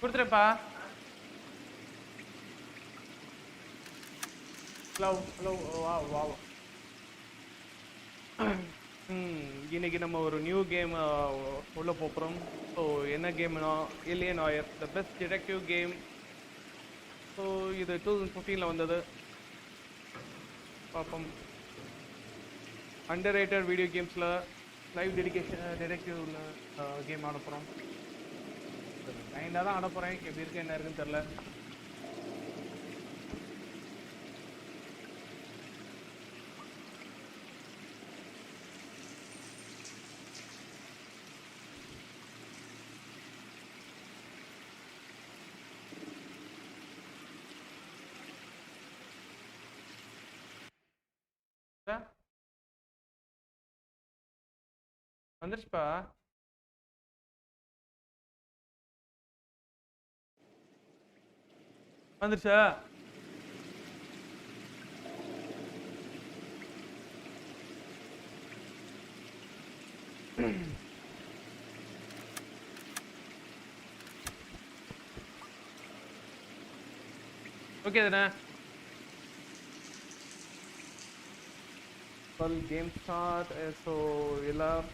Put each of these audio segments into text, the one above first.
கொடுத்துறேன்ப்பா. Hello hello. வா வா. இன்னைக்கு நம்ம ஒரு நியூ கேம் உள்ள போகிறோம். ஸோ என்ன கேம்னா L.A.Noire, the best detective game. So இது 2015 வந்தது. பார்ப்போம். அண்டர் ரேட்டட் வீடியோ கேம்ஸில் லைவ் டிடெக்டிவ்ல கேம் ஆட போகிறோம். கைண்டாக தான் ஆட போகிறேன். எப்படி இருக்கு என்ன இருக்குன்னு தெரில. வந்துருச்சுப்பா. வந்துருச்சா? ஓகே தானே? Game start. ஸோ எல்லாரும்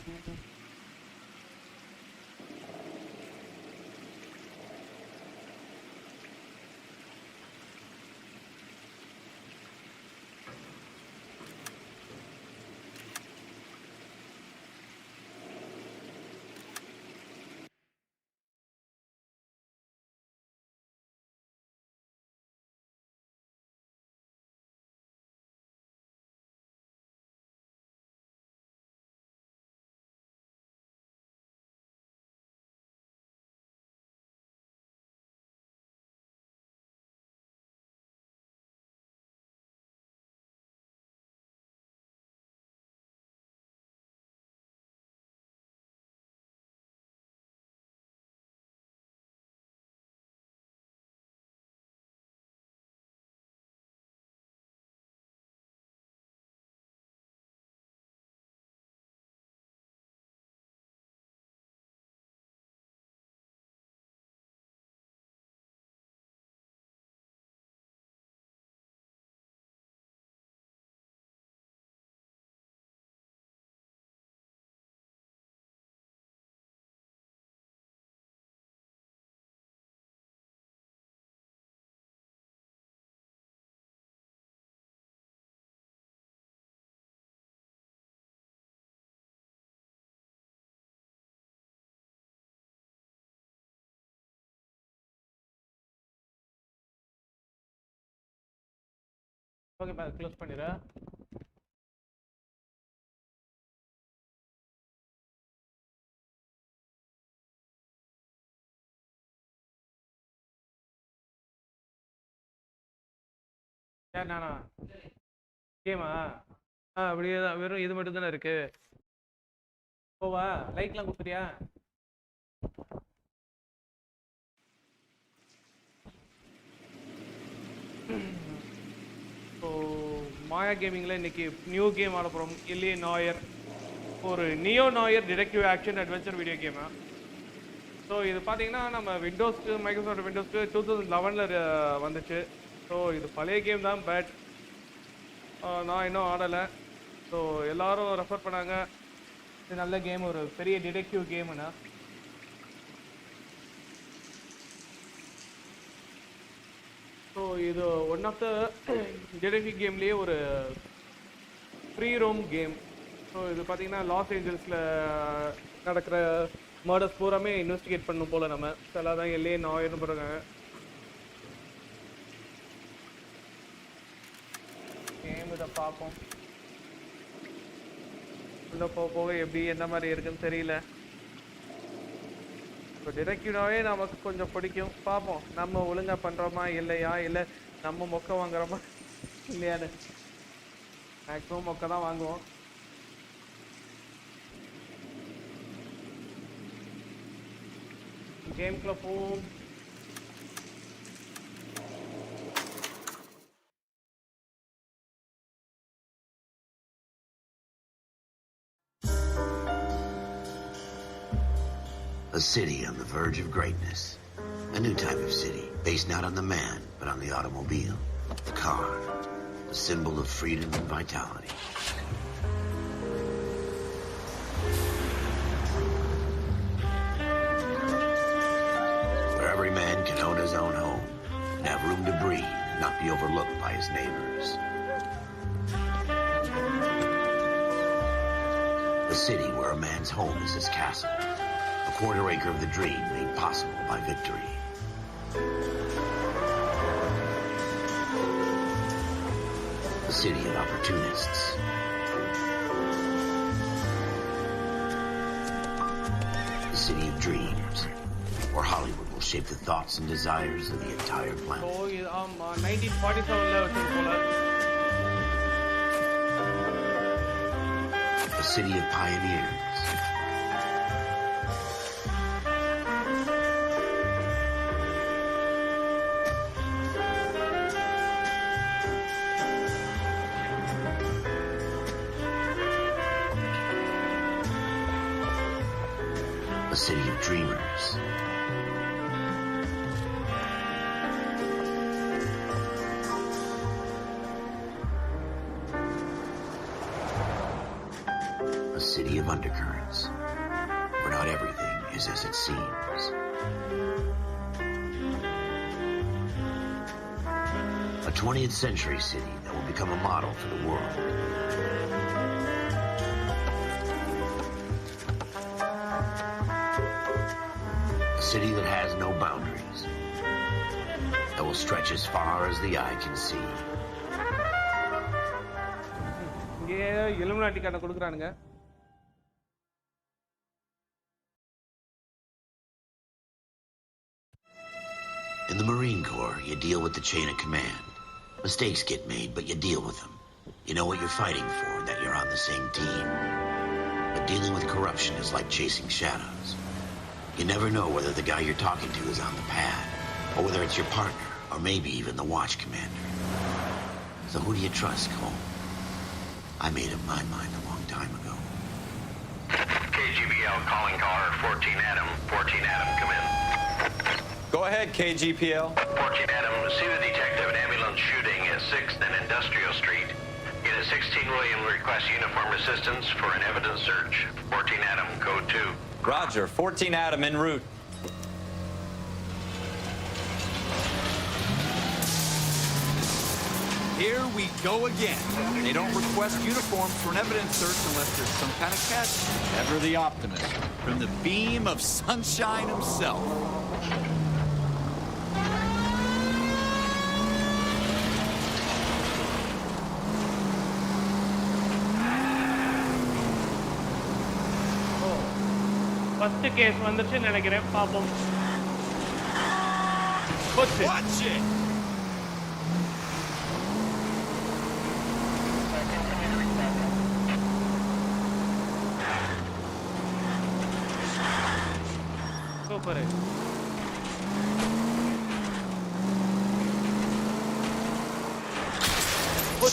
ஓகேப்பா க்ளோஸ் பண்ணிடு. யார் நானா? கேமா? அப்படியே தான். வெறும் இது மட்டும் தானே இருக்கு. போவா லைட்லாம் கொடுத்துறியா? ஸோ மாயா கேமிங்கில் இன்னைக்கு நியூ கேம் ஆட போகிறோம். L.A.Noire, ஒரு neo noir detective action adventure video game. So இது பார்த்தீங்கன்னா நம்ம விண்டோஸ்க்கு, மைக்ரோசாஃப்ட் விண்டோஸ்க்கு 2011 வந்துச்சு. ஸோ இது பழைய கேம் தான். பட் நான் இன்னும் ஆடலை. ஸோ எல்லாரும் ரெஃபர் பண்ணாங்க இது நல்ல கேம், ஒரு பெரிய டிடெக்டிவ் கேமுன்னு. ஸோ இது ஒன் ஆஃப் த டிடெக்டிவ் கேம்லேயே ஒரு ஃப்ரீ ரோம் கேம். ஸோ இது பார்த்தீங்கன்னா லாஸ் ஏஞ்சல்ஸில் நடக்கிற மர்டர்ஸ் பூராமே இன்வெஸ்டிகேட் பண்ணும் போல் நம்ம. சில தான் L.A.Noire போகிறாங்க. கேம் இதை பார்ப்போம். உள்ளே போக போக எப்படி என்ன மாதிரி இருக்குன்னு தெரியல. இப்போ டிடெக்டிவ்னாவே நமக்கு கொஞ்சம் பிடிக்கும். பார்ப்போம் நம்ம ஒழுங்காக பண்ணுறோமா இல்லையா, இல்லை நம்ம மொக்கை வாங்குறோமா இல்லையான்னு. மேக்ஸிமம் மொக்கை தான் வாங்குவோம். கேம்குள்ளே போவோம். A city on the verge of greatness. A new type of city, based not on the man, but on the automobile. The car. The symbol of freedom and vitality. Where every man can own his own home, and have room to breathe, and not be overlooked by his neighbors. The city where a man's home is his castle. A quarter acre of the dream made possible by victory. The city of opportunists. The city of dreams, where Hollywood will shape the thoughts and desires of the entire planet. So, 1947 The city of pioneers. A city of dreamers. A city of undercurrents, where not everything is as it seems. A 20th century city that will become a model for the world. A city that has no boundaries, that will stretch as far as the eye can see. இங்கே Illuminati கார்டை கொடுக்குறானுங்க. In the Marine Corps, you deal with the chain of command. Mistakes get made, but you deal with them. You know what you're fighting for, that you're on the same team. But dealing with corruption is like chasing shadows. You never know whether the guy you're talking to is on the pad, or whether it's your partner, or maybe even the watch commander. So who do you trust, Cole? I made up my mind a long time ago. KGBL calling caller 14 Adam. 14 Adam, come in. Go ahead, KGPL. 14 Adam, see the detective an ambulance shooting at 6th and Industrial Street. Unit 16 William requests uniform assistance for an evidence search. 14 Adam, code 2. Roger, 14 Adam en route. Here we go again. They don't request uniforms for an evidence search unless there's some kind of catch. Ever the optimist. From the beam of sunshine himself. First case வந்துருச்சுன்னு நினைக்கிறேன். பாப்போம். Watch it! Super.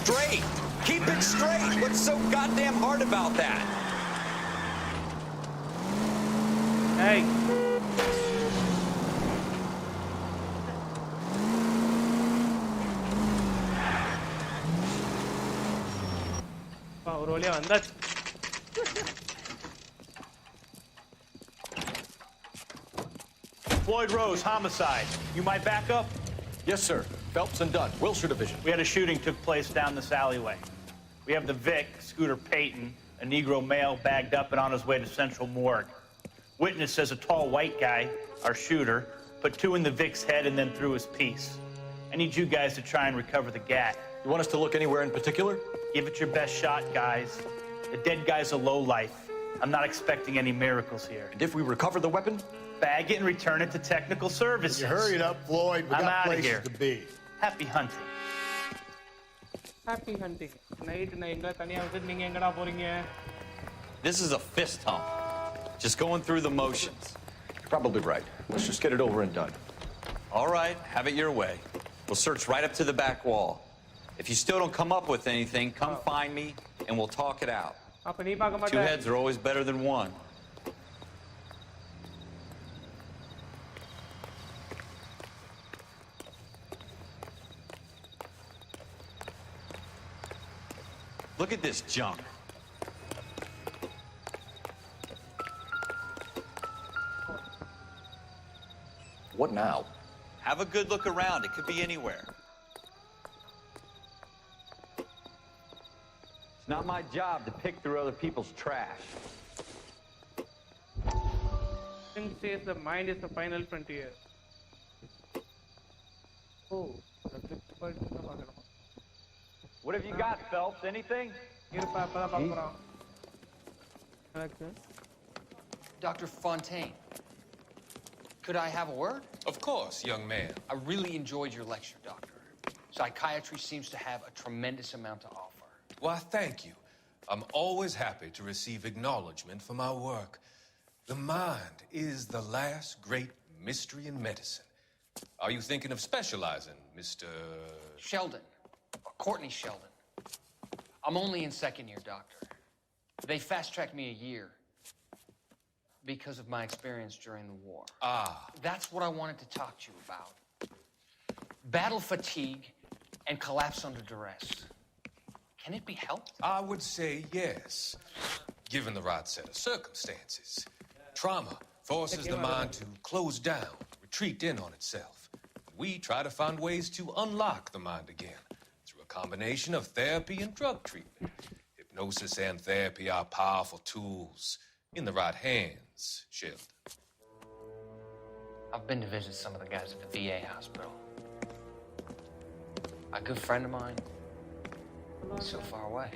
Straight! Keep it straight! What's so goddamn hard about that? Hey. ஒரு வழியா வந்தாச்சு. Floyd Rose, homicide. You might back up? Yes, sir. Phelps and Dunn, Wilshire Division. We had a shooting took place down this alleyway. We have the Vic, Scooter Payton, a Negro male bagged up and on his way to Central Morgue. Witness says a tall white guy, our shooter, put 2 in the Vic's head and then threw his piece. I need you guys to try and recover the gat. You want us to look anywhere in particular? Give it your best shot, guys. The dead guy's a lowlife. I'm not expecting any miracles here. And if we recover the weapon? Bag it and return it to technical services. You hurry it up, Floyd. We I'm got outta places here. to be. Happy hunting. Happy hunting. Night நான் எங்க தனியா வந்து நீங்க எங்கடா போறீங்க? This is a fist hump. Just going through the motions. You're probably right. Let's just get it over and done. All right, have it your way. We'll search right up to the back wall. If you still don't come up with anything, come find me and we'll talk it out. அப்ப நீ பார்க்க 2 மாட்டே. heads are always better than 1. Look at this junk. What now? Have a good look around. It could be anywhere. It's not my job to pick through other people's trash. Thing says the mind is the final frontier. Oh, What have you got, Phelps? Anything? Dr. Fontaine, could I have a word? Of course, young man. I really enjoyed your lecture, Doctor. Psychiatry seems to have a tremendous amount to offer. Why, thank you. I'm always happy to receive acknowledgement for my work. The mind is the last great mystery in medicine. Are you thinking of specializing, Mr. Sheldon, or Courtney Sheldon. I'm only in second year, Doctor. They fast-tracked me a year because of my experience during the war. Ah. That's what I wanted to talk to you about. Battle fatigue and collapse under duress. Can it be helped? I would say yes, given the right set of circumstances. Trauma forces the mind to close down, retreat in on itself. We try to find ways to unlock the mind again through a combination of therapy and drug treatment. Hypnosis and therapy are powerful tools in the right hands, Sheldon. I've been to visit some of the guys at the VA hospital. A good friend of mine, he's so far away.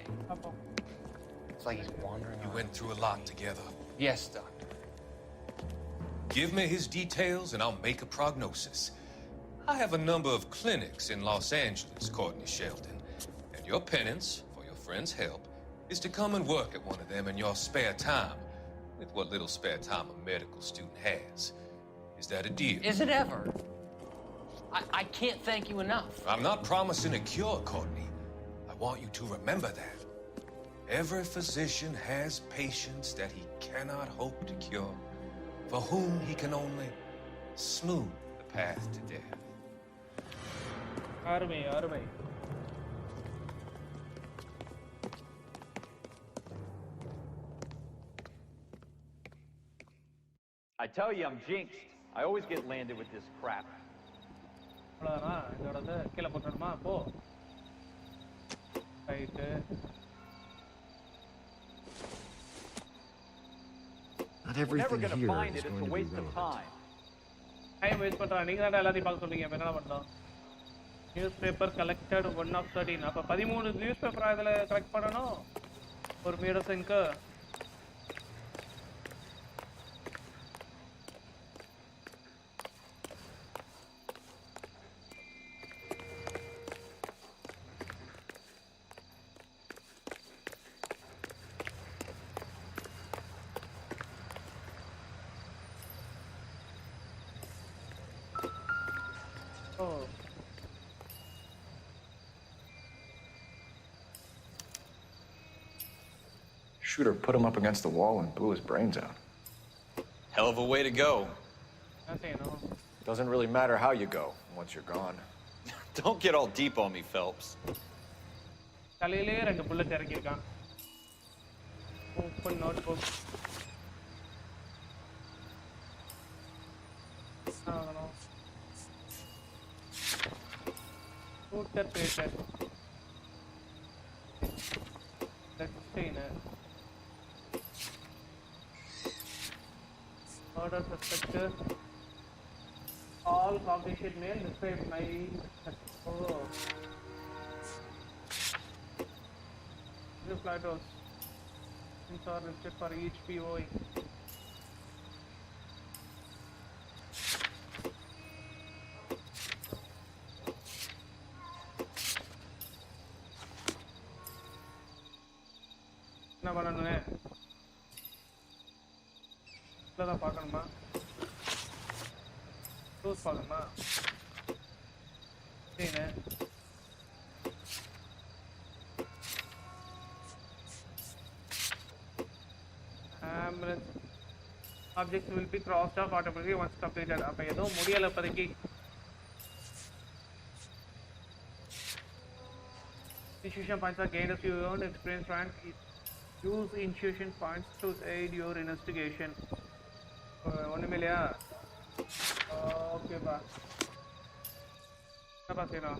It's like he's wandering You around. went through a lot together. Yes, Doctor. Give me his details and I'll make a prognosis. I have a number of clinics in Los Angeles, Courtney Sheldon, and your penance, for your friend's help, is to come and work at one of them in your spare time, with what little spare time a medical student has. Is that a deal? Is it ever? I can't thank you enough. I'm not promising a cure, Courtney. I want you to remember that. Every physician has patients that he cannot hope to cure, for whom he can only smooth the path to death. Army. I tell you, I'm jinxed. I always get landed with this crap. அவ்வளோதானா இதோட வந்து கீழே போட்டுடணுமா போ right Not We're never everything gonna here find is it. It's going a to be waste of relevant. time. Time waste பண்ணுறான் நீங்கள் தான் எல்லாத்தையும் பார்க்க சொல்றீங்க இப்போ என்ன பண்ணோம் நியூஸ் பேப்பர் கலெக்டட் 1 of 13 அப்போ 13 நியூஸ் பேப்பராக இதில் கலெக்ட் பண்ணணும் ஒரு மெடிசனுக்கு Shooter put him up against the wall and blew his brains out. Hell of a way to go. என்ன செய்யணும் Doesn't really matter how you go once you're gone. Don't get all deep on me, Phelps. தலையிலே 2 bullet இறக்கியிருக்கான் open note book ஆகணும் scooter பேட்டர் Murder suspected. All cognition male described my This lighthouse. Things are listed for each POI. என்ன பண்ணணும்னே தான் பார்க்கணுமா two's பார்க்கணுமா சரிண்ணே ambulance objects will be crossed off automatically once completed அப்போ எதுவும் முடியலை இப்போதைக்கு Intuition points are gained as you earn experience rank. Use intuition points to aid your investigation. ஒண்ணுமே இல்லையா? ஓகேப்பா. என்ன பாத்தீங்கன்னா?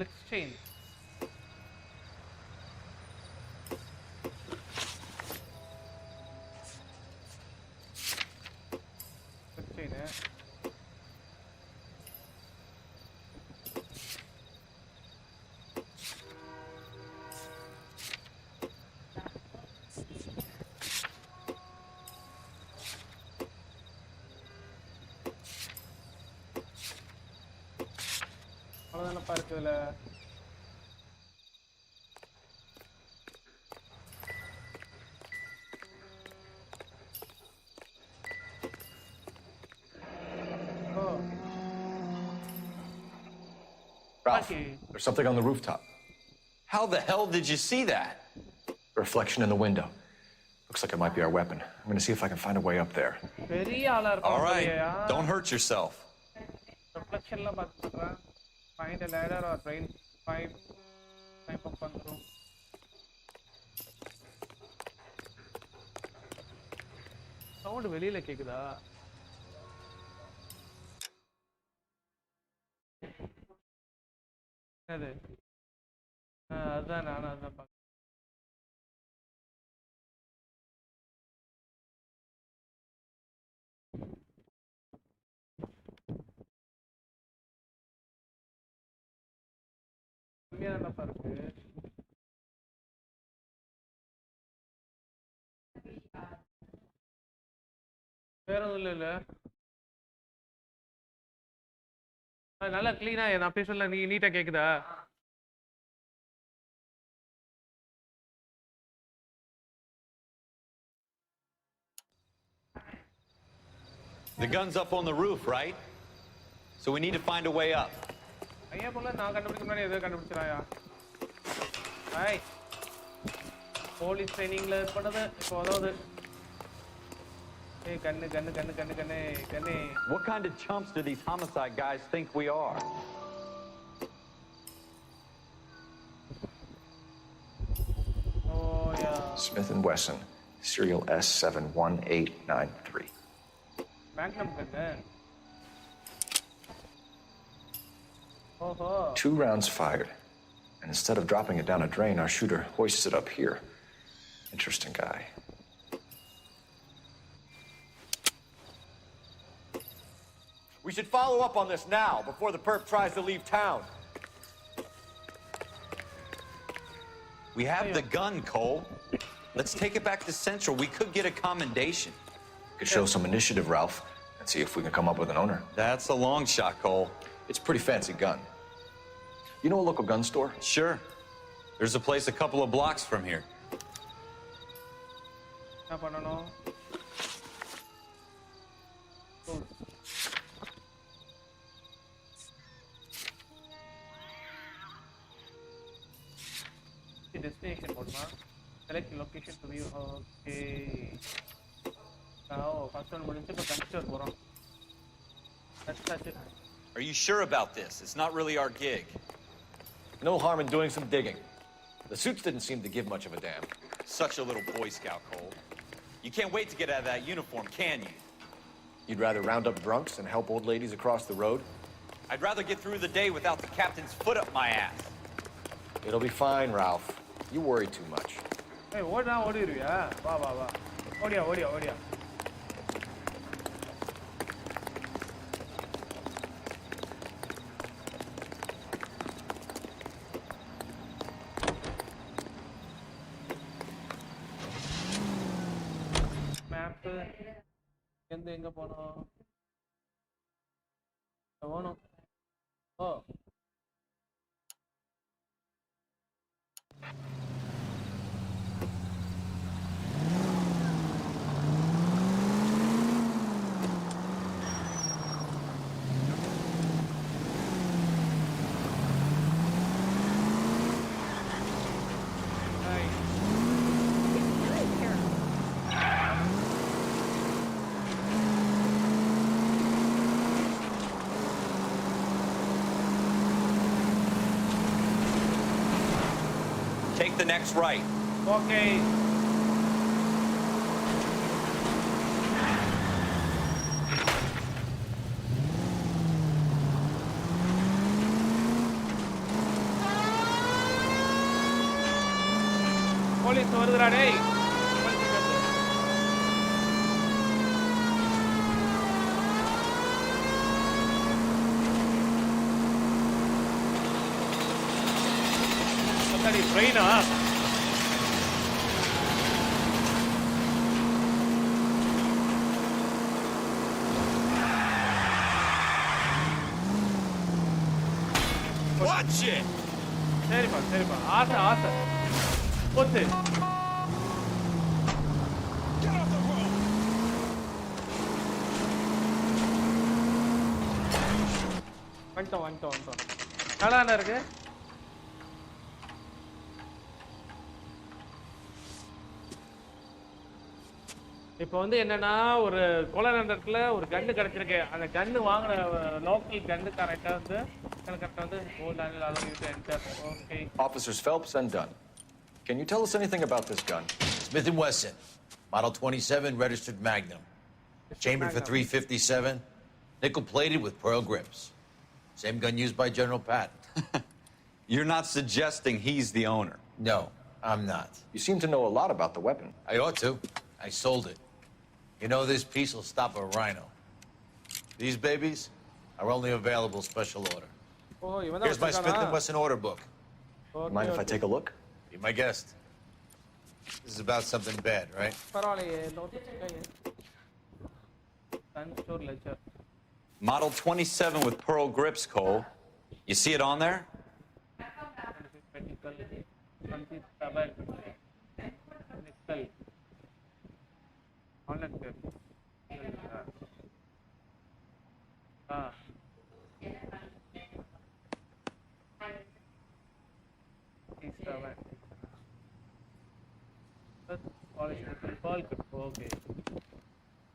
Let's change. Let's change it. அவ்வளோதானப்பா இருக்குதுல. Ralph, there's something on the rooftop. How the hell did you see that? A reflection in the window. Looks like it might be our weapon. I'm gonna see if I can find a way up there. All right, don't hurt yourself. Reflection la paathukken. Find a ladder or drain pipe. Pipe up pannu. Sound வெளியில கேக்குதா? என்னது? அதான் நானும் அதான் பார்க்கிறேன். கம்மியா தானப்பா இருக்கு. வேற ஒன்றும் இல்லை. நல்லா கிளீனா நான் பேசல நீட்டா கேக்குதா? The gun's up on the roof, right? So we need to find a way up. ஐயா போல நான் கண்டுபிடிக்க முன்னாடி எதோ கண்டுபிடிச்சிராயா? ஹாய். போலீஸ் ட்ரைனிங்ல பண்ணது இப்போ அதாவது கண்ணு. What kind of chumps do these homicide guys think we are? Oh yeah. Smith & Wesson, serial S71893. Magnum gun. Oh. 2 rounds fired. And instead of dropping it down a drain, our shooter hoists it up here. Interesting guy. We should follow up on this now, before the perp tries to leave town. We have the gun, Cole. Let's take it back to Central. We could get a commendation. Could show some initiative, Ralph, and see if we can come up with an owner. That's a long shot, Cole. It's a pretty fancy gun. You know a local gun store? Sure. There's a place a couple of blocks from here. என்ன பண்ணணும்? Destination போடுமா? Select location to view. Okay. Now, first one முடிஞ்சு இப்போ கன்ஸ்டர் போறோம். That's it. Are you sure about this? It's not really our gig. No harm in doing some digging. The suits didn't seem to give much of a damn. Such a little Boy Scout, Cole. You can't wait to get out of that uniform, can you? You'd rather round up drunks and help old ladies across the road? I'd rather get through the day without the captain's foot up my ass. It'll be fine, Ralph. You worry too much. Hey, ஓடிடுவியா? வா. ஓடியா. Map எங்க போனோம்? போனோம். ஓ. next right. Okay. Police வருதுடா டேய். Police வருது. அடடி ட்ரெயினா? Watch it! சரிப்பா சரிப்பா ஆசை ஆசை போச்சு. வந்துட்டோம். நல்லா என்ன இருக்கு? இப்போ வந்து என்னன்னா ஒரு கொலை நடத்துல ஒரு கன்னு கிடைச்சிருக்கு. அந்த கன்னு வாங்கின லோக்கல் கன்னு கரெக்டா வந்து கரெக்டா வந்து okay. Officers Phelps and Dunn. Can you tell us anything about this gun? Smith & Wesson, Model 27, registered Magnum. Chambered for .357, nickel-plated with pearl grips. Same gun used by General Patton. You're not suggesting he's the owner? No, I'm not. You seem to know a lot about the weapon. I ought to. I sold it. You know, this piece will stop a rhino. These babies are only available special order. Oh, here's my Smith & Wesson order book. Okay, mind if I take a look? Be my guest. This is about something bad, right? Model 27 with pearl grips, Cole. You see it on there? Okay.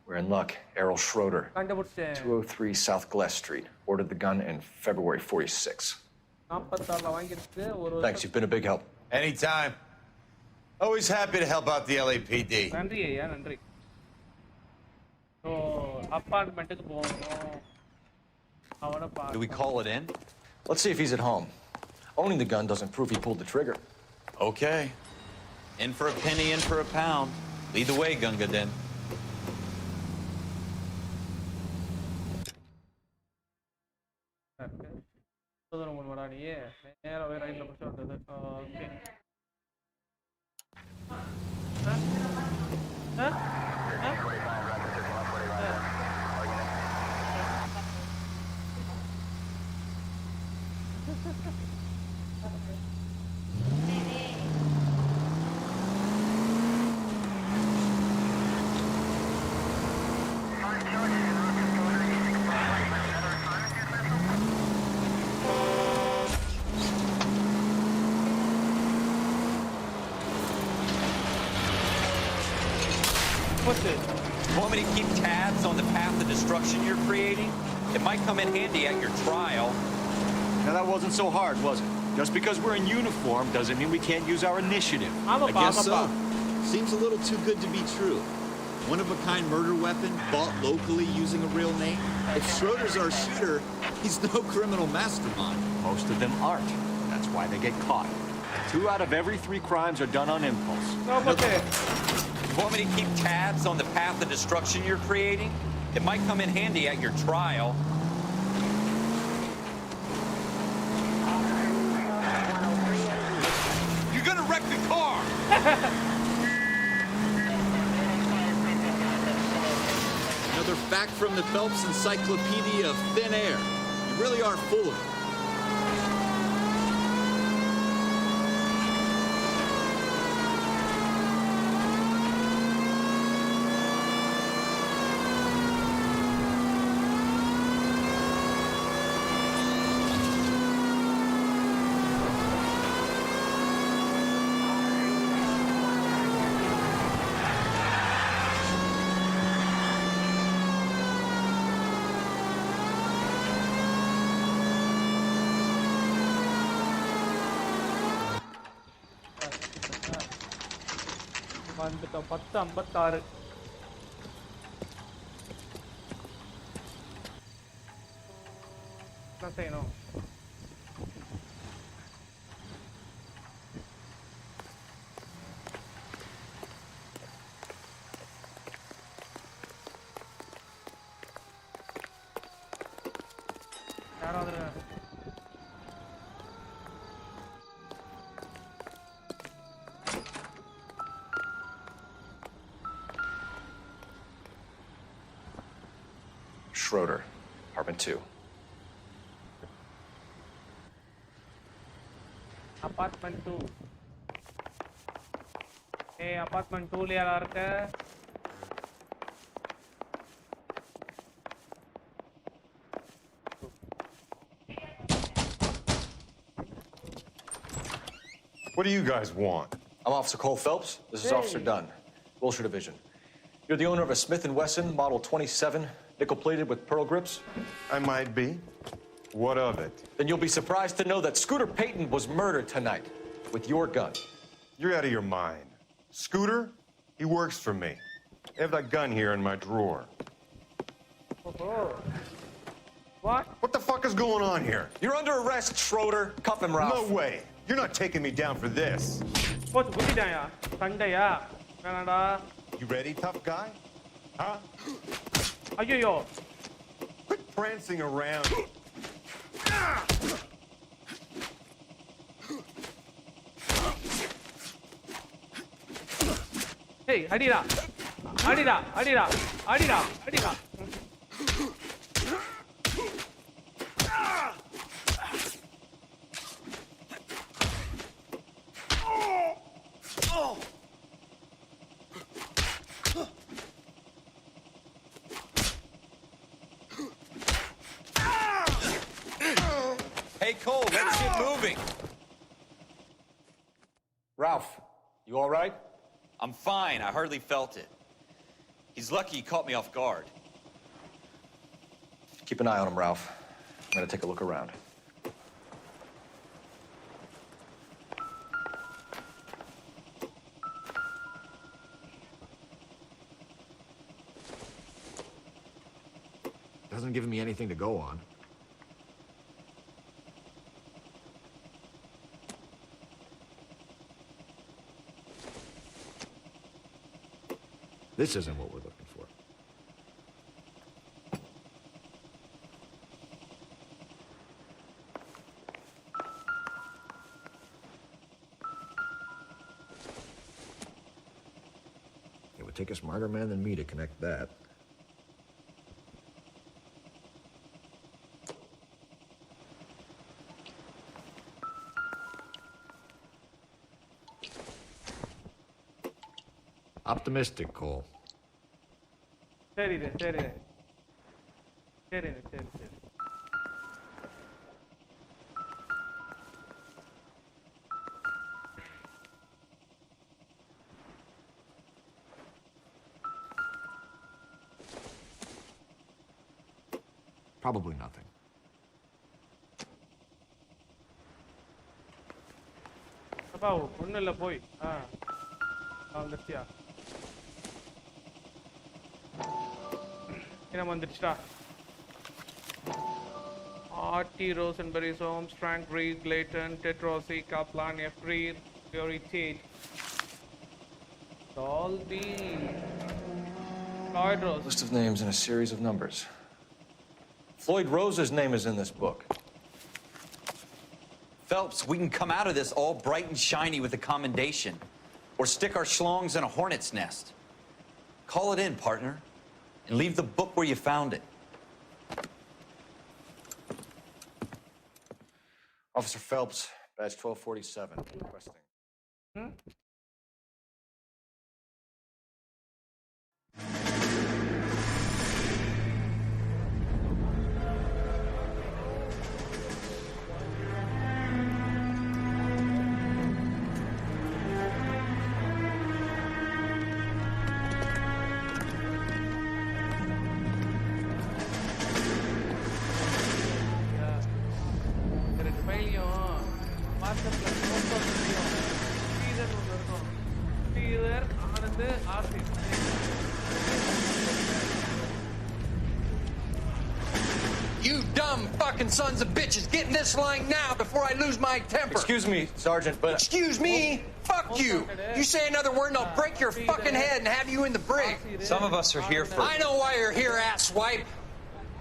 We're in luck. Errol Schroeder, 203 South Glass Street. Ordered the gun in February 46. Thanks, you've been a big help. Anytime. Always happy to help out the LAPD. நன்றி. So, apartment-க்கு போறோம். அவன Do we call it in? Let's see if he's at home. Owning the gun doesn't prove he pulled the trigger. Okay. In for a penny, in for a pound. Lead the way, Gunga Din. What's it? Want me to keep tabs on the path of destruction you're creating? It might come in handy at your trial. Now, that wasn't so hard, was it? Just because we're in uniform doesn't mean we can't use our initiative. I guess so. Seems a little too good to be true. One-of-a-kind murder weapon bought locally using a real name. If Schroeder's our shooter, he's no criminal mastermind. Most of them aren't. That's why they get caught. 2 out of every 3 crimes are done on impulse. Want me to keep tabs on the path of destruction you're creating? It might come in handy at your trial. You're gonna wreck the car! Another fact from the Phelps Encyclopedia of Thin Air. You really are full of it. வந்துட்டோம் 10:56. என்ன செய்யணும்? யாராவது Schroeder, apartment 2. Apartment 2. Apartment 2ல யாரா இருக்க? What do you guys want? I'm Officer Cole Phelps. This is Officer Dunn, Wilshire Division. You're the owner of a Smith & Wesson Model 27, nickel-plated with pearl grips? I might be. What of it? Then you'll be surprised to know that Scooter Payton was murdered tonight with your gun. You're out of your mind. Scooter? He works for me. I have that gun here in my drawer. What? What the fuck is going on here? You're under arrest, Schroeder. Cuff him, Ralph. No way. You're not taking me down for this. போச்சு குத்திட்டாயா? சண்டையா? வேணாடா. You ready, tough guy? Huh? ஐயோ. Quit prancing around. Hey, அடிடா. அடிடா, அடிடா, அடிடா, அடிடா. Hey, Cole, let's get moving. Ralph, you all right? I'm fine. I hardly felt it. He's lucky he caught me off guard. Keep an eye on him, Ralph. I'm gonna take a look around. Doesn't give me anything to go on. This isn't what we're looking for. It would take a smarter man than me to connect that. Optimistic, Cole. சரிடா, சரிடா. சரிடா, சரி, சரி. Probably nothing. அப்பா ஒண்ணும் இல்ல போய். வந்துச்சியா? என்ன வந்துருச்சுடா? Artie, Rosenberry, Holmes, Frank Reed, Layton, Ted Rossi, Kaplan, Efri, Fury Tate. All the Floyd Rose. List of names and a series of numbers. Floyd Rose's name is in this book. Phelps, we can come out of this all bright and shiny with a commendation, or stick our schlongs in a hornet's nest. Call it in, partner, and leave the book where you found it. Officer Phelps, badge 1247, requesting. You dumb fucking sons of bitches, get in this line now before I lose my temper. Excuse me, Sergeant, but... Excuse me? Fuck you. You say another word and I'll break your fucking head and have you in the brig. Some of us are here for... I know why you're here, asswipe.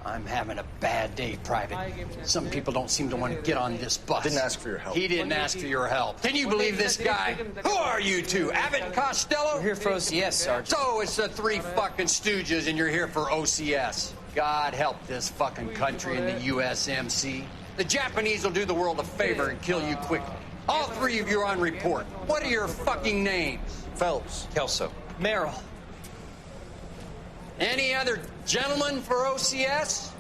I'm having a bad day, Private. Some people don't seem to want to get on this bus. Didn't ask for your help. He didn't ask for your help. Can you believe this guy? Who are you two? Abbott and Costello? We're here for OCS, Sergeant. So it's the three fucking stooges and you're here for OCS. God help this fucking country and the USMC. The Japanese will do the world a favor and kill you quickly. All three of you are on report. What are your fucking names? Phelps. Kelso. Merrill. Any other gentlemen for OCS?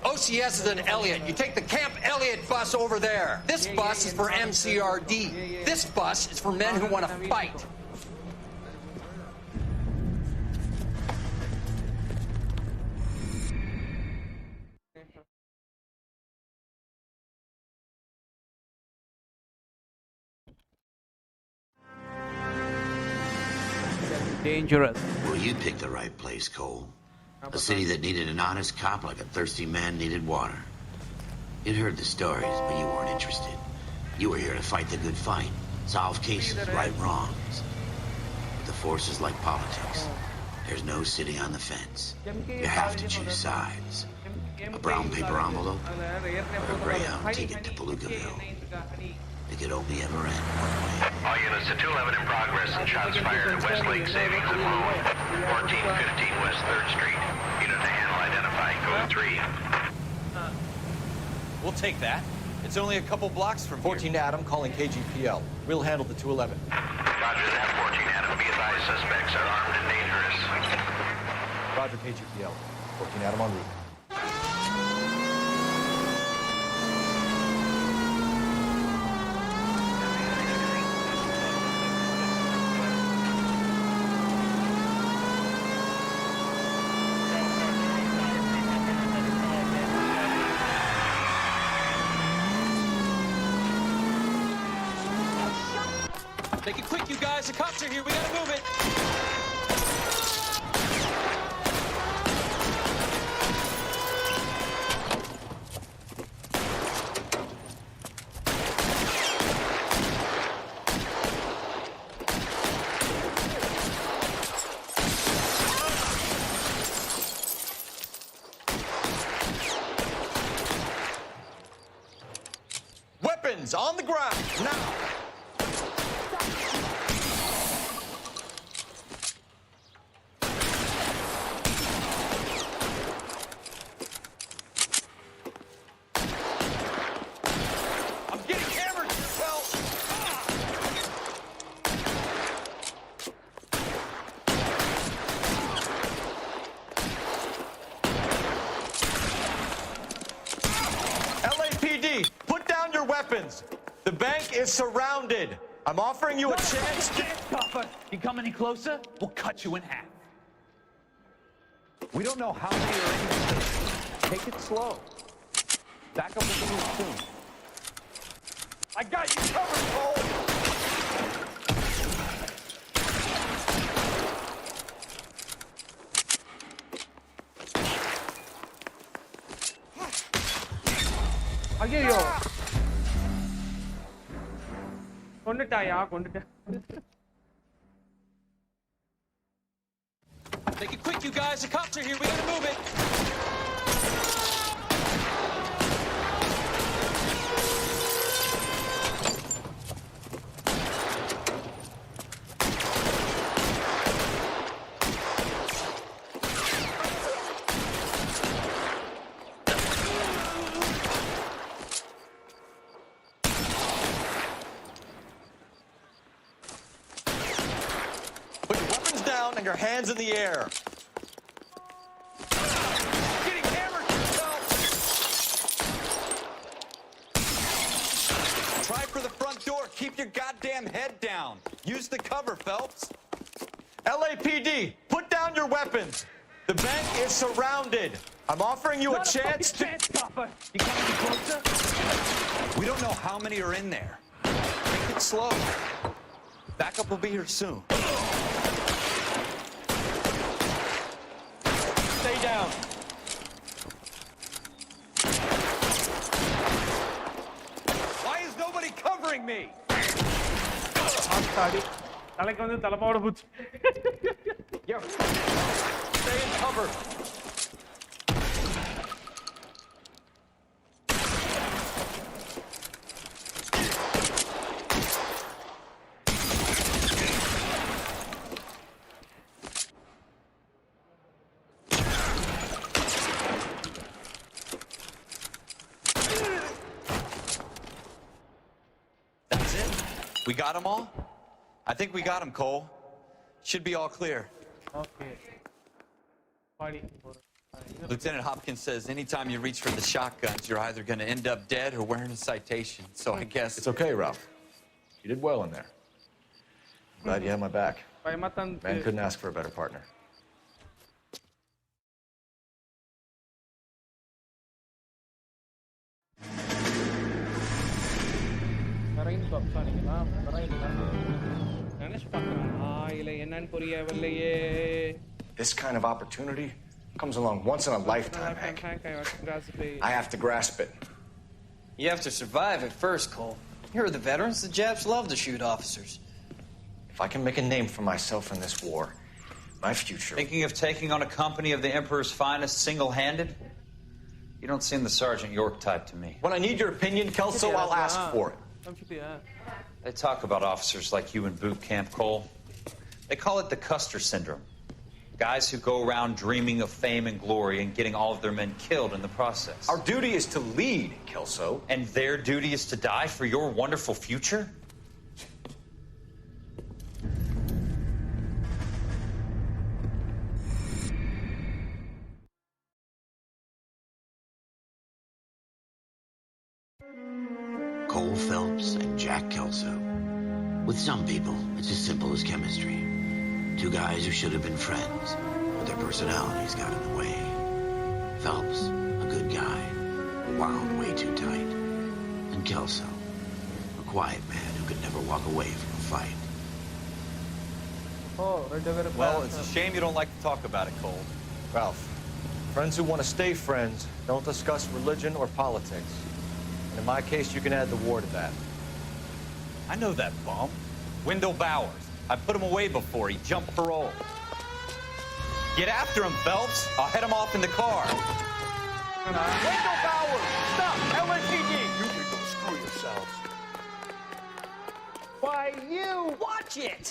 OCS is in Elliott. You take the Camp Elliott bus over there. This bus is for MCRD. This bus is for men who want to fight. Dangerous. Well, you picked the right place, Cole. A city that needed an honest cop like a thirsty man needed water. You'd heard the stories, but you weren't interested. You were here to fight the good fight, solve cases, right wrongs. But the force is like politics. There's no sitting on the fence. You have to choose sides. A brown paper envelope or a Greyhound ticket to Palookaville. It could only ever end one way. All units to 211 in progress and shots fired at Westlake Savings and Loan, 1415 West 3rd Street. Unit to handle identified, code 3. We'll take that. It's only a couple blocks from 14 Adam calling KGPL. We'll handle the 211. Roger that, 14 Adam. Be advised, suspects are armed and dangerous. Roger, KGPL. 14 Adam en route. Make it quick, you guys. The cops are here. We gotta move it. Weapons on the ground, now! LAPD, put down your weapons. The bank is surrounded. I'm offering you a chance to... Papa, you come any closer, we'll cut you in half. We don't know how many are in here. Take it slow. Back up with you soon. I got you covered, Cole. ஐயோ கொண்டுட்டாயா கொண்டுட்டேன் Make it quick, you guys. The cops are here. We gotta move it. Put your weapons down and your hands in the air. Getting hammered yourself. Try for the front door. Keep your goddamn head down. Use the cover, Phelps. LAPD, put down your weapons. The bank is surrounded. I'm offering you a chance to... Papa. You come any closer? We don't know how many are in there. Take it slow. Backup will be here soon. Stay down. அடி தலைக்கு வந்து தலைப்பாவோட பூச்சி. Yo, stay in cover. That's it? We got them all? I think we got them, Cole. Should be all clear. Okay. Party. Lieutenant Hopkins says anytime you reach for the shotguns, you're either going to end up dead or wearing a citation. So I guess... It's okay, Ralph. You did well in there. I'm glad you had my back. Man couldn't ask for a better partner. This kind of opportunity comes along once in a lifetime, Hank. I have to grasp it. You have to survive at first, Cole. Here are the veterans. The Japs love to shoot officers. If I can make a name for myself in this war, my future... Thinking of taking on a company of the Emperor's finest single-handed? You don't seem the Sergeant York type to me. When I need your opinion, Kelso, I'll ask for it. They talk about officers like you in boot camp, Cole. They call it the Custer syndrome. Guys who go around dreaming of fame and glory and getting all of their men killed in the process. Our duty is to lead, Kelso. And their duty is to die for your wonderful future? Cole Phelps and Jack Kelso. With some people, it's as simple as chemistry. Two guys who should have been friends, but their personalities got in the way. Phelps, a good guy, wound way too tight. And Kelso, a quiet man who could never walk away from a fight. Well, it's a shame you don't like to talk about it, Cole. Ralph, friends who want to stay friends don't discuss religion or politics. And in my case, you can add the war to that. I know that bum. Wendell Bowers. I put him away before. He jumped parole. Get after him, Phelps. I'll head him off in the car. Wendell Bowers! Stop! LAPD! You can go screw yourselves. Why, you! Watch it!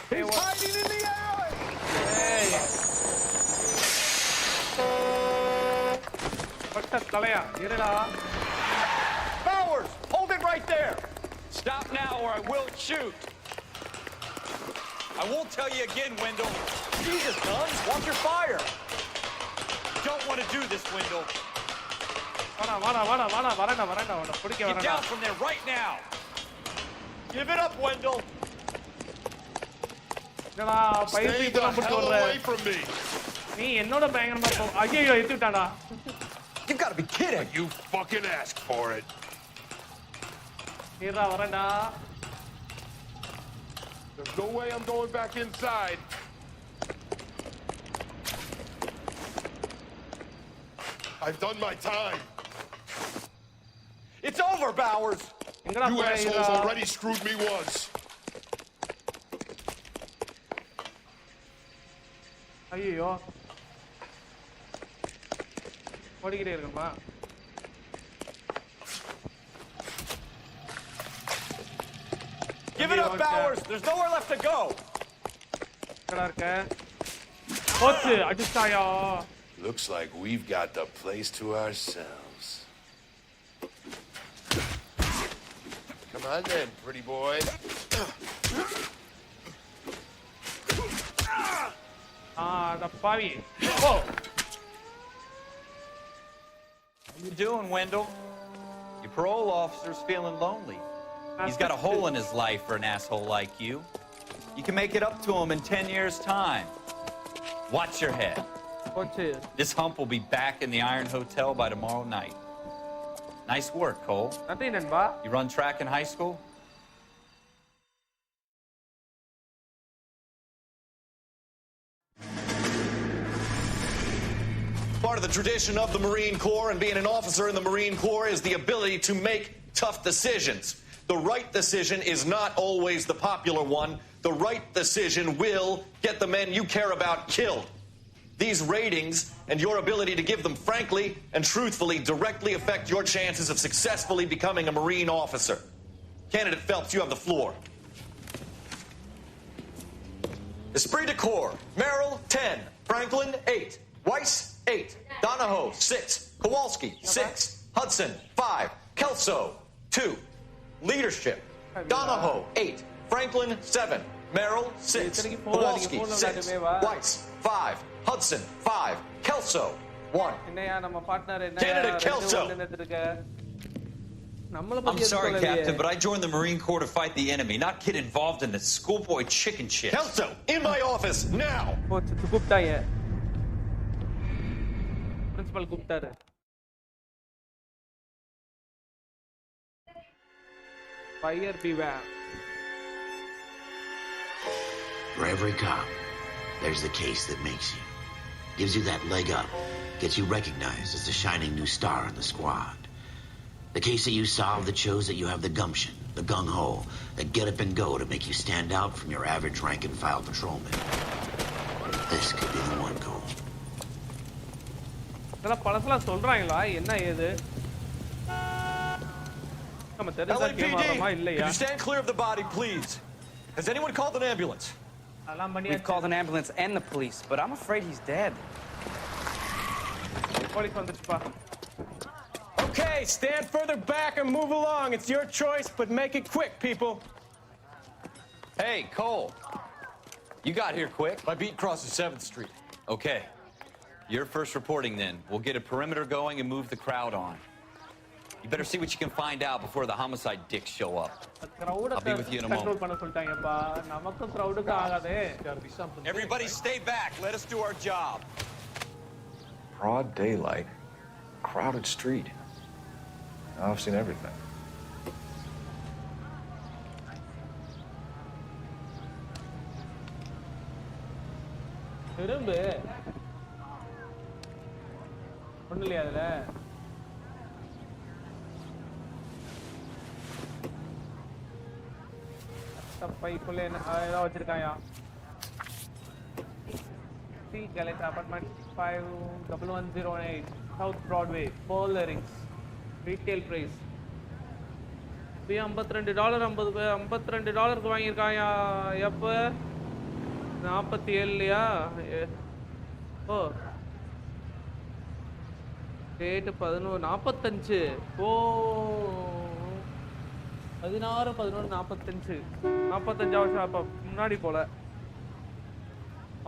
He's hiding in the alley! Bowers! Hold it right there! Stop now or I will shoot! I won't tell you again, Wendell. Jesus, guns! Watch your fire! Don't want to do this, Wendell. Get down from there right now! Give it up, Wendell! Stay the hell away from me! You've got to be kidding! You fucking asked for it. There's no way I'm going back inside. I've done my time. It's over, Bowers! You assholes already screwed me once. ஐயோ ஓடிக்கிட்டே இருக்கணுமா Give it up, Bowers! There's nowhere left to go! Looks like we've got the place to ourselves. Come on then, pretty boy. the pavi. Whoa! How you doing, Wendell? Your parole officer's feeling lonely. He's got a hole in his life for an asshole like you. You can make it up to him in 10 years' time. Watch your head. This hump will be back in the Iron Hotel by tomorrow night. Nice work, Cole. You run track in high school? Part of the tradition of the Marine Corps and being an officer in the Marine Corps is the ability to make tough decisions. The right decision is not always the popular one. The right decision will get the men you care about killed. These ratings and your ability to give them frankly and truthfully directly affect your chances of successfully becoming a Marine officer. Candidate Phelps, you have the floor. Esprit de Corps, Merrill, 10. Franklin, 8. Weiss, 8. Donahoe, 6. Kowalski, 6. Hudson, 5. Kelso, 2. Leadership, Donahoe, 8. Franklin, 7. Merrill, 6. Kowalski, 6. Weiss, 5. Hudson, 5. Kelso, 1. Candidate Kelso. I'm sorry, Captain, but I joined the Marine Corps to fight the enemy, not get involved in the schoolboy chicken shit. Kelso, in my office, now! Principal கூப்பிட்டாரு. Fire beware. For every cop, there's the case that makes you. Gives you that leg up. Gets you recognized as the shining new star in the squad. The case that you solve that shows that you have the gumption, the gung-ho, the get up and go to make you stand out from your average rank-and-file patrolman. This could be the one goal. இதெல்லாம் பழசெல்லாம் சொல்றாங்களா என்ன ஏது? நம்ம தெரிஞ்ச game ஆடுறோமா இல்லையா? Could you stand clear of the body, please? Has anyone called an ambulance? We've called an ambulance and the police, but I'm afraid he's dead. Police வந்துச்சுப்பா. Okay, stand further back and move along. It's your choice, but make it quick, people. Hey, Cole. You got here quick. My beat crosses 7th Street. Okay. You're first reporting then. We'll get a perimeter going and move the crowd on. You better see what you can find out before the homicide dicks show up. I'll be with you in a moment. Everybody stay back. Let us do our job. Broad daylight, crowded street. I've seen everything. ஒண்ணுலையா அதுல பைக்குள்ள என்ன ஏதாவது வச்சிருக்காயா? சி கேலட் apartment 51108 south Broadway போலரிங்ஸ் retail price $52 $52 வாங்கியிருக்காயா? எப்ப 47லையா? ஓ ரேட்டு 11:45. ஓ 16 45 அப்ப முன்னாடி போல.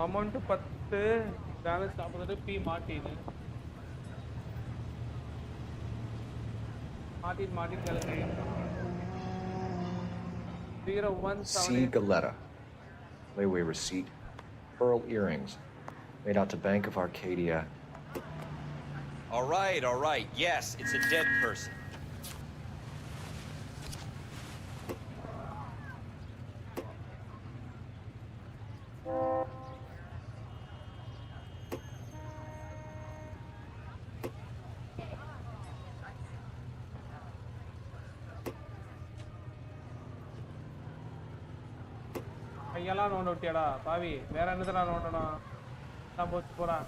அமௌண்ட் 10 பேலன்ஸ் 40 பி மார்ட்டின் கிளம்பி 0178 C. Galetta. Layaway receipt. Pearl earrings. Made out to Bank of Arcadia. All right. Yes, it's a dead person. கையெல்லாம் நோண்ட விட்டியாடா பாவி. வேற என்னதுடா நோண்டணும்? நான் போச்சு போறான்.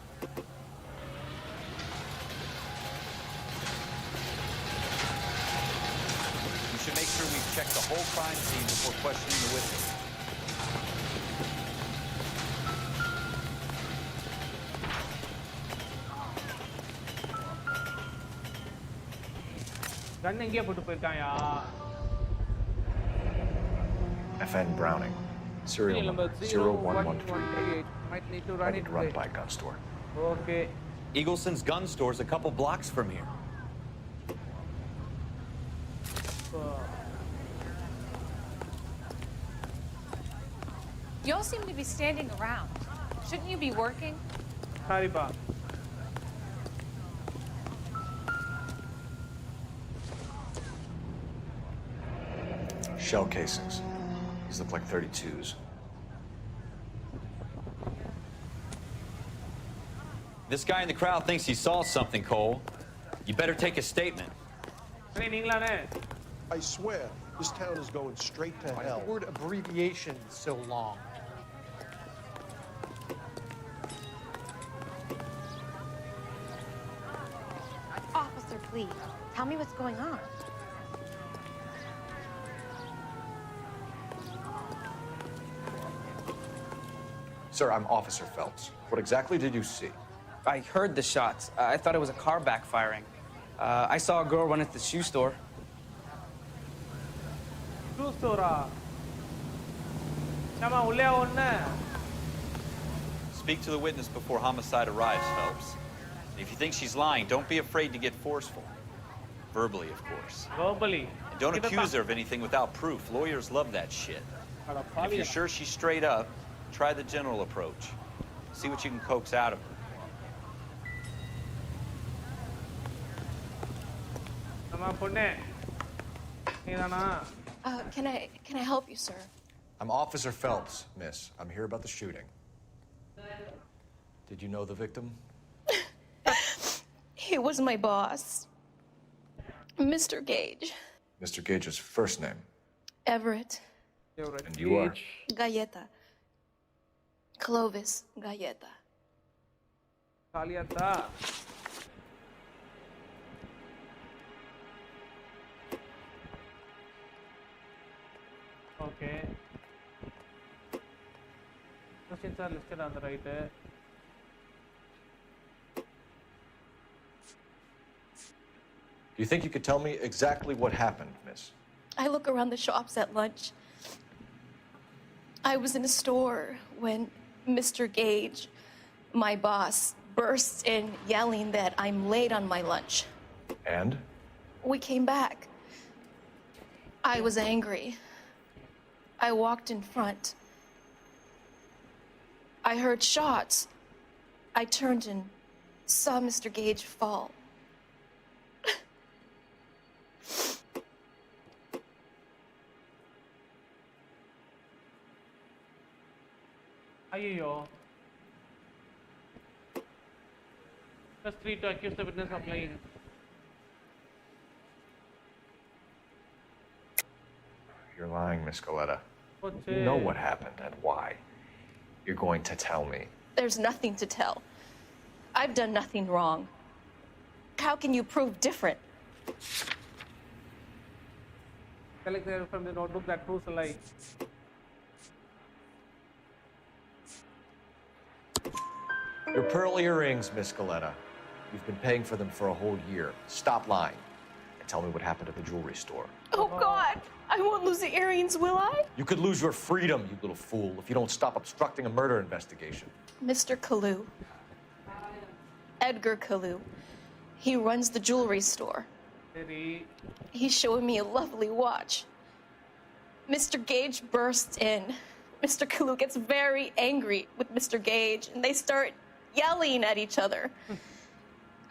We should make sure we check the whole crime scene before questioning the witness. கன் எங்கேயே போட்டு போயிருக்காயா? FN Browning. Serial number 01138. Might need to I run need it to run by a gun store. Okay. Eagleson's gun store's a couple blocks from here. You all seem to be standing around. Shouldn't you be working? Sorry, Pa. Shell casings. These look like 32s. This guy in the crowd thinks he saw something, Cole. You better take a statement. நீங்களானே? I swear, This town is going straight to Why hell. is the word abbreviation so long? Officer, please, tell me what's going on. Sir, I'm Officer Phelps. What exactly did you see? I heard the shots. I thought it was a car backfiring. I saw a girl run into the shoe store. Shoe store. Come on, Speak to the witness before homicide arrives, Phelps. If you think she's lying, don't be afraid to get forceful. Verbally, of course. Verbally. And don't accuse her of anything without proof. Lawyers love that shit. And if you're sure she's straight up, try the general approach. See what you can coax out of her. Can I help you, sir? I'm Officer Phelps, miss. I'm here about the shooting. Did you know the victim? He was my boss, Mr. Gage. Mr. Gage's first name. Everett. And you are? Galleta. Clovis Galleta. Galleta. Okay. Questions are listed on the right. Do you think you could tell me exactly what happened, miss? I look around the shops at lunch. I was in a store when Mr. Gage, my boss, bursts in yelling that I'm late on my lunch. And? We came back. I was angry. I walked in front. I heard shots. I turned and saw Mr. Gage fall. Ayyo. Plus 3 to accuse the witness of lying. You're lying, Miss Galleta. What's You know it? what happened and why. You're going to tell me. There's nothing to tell. I've done nothing wrong. How can you prove different? Collect there from the notebook that proves a lie. Your pearl earrings, Miss Galleta. You've been paying for them for a whole year. Stop lying and tell me what happened at the jewelry store. Oh, God! I won't lose the earrings, will I? You could lose your freedom, you little fool, if you don't stop obstructing a murder investigation. Mr. Kalu. Edgar Kalu. He runs the jewelry store. He's showing me a lovely watch. Mr. Gage bursts in. Mr. Kalu gets very angry with Mr. Gage, and they start yelling at each other.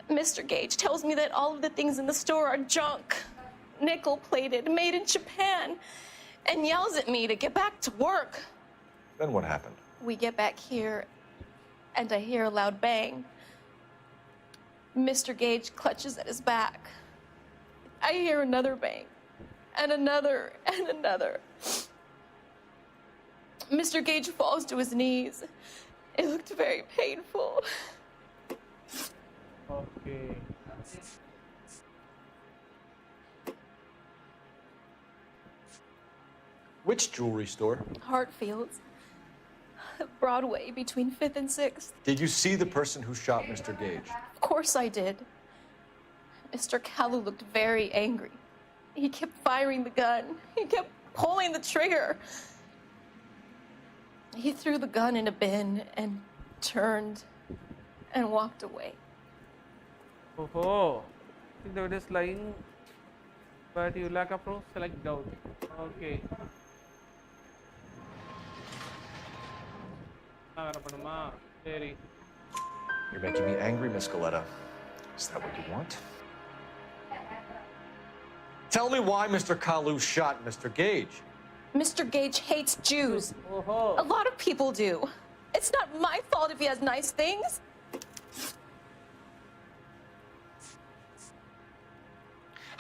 Mr. Gage tells me that all of the things in the store are junk, nickel-plated, made in Japan, and yells at me to get back to work. Then what happened? We get back here, and I hear a loud bang. Mr. Gage clutches at his back. I hear another bang, and another, and another. Mr. Gage falls to his knees. It looked very painful. Okay. Which jewelry store? Hartfield's. Broadway, between 5th and 6th. Did you see the person who shot Mr. Gage? Of course I did. Mr. Kalu looked very angry. He kept firing the gun. He kept pulling the trigger. He threw the gun in a bin and turned and walked away. Oh, I think the witness is lying, but you lack a proof. Select doubt. Okay. You're making me angry, Miss Galleta. Is that what you want? Tell me why Mr. Kalu shot Mr. Gage. Mr. Gage hates Jews. A lot of people do. It's not my fault if he has nice things.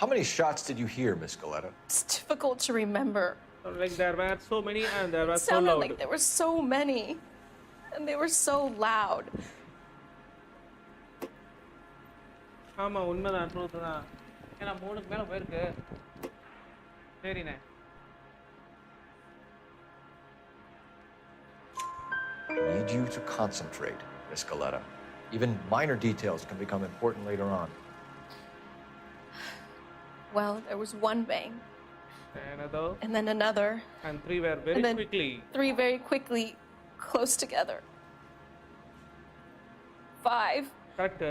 How many shots did you hear, Miss Scaletta? It's difficult to remember. Like there were so many and there were It so sounded loud. like there were so many. And they were so loud. ஆமா உண்மைதான் truth தான். ஏன்னா 3க்கு மேல போயிருக்கு. சரிண்ணே. I need you to concentrate, Miss Scaletta. Even minor details can become important later on. Well, there was one bang. Another. And then another. And 3 were very and then quickly. 3 very quickly, close together. 5. Correct.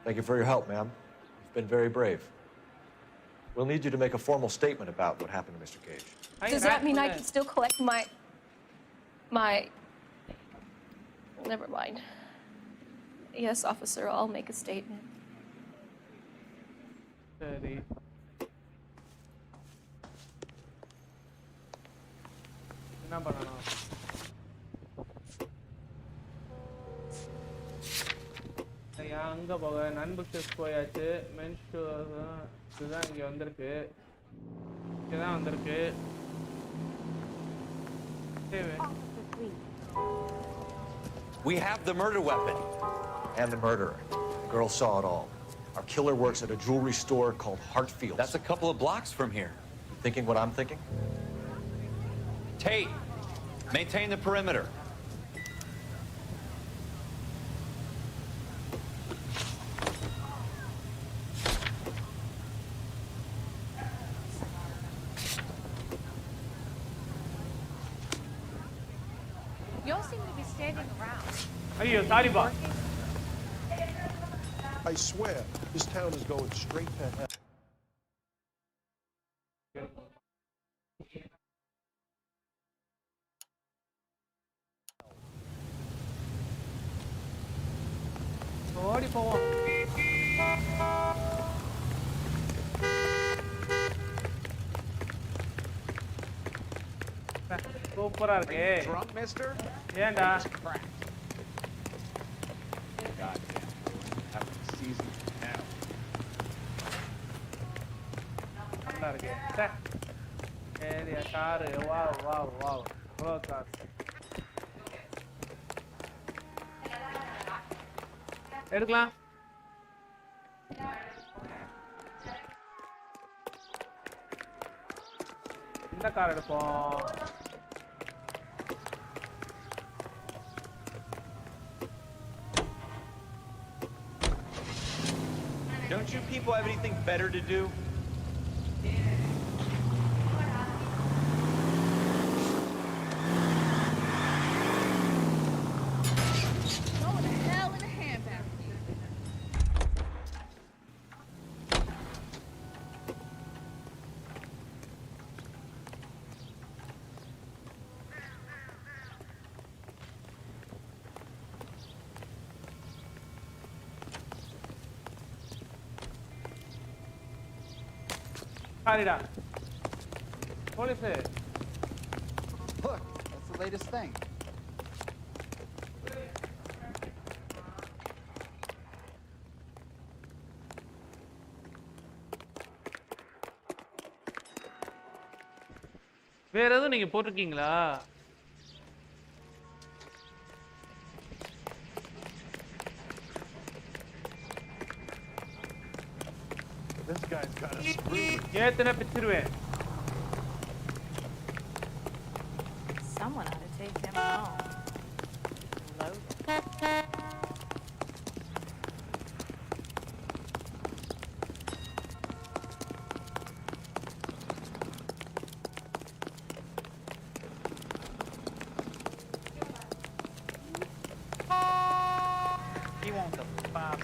Thank you for your help, ma'am. You've been very brave. We'll need you to make a formal statement about what happened to Mr. Cage. Does that mean I can still collect my... Never mind. Yes, officer, I'll make a statement. சரி. என்ன பண்ணணும்? அங்க போக நண்பு test போயாச்சு. Men's இதுதான் இங்க வந்திருக்கு. இதுதான் வந்திருக்கு. We have the murder weapon. And the murderer. The girl saw it all. Our killer works at a jewelry store called Hartfield's. That's a couple of blocks from here. You thinking what I'm thinking? Tate, maintain the perimeter. You all seem to be standing around. ஐயோ sorry பா. I swear, this town is going straight to hell. ஓடி போவோம். சூப்பரா இருக்கு. Drunk, mister? ஏன்டா? நல்லா இருக்கு. Area car wow wow wow. Bro car. எடுக்கலாம். இந்த கார் எடுப்போம். Don't you people have anything better to do? Harida. Police. Look, that's the latest thing. வேற எதுவும் நீங்க போட்டிருக்கீங்களா? This guy's got a screw. ஏத்தன பிச்சிருவேன். Someone ought to take him home. Load. He wants a 5.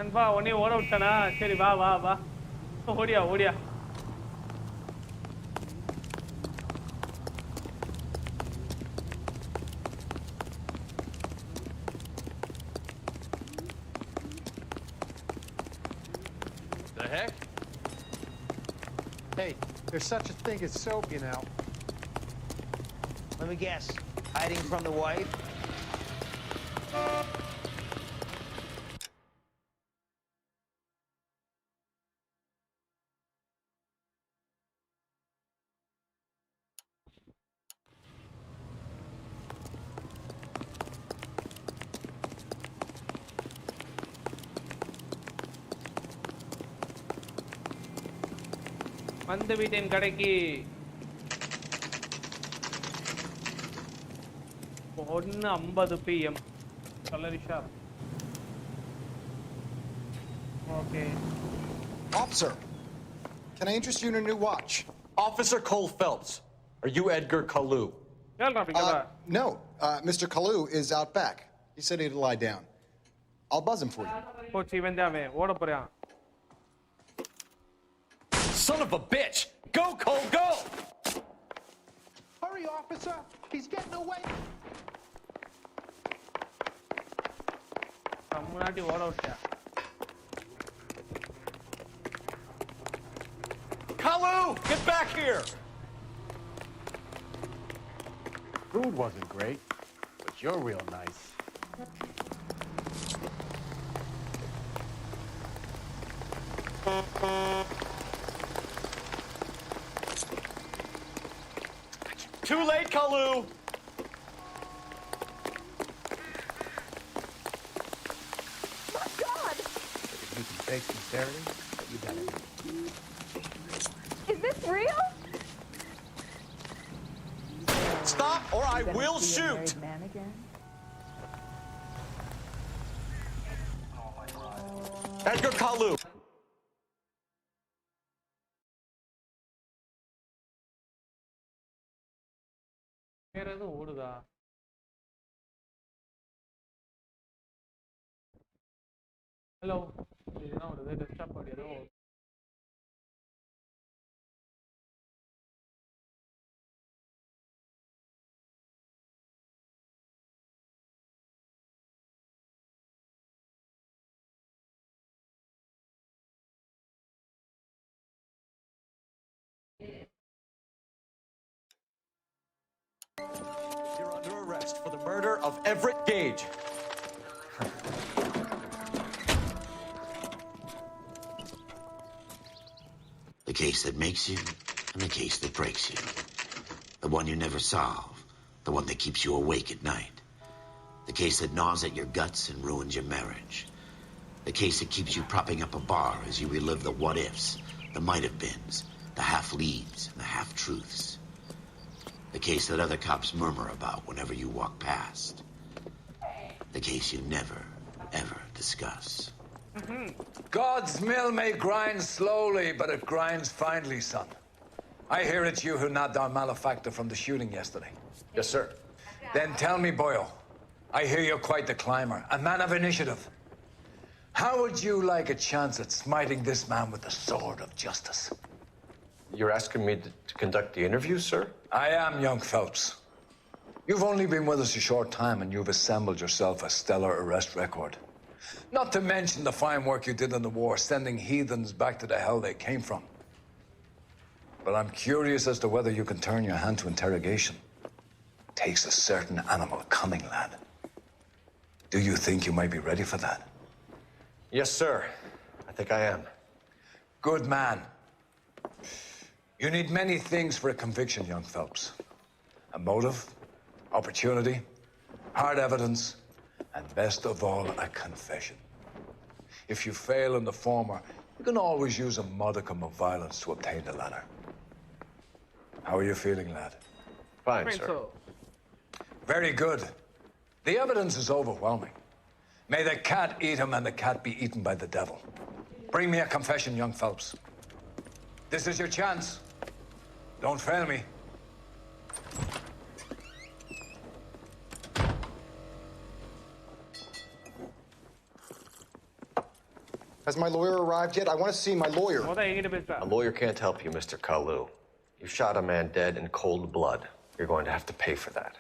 நண்பா உடனே ஓட விட்டானா? சரி வா வா வா, ஓடியா ஓடியா. The heck? Hey, there's such a thing as soap, you know. Let me guess. Hiding from the wife? வந்து வீட்டின் கடைக்கு 1:50 PM. Cutlery shop. Okay. Officer, can I interest you in a new watch? Officer Cole Phelps, are you Edgar Kalu? No, Mr. Kalu is out back. He said he'd lie down. I'll buzz him for you. போச்சு இவன் தான் அவன் ஓட போறான். Son of a bitch! Go, Cole, go! Hurry, officer! He's getting away! முன்னாடி ஓட விட்டா. Kalu, get back here! Food wasn't great, but you're real nice. Too late, Kalu! My God! If you can fake sincerity, you got it. Is this real? Stop or I will shoot! Edgar Kalu! வேற எதுவும் ஓடுதா? Hello, இதுதான் ஒரு desktop audio ஏதோ. You're under arrest for the murder of Everett Gage. The case that makes you and the case that breaks you. The one you never solve. The one that keeps you awake at night. The case that gnaws at your guts and ruins your marriage. The case that keeps you propping up a bar as you relive the what-ifs, the might-have-beens, the half-leaves and the half-truths. The case that other cops murmur about whenever you walk past. The case you never, ever discuss. God's mill may grind slowly, but it grinds finely, son. I hear it's you who nabbed our malefactor from the shooting yesterday. Yes, sir. Then tell me, Boyle, I hear you're quite the climber, a man of initiative. How would you like a chance at smiting this man with the sword of justice? You're asking me to conduct the interview, sir? I am, young Phelps. You've only been with us a short time, and you've assembled yourself a stellar arrest record. Not to mention the fine work you did in the war, sending heathens back to the hell they came from. But I'm curious as to whether you can turn your hand to interrogation. Takes a certain animal cunning, lad. Do you think you might be ready for that? Yes, sir. I think I am. Good man. You need many things for a conviction, young Phelps. A motive, opportunity, hard evidence, and best of all, a confession. If you fail in the former, you can always use a modicum of violence to obtain the latter. How are you feeling, lad? Fine, sir. Very good. The evidence is overwhelming. May the cat eat him and the cat be eaten by the devil. Bring me a confession, young Phelps. This is your chance. Don't fail me. Has my lawyer arrived yet? I want to see my lawyer. A lawyer can't help you, Mr. Kalu. You shot a man dead in cold blood. You're going to have to pay for that.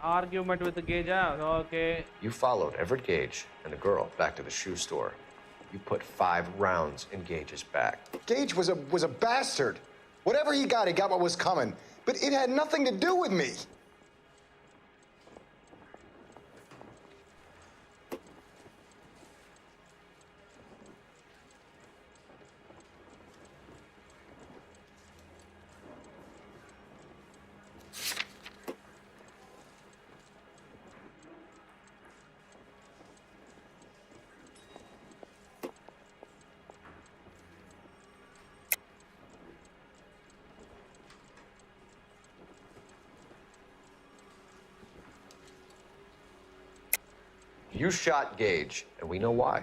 Argument with the Gage. Okay. You followed Everett Gage and the girl back to the shoe store. You put 5 rounds in Gage's back. Gage was a bastard. Whatever he got what was coming. But it had nothing to do with me. You shot Gage, and we know why.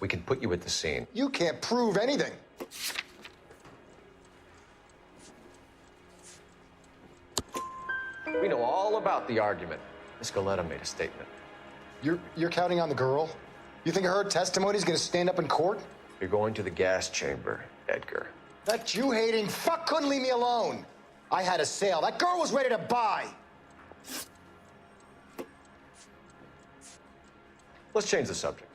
We can put you at the scene. You can't prove anything. We know all about the argument. Miss Galetta made a statement. You're counting on the girl? You think her testimony is going to stand up in court? You're going to the gas chamber, Edgar. That Jew-hating fuck couldn't leave me alone. I had a sale. That girl was ready to buy. Let's change the subject.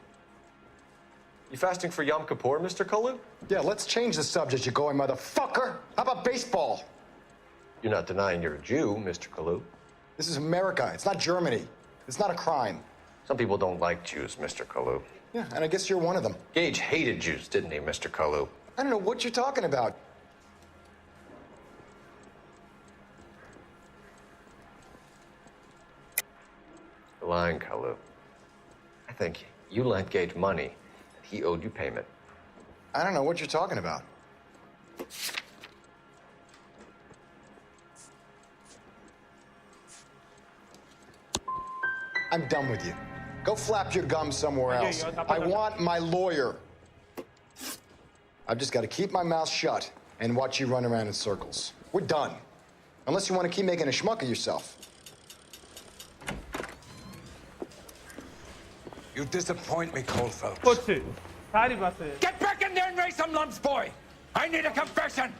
You fasting for Yom Kippur, Mr. Kalu? Yeah, let's change the subject, you going motherfucker. How about baseball? You're not denying you're a Jew, Mr. Kalu. This is America. It's not Germany. It's not a crime. Some people don't like Jews, Mr. Kalu. Yeah, and I guess you're one of them. Gage hated Jews, didn't he, Mr. Kalu? I don't know what you're talking about. You're lying, Kalu. I think you lent Gage money, and he owed you payment. I don't know what you're talking about. I'm done with you. Go flap your gums somewhere else. I want my lawyer. I've just got to keep my mouth shut and watch you run around in circles. We're done. Unless you want to keep making a schmuck of yourself. You disappoint me, Cole Phelps. Get back in there and raise some lumps, boy! I need a confession!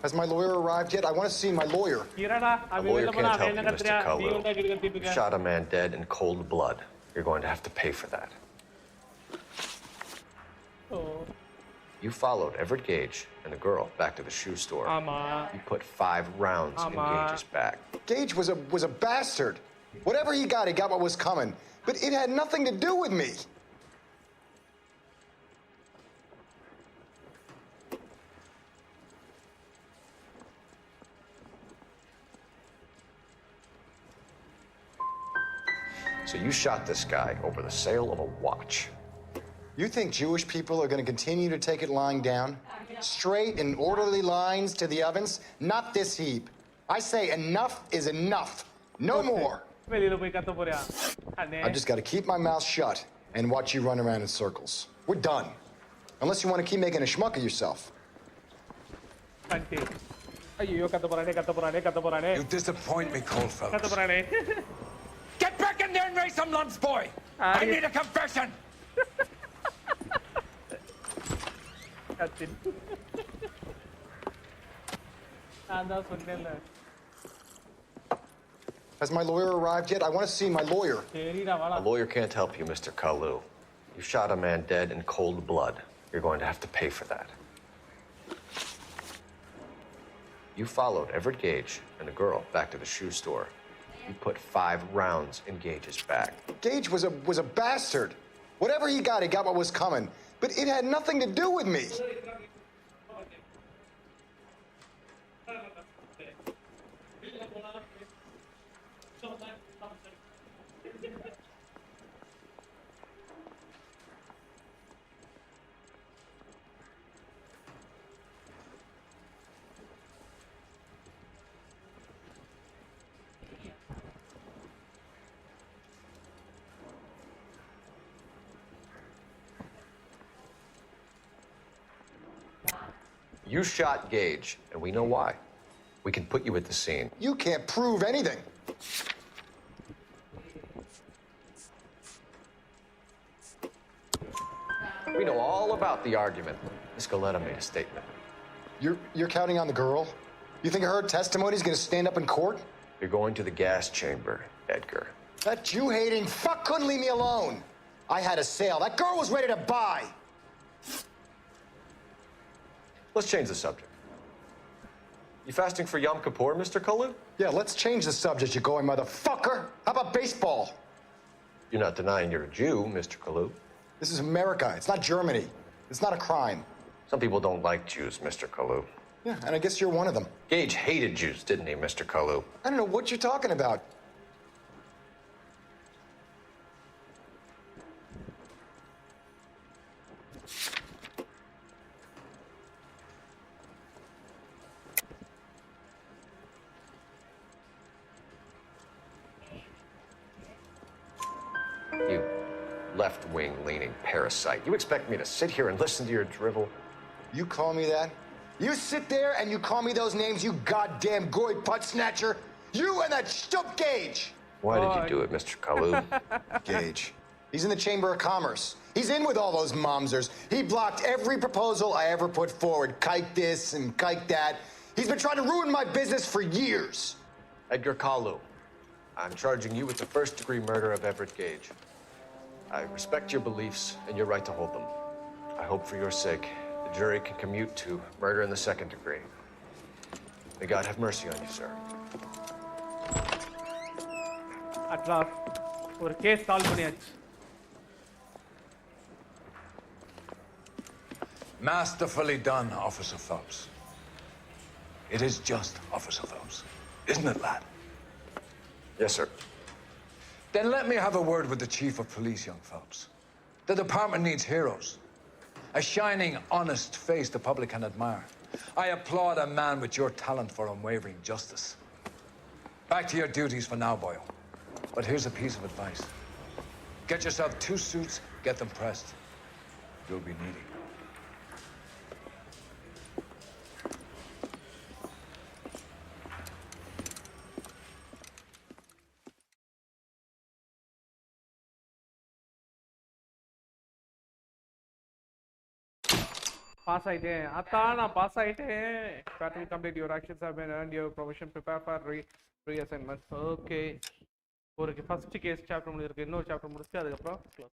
Has my lawyer arrived yet? I want to see my lawyer. A lawyer can't help you, Mr. Kalu. You shot a man dead in cold blood. You're going to have to pay for that. You followed Everett Gage and the girl back to the shoe store. You put 5 rounds in Gage's back. Gage was a bastard. Whatever he got what was coming. But it had nothing to do with me. So you shot this guy over the sale of a watch. You think Jewish people are going to continue to take it lying down? Straight and orderly lines to the ovens? Not this heap. I say enough is enough. No more. I've just got to keep my mouth shut and watch you run around in circles. We're done. Unless you want to keep making a schmuck of yourself. You disappoint me, Cole Phelps. Get back in there and raise some lumps, boy! I need a confession! Has my lawyer arrived yet? I want to see my lawyer. A lawyer can't help you, Mr. Kalu. You shot a man dead in cold blood. You're going to have to pay for that. You followed Everett Gage and the girl back to the shoe store. You put 5 rounds in Gage's back. Gage was a bastard. Whatever he got what was coming. But it had nothing to do with me. You shot Gage, and we know why. We can put you at the scene. You can't prove anything. We know all about the argument. Miss Goleta made a statement. You're counting on the girl? You think her testimony's gonna stand up in court? You're going to the gas chamber, Edgar. That Jew-hating fuck couldn't leave me alone. I had a sale. That girl was ready to buy. Let's change the subject. You fasting for Yom Kippur, Mr. Kalu? Yeah, let's change the subject, you going motherfucker. How about baseball? You're not denying you're a Jew, Mr. Kalu. This is America. It's not Germany. It's not a crime. Some people don't like Jews, Mr. Kalu. Yeah, and I guess you're one of them. Gage hated Jews, didn't he, Mr. Kalu? I don't know what you're talking about. You left-wing leaning parasite. You expect me to sit here and listen to your drivel? You call me that? You sit there and you call me those names, you goddamn goy putt snatcher? You and that stup Gage! Why did you do it, Mr. Kalu? Gage. He's in the Chamber of Commerce. He's in with all those momsers. He blocked every proposal I ever put forward. Kike this and kike that. He's been trying to ruin my business for years. Edgar Kalu, I'm charging you with the first-degree murder of Everett Gage. I respect your beliefs and your right to hold them. I hope for your sake the jury can commute to murder in the second degree. May God have mercy on you, sir. At last, ஒரு case solve பண்ணியாச்சு. Masterfully done, Officer Phelps. It is just Officer Phelps, isn't it, lad? Yes, sir. Then let me have a word with the Chief of Police, young Phelps. The department needs heroes. A shining, honest face the public can admire. I applaud a man with your talent for unwavering justice. Back to your duties for now, boyo. But here's a piece of advice. Get yourself 2 suits, get them pressed. You'll be needing. Pass ஆயிட்டேன் அதான் நான் pass ஆயிட்டேன் pattern complete your actions have been earned your promotion prepare for reassignment okay ஒரு first case chapter முடிஞ்சிருக்கு இன்னொரு chapter முடிச்சிட்டு அதுக்கு அப்புறம் close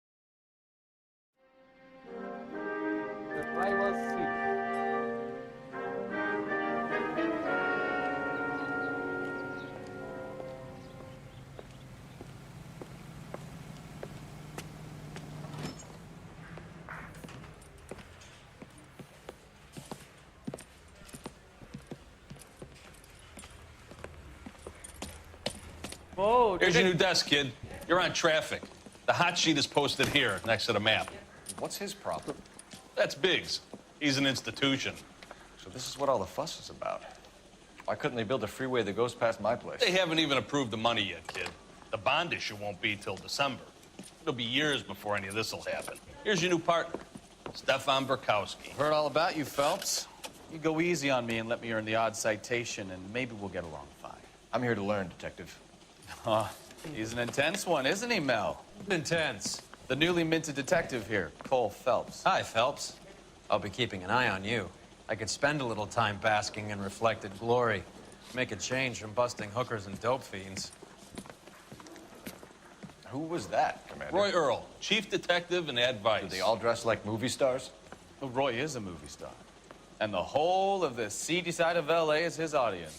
the driver's seat Oh, here's your new desk, kid. You're on traffic. The hot sheet is posted here, next to the map. What's his problem? That's Biggs. He's an institution. So this is what all the fuss is about. Why couldn't they build a freeway that goes past my place? They haven't even approved the money yet, kid. The bond issue won't be till December. It'll be years before any of this will happen. Here's your new partner, Stefan Burkowski. Heard all about you, Phelps. You go easy on me and let me earn the odd citation, and maybe we'll get along fine. I'm here to learn, Detective. He's an intense one, isn't he, Mel? Intense. The newly minted detective here, Cole Phelps. Hi, Phelps. I'll be keeping an eye on you. I could spend a little time basking in reflected glory. Make a change from busting hookers and dope fiends. Who was that, Commander? Roy Earl, chief detective and advice. Do they all dress like movie stars? Well, Roy is a movie star. And the whole of the seedy side of L.A. is his audience.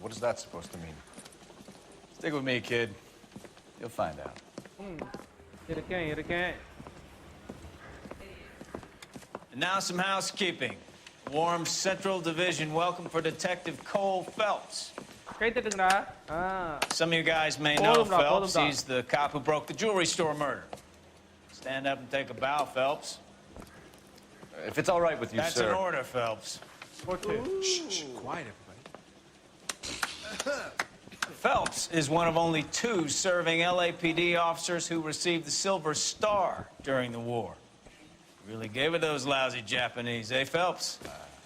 What is that supposed to mean? Stick with me, kid. You'll find out. And now some housekeeping. Warm Central Division welcome for Detective Cole Phelps. Some of you guys may know Phelps. He's the cop who broke the jewelry store murder. Stand up and take a bow, Phelps. If it's all right with you, That's sir. an order, Phelps. Shh, quiet, everybody. Phelps is one of only 2 serving LAPD officers who received the Silver Star during the war. Really gave it those lousy Japanese, eh, Phelps?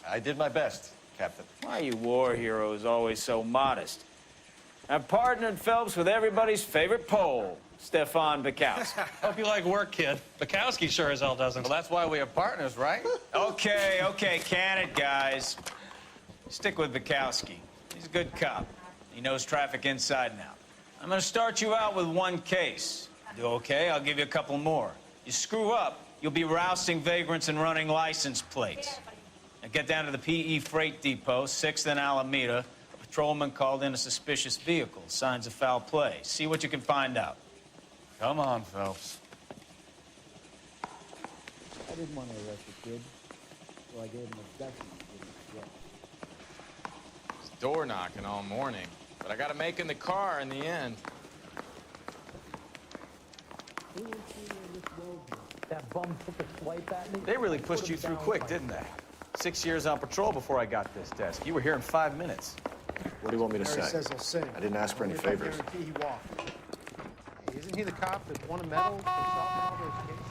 I did my best, Captain. Why are you war heroes always so modest? I've partnered Phelps with everybody's favorite Pole, Stefan Bukowski. Hope you like work, kid. Bukowski sure as hell doesn't. Well, that's why we are partners, right? Okay, can it, guys. Stick with Bukowski. He's a good cop. He knows traffic inside and out. I'm gonna start you out with one case. Do okay? I'll give you a couple more. You screw up, you'll be rousting vagrants and running license plates. Now get down to the PE Freight Depot, 6th and Alameda. A patrolman called in a suspicious vehicle. Signs of foul play. See what you can find out. Come on, Phelps. I didn't want to arrest the kid, so I gave him a section. Door knocking all morning, but I got to make in the car in the end. That bum took a swipe at me. They really pushed you through quick, didn't they? 6 years on patrol before I got this desk. You were here in 5 minutes. What do you want me to Harry say? says he'll sing. I didn't ask for any favors. I guarantee he walked. Hey, isn't he the cop that won a medal for solving all those cases?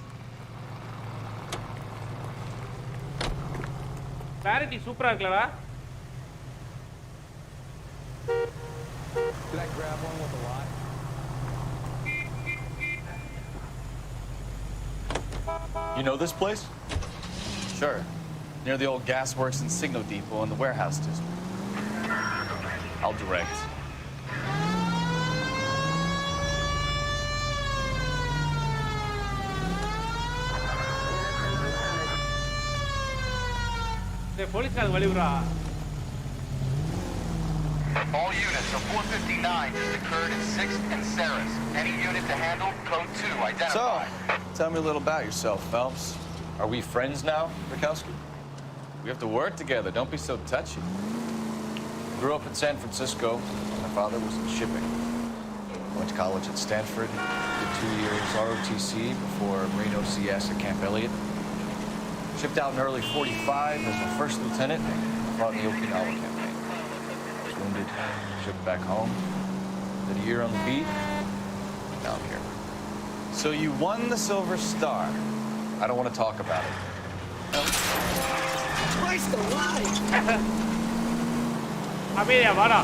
Clarity super இருக்குலடா. Did I grab one with a lot? You know this place? Sure. Near the old gasworks and signal depot in the warehouse district. I'll direct. இந்த போலீஸ்காரங்க வழிவுறா. All units of 459 just occurred in 6th and Saris. Any unit to handle, code 2, identify. So, tell me a little about yourself, Phelps. Are we friends now, Bukowski? We have to work together. Don't be so touchy. Grew up in San Francisco. My father was in shipping. Went to college at Stanford. Did 2 years ROTC before Marine OCS at Camp Elliott. Shipped out in early 45 as a first lieutenant. Fought in the Okinawa campaign. Was wounded. Shipped back home. Did a year on the beat. Now I'm here. So you won the Silver Star. I don't want to talk about it. Christ alive! Amelia, வாடா.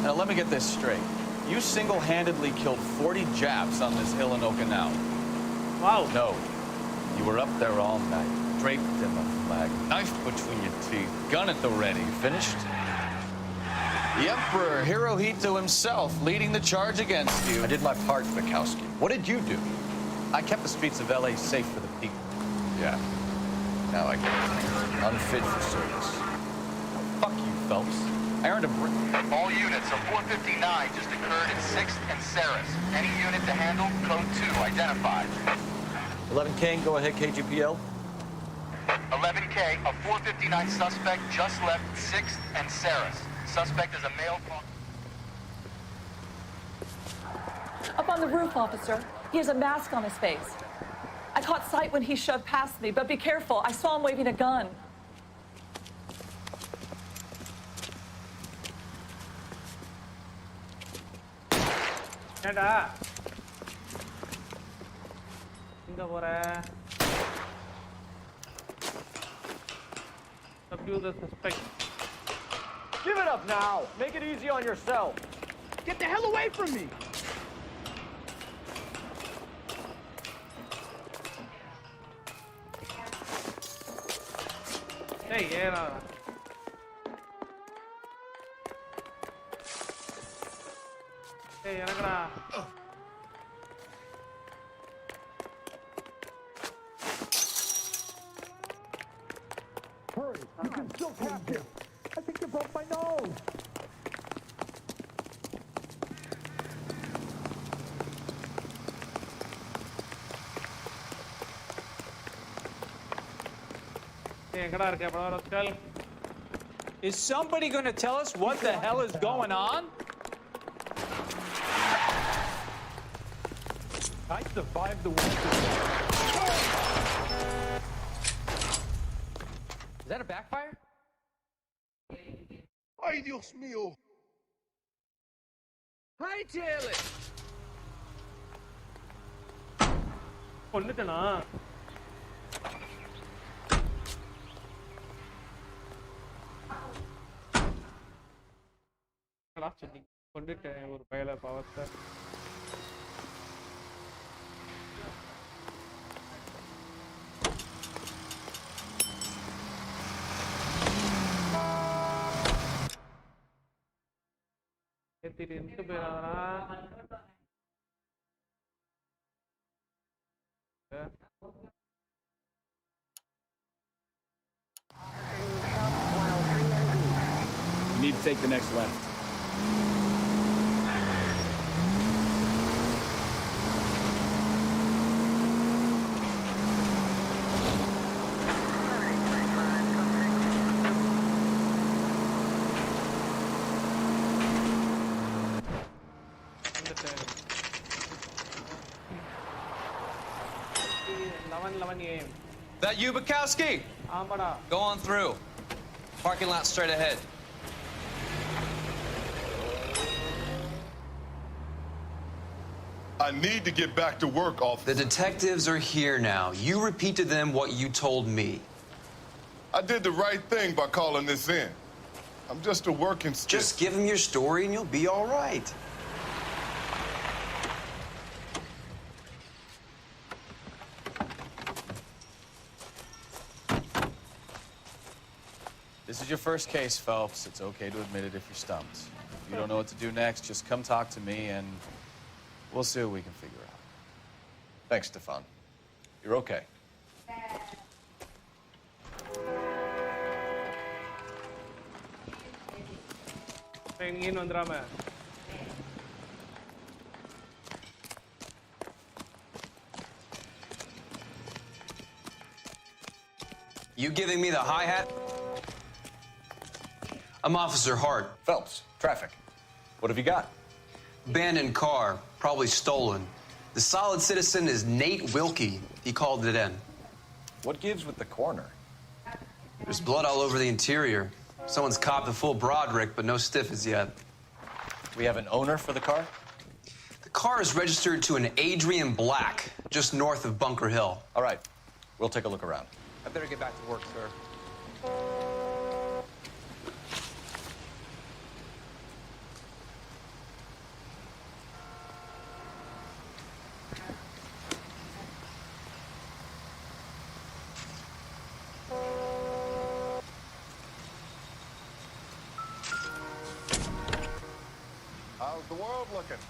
Now let me get this straight. You single-handedly killed 40 Japs on this hill in Okinawa. Wow. No. You were up there all night, draped in the flag, knife between your teeth, gun at the ready. Finished? The Emperor Hirohito himself leading the charge against you. I did my part, Bukowski. What did you do? I kept the streets of L.A. safe for the people. Yeah. Now I get it. Unfit for service. Fuck you, Phelps. I earned a All units of 459 just occurred in 6th and Saris. Any unit to handle, code 2, identified. 11 King, go ahead, KGPL. 11K, a 459 suspect just left 6th and Saris. Suspect is a male. Up on the roof, officer. He has a mask on his face. I caught sight when he shoved past me, but be careful. I saw him waving a gun. ஏண்டா எங்க போற? Subdue the suspect. Give it up now. Make it easy on yourself. Get the hell away from me! Hey, ஏறா. Hey, இறங்குடா. Hurry, you can still catch him. I think you broke my nose. Hey, எங்கடா இருக்க பலவரஸ்கல்? Is somebody going to tell us what the hell is going on? I survived the winter. Is that a backfire? Ay, Dios mío! Hightail it! கொன்னுட்டனா கொண்டுட்டேன் ஒரு பயல பாவத்தை. ஏத்திட்டு போயிடாதா You need to take the next left. That you, Bukowski? ஆமாடா. Go on through. Parking lot straight ahead. I need to get back to work, officer. The detectives are here now. You repeat to them what you told me. I did the right thing by calling this in. I'm just a working stiff. Just give them your story and you'll be all right. This is your first case, Phelps. It's okay to admit it if you're stumped. If you don't know what to do next, just come talk to me and we'll see what we can figure out. Thanks, Stefan. You're okay. இங்கேன்னு வந்துடாம You giving me the hi-hat? I'm Officer Hart. Phelps, traffic. What have you got? Abandoned car, probably stolen. The solid citizen is Nate Wilkie. He called it in. What gives with the coroner? There's blood all over the interior. Someone's copped a full Broderick, but no stiff as yet. We have an owner for the car? The car is registered to an Adrian Black, just north of Bunker Hill. All right. We'll take a look around. I better get back to work, sir. How's the world looking?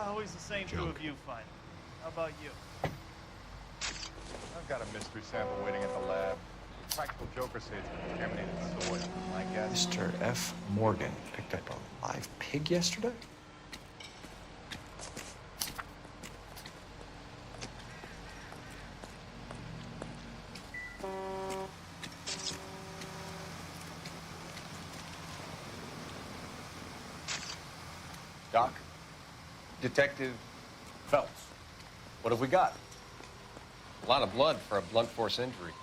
Always the same two of you, fine. How about you? I've got a mystery sample waiting at the lab. Practical Joker says it's contaminated soil. I guess. Mr. F. Morgan picked up a live pig yesterday? Doc? Detective Phelps. What have we got? A lot of blood for a blunt force injury.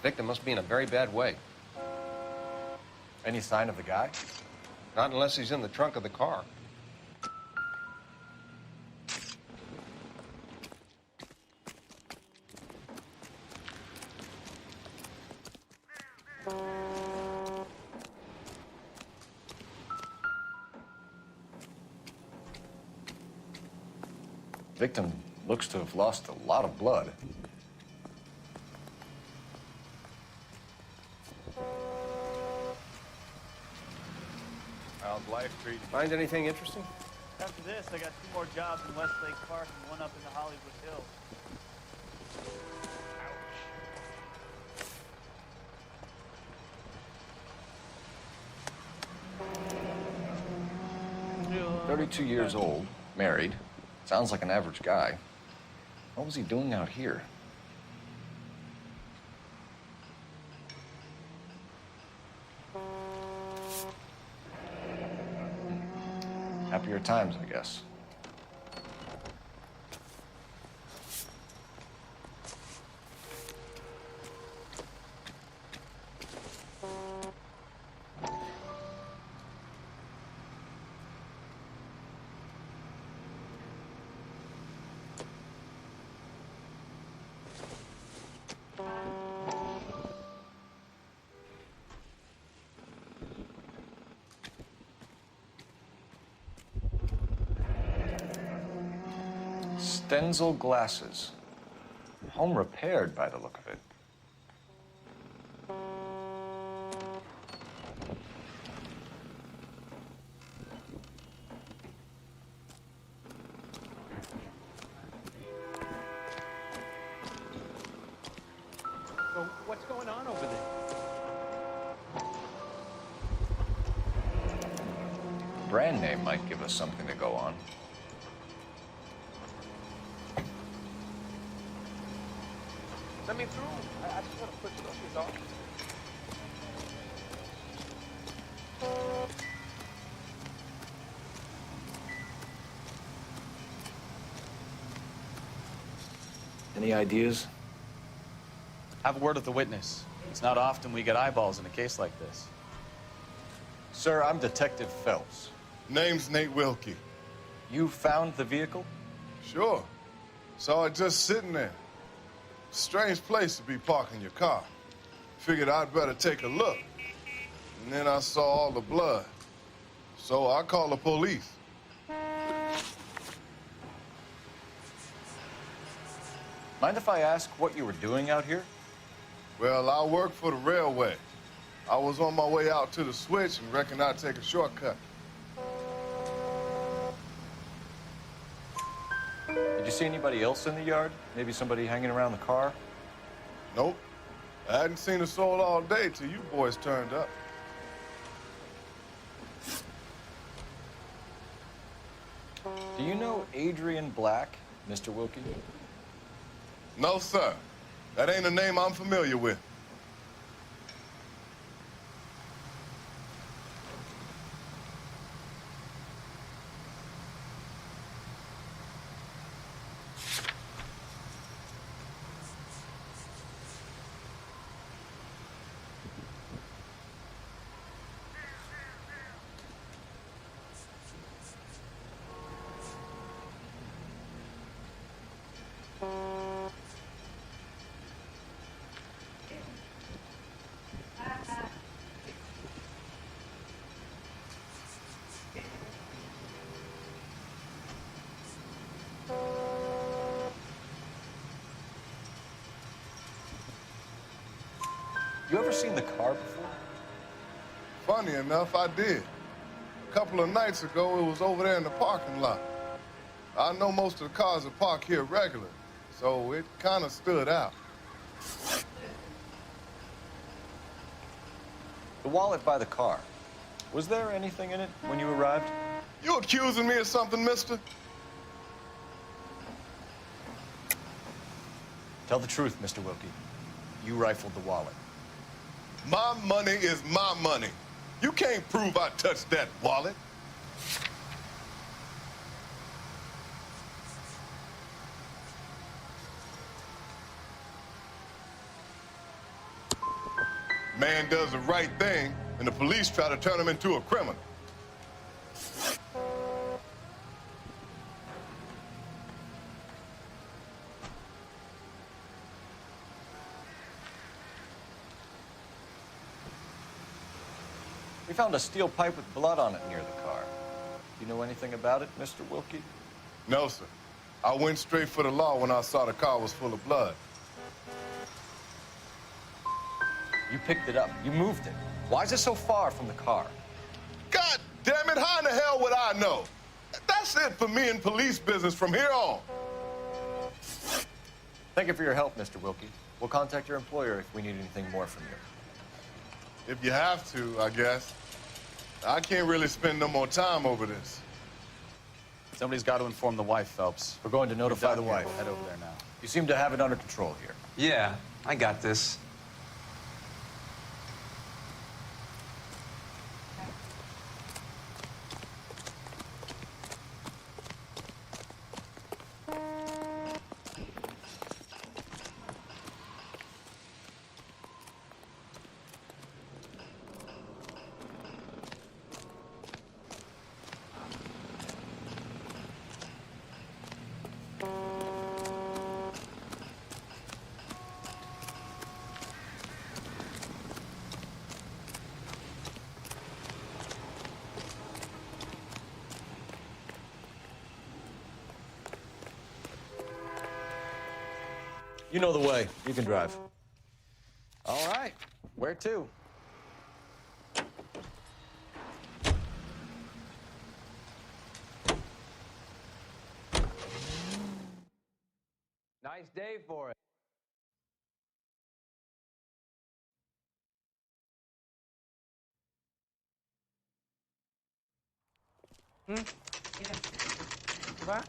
Victim must be in a very bad way. Any sign of the guy? Not unless he's in the trunk of the car. Victim looks to have lost a lot of blood. How's life treating you? Find anything interesting? After this, I got 2 more jobs in Westlake Park and 1 up in the Hollywood Hills. Ouch. 32 years old, married. Sounds like an average guy. What was he doing out here? Happier times, I guess. Stenzel glasses. Home repaired by the look of it. So what's going on over there? Brand name might give us something to go on. Let me through. I just want to put these off. Any ideas? Have a word with the witness. It's not often we get eyeballs in a case like this. Sir, I'm Detective Phelps. Name's Nate Wilkie. You found the vehicle? Sure. Saw it just sitting there. Strange place to be parking your car. Figured I'd better take a look. And then I saw all the blood. So I called the police. Mind if I ask what you were doing out here? Well, I work for the railway. I was on my way out to the switch and reckoned I'd take a shortcut. Did you see anybody else in the yard? Maybe somebody hanging around the car? Nope. I hadn't seen a soul all day till you boys turned up. Do you know Adrian Black, Mr. Wilkie? No, sir. That ain't a name I'm familiar with. You ever seen the car before? Funny enough, I did. A couple of nights ago, it was over there in the parking lot. I know most of the cars are parked here regular, so it kind of stood out. The wallet by the car. Was there anything in it when you arrived? You accusing me of something, mister? Tell the truth, Mr. Wilkie. You rifled the wallet. My money is my money. You can't prove I touched that wallet. Man does the right thing, and the police try to turn him into a criminal. We found a steel pipe with blood on it near the car. Do you know anything about it, Mr. Wilkie? No, sir. I went straight for the law when I saw the car was full of blood. You picked it up. You moved it. Why is it so far from the car? God damn it, how in the hell would I know? That's it for me in police business from here on. Thank you for your help, Mr. Wilkie. We'll contact your employer if we need anything more from you. If you have to, I guess. I can't really spend no more time over this. Somebody's got to inform the wife, Phelps. We're going to notify the Here. wife. We'll head over there now. You seem to have it under control here. Yeah, I got this. You know the way. You can drive. All right. Where to? Nice day for it. What?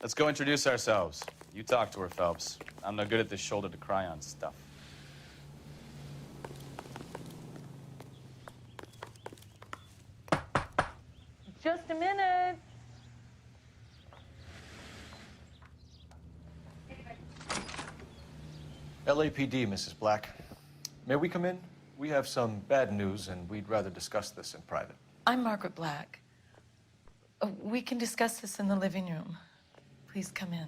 Let's go introduce ourselves. You talk to her, Phelps. I'm no good at this shoulder to cry on stuff. Just a minute. LAPD, Mrs. Black. May we come in? We have some bad news, and we'd rather discuss this in private. I'm Margaret Black. We can discuss this in the living room. Please come in.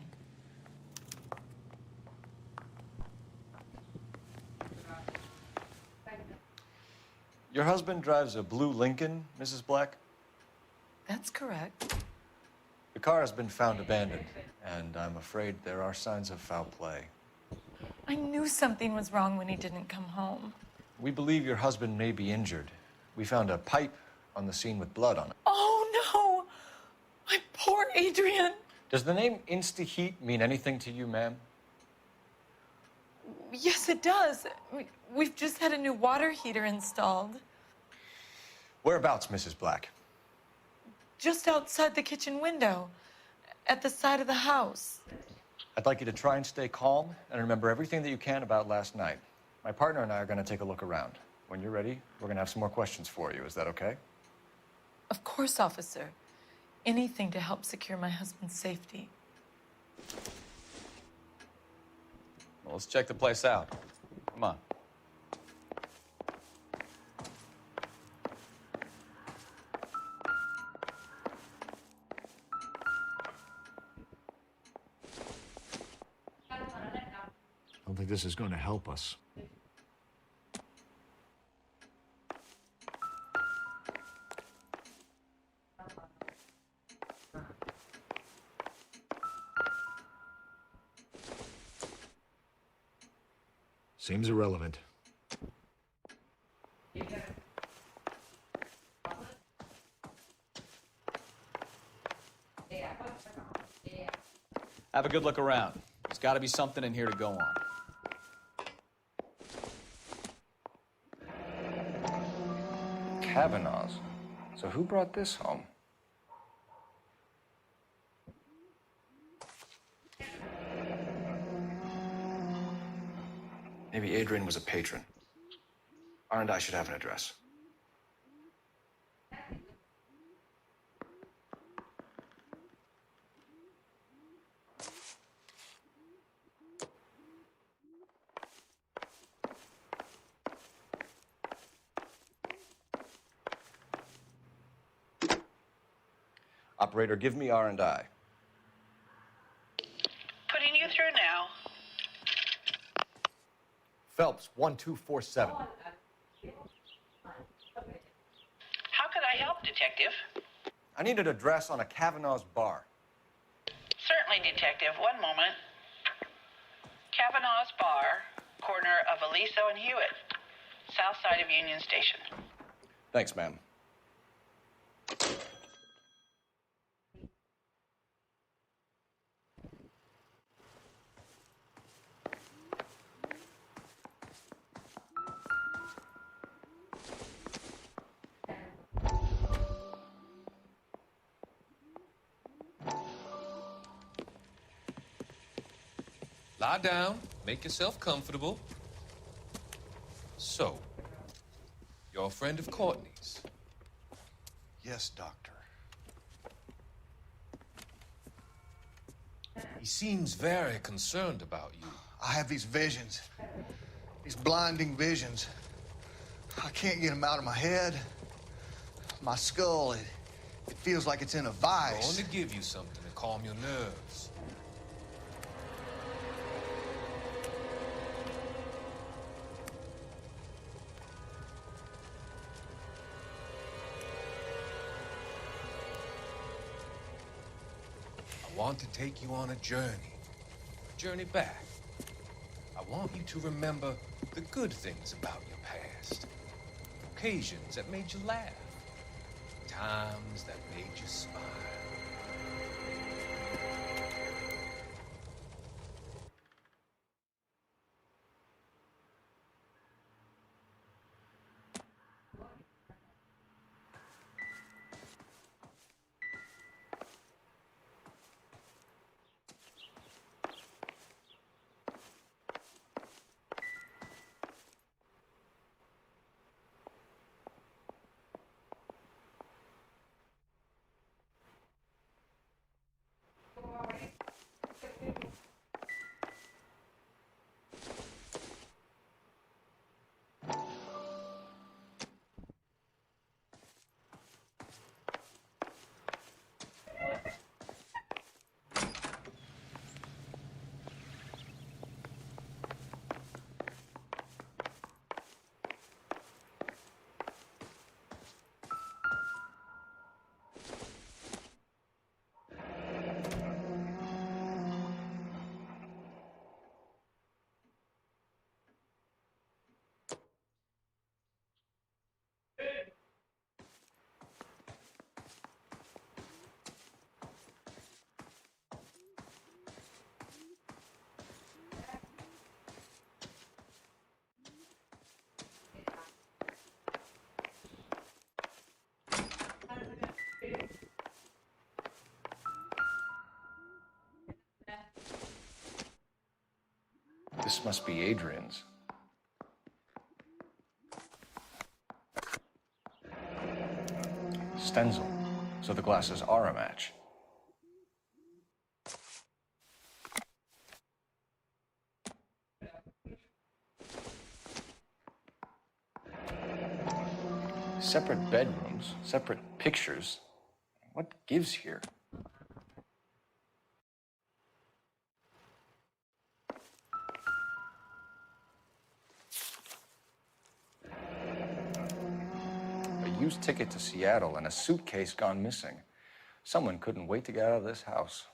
Your husband drives a blue Lincoln, Mrs. Black? That's correct. The car has been found abandoned, and I'm afraid there are signs of foul play. I knew something was wrong when he didn't come home. We believe your husband may be injured. We found a pipe on the scene with blood on it. Oh, no! My poor Adrian. Does the name Insta-Heat mean anything to you, ma'am? Yes, it does. We've just had a new water heater installed. Whereabouts, Mrs. Black? Just outside the kitchen window, at the side of the house. I'd like you to try and stay calm and remember everything that you can about last night. My partner and I are going to take a look around. When you're ready, we're going to have some more questions for you. Is that okay? Of course, officer. Anything to help secure my husband's safety. Well, let's check the place out. Come on. I don't think this is going to help us. Seems irrelevant. Have a good look around. There's got to be something in here to go on. Kavanaugh's. So who brought this home? Maybe Adrian was a patron. R&I should have an address. Operator, give me R&I. Putting you through now. Phelps, 1247. How could I help, Detective? I need an address on a Kavanaugh's bar. Certainly, Detective. One moment. Kavanaugh's Bar, corner of Aliso and Hewitt, south side of Union Station. Thanks, ma'am. Lie down, make yourself comfortable. So, you're a friend of Courtney's? Yes, Doctor. He seems very concerned about you. I have these visions, these blinding visions. I can't get them out of my head. My skull, it feels like it's in a I'm vice. going to give you something to calm your nerves. want to take you on a journey back. I want you to remember the good things about your past, occasions that made you laugh, times that made you smile. This must be Adrian's. Stencil, so the glasses are a match. Separate bedrooms, separate pictures. What gives here? A used ticket to Seattle and a suitcase gone missing. Someone couldn't wait to get out of this house.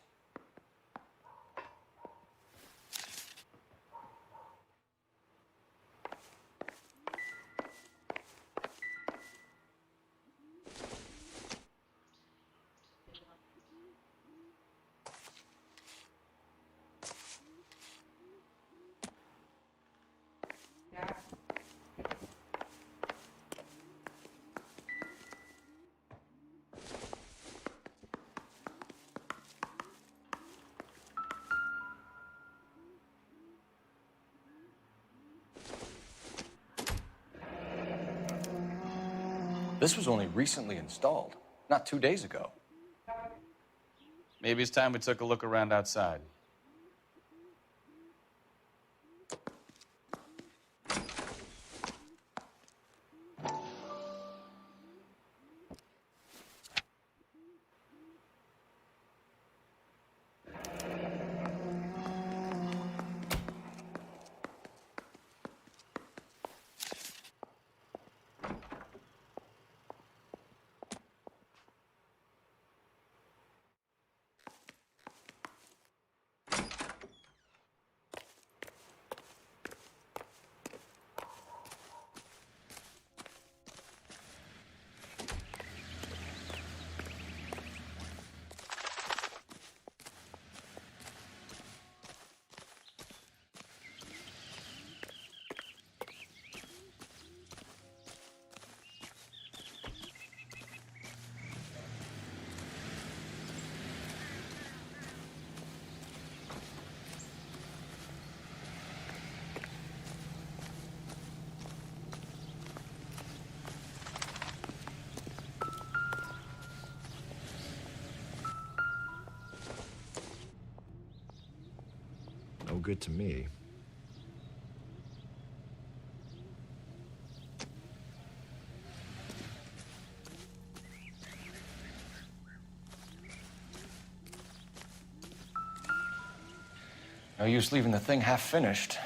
This was only recently installed, not 2 days ago. Maybe it's time we took a look around outside. No good to me. No use leaving the thing half finished.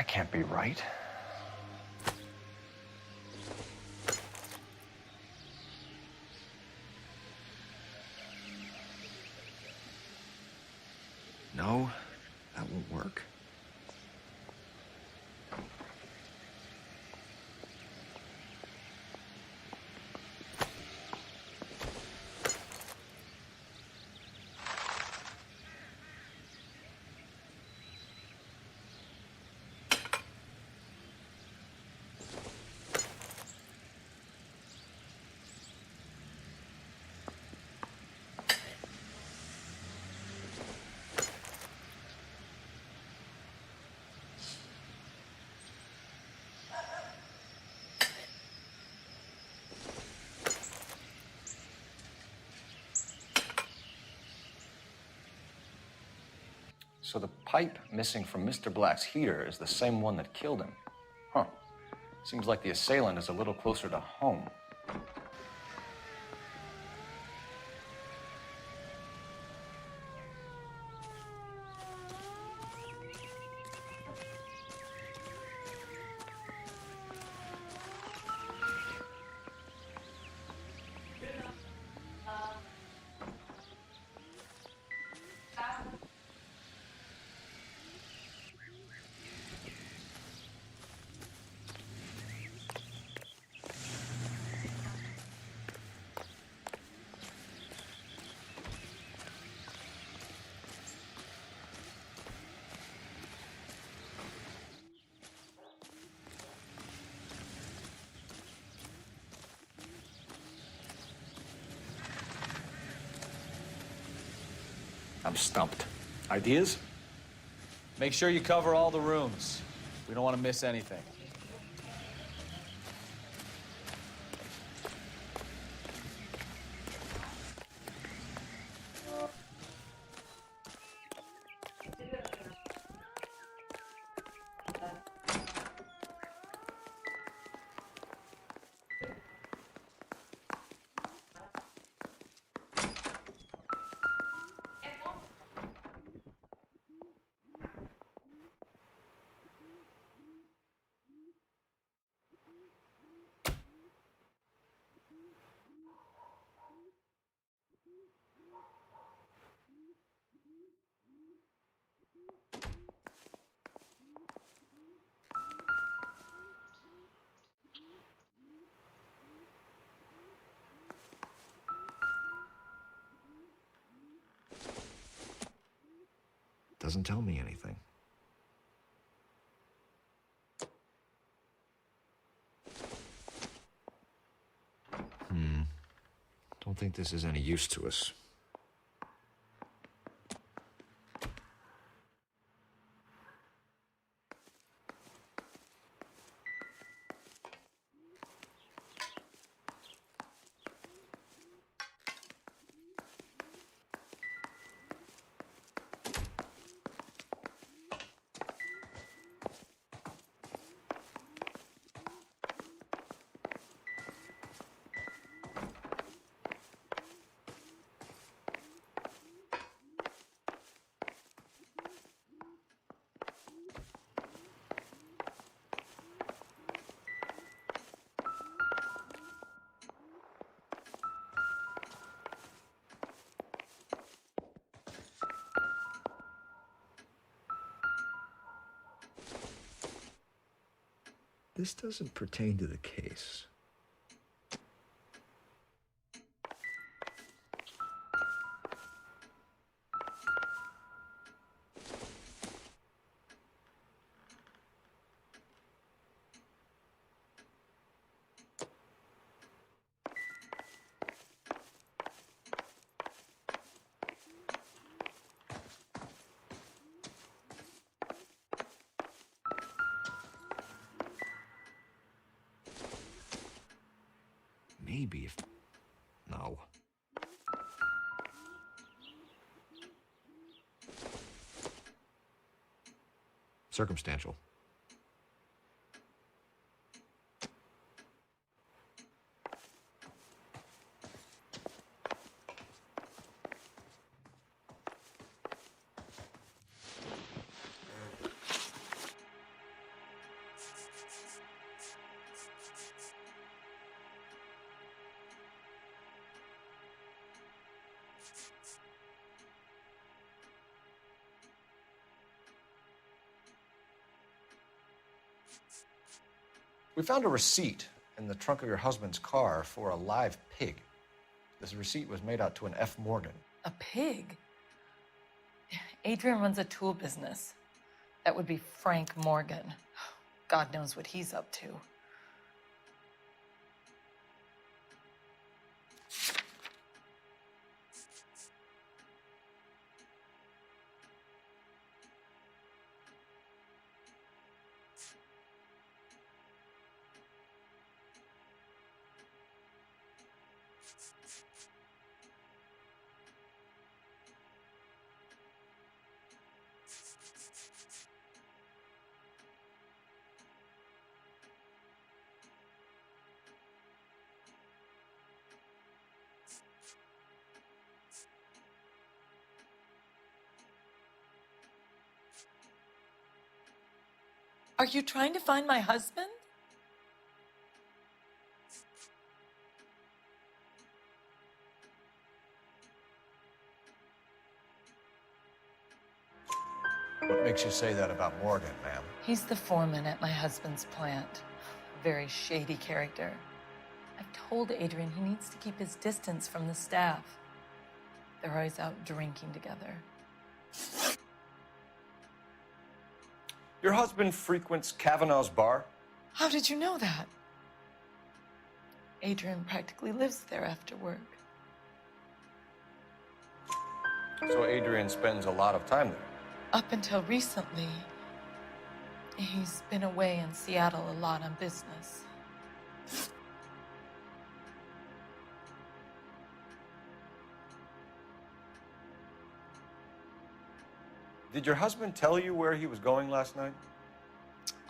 That can't be right. No, that won't work. So the pipe missing from Mr. Black's heater is the same one that killed him. Huh. Seems like the assailant is a little closer to home. I'm stumped. Ideas? Make sure you cover all the rooms. We don't want to miss anything. Doesn't tell me anything. Don't think this is any use to us. This doesn't pertain to the case. Maybe if... No. Circumstantial. We found a receipt in the trunk of your husband's car for a live pig. This receipt was made out to an F. Morgan. A pig? Adrian runs a tool business. That would be Frank Morgan. God knows what he's up to. Are you trying to find my husband? What makes you say that about Morgan, ma'am? He's the foreman at my husband's plant. A very shady character. I've told Adrian he needs to keep his distance from the staff. They're always out drinking together. Your husband frequents Kavanaugh's bar? How did you know that? Adrian practically lives there after work. So Adrian spends a lot of time there? Up until recently, he's been away in Seattle a lot on business. Did your husband tell you where he was going last night?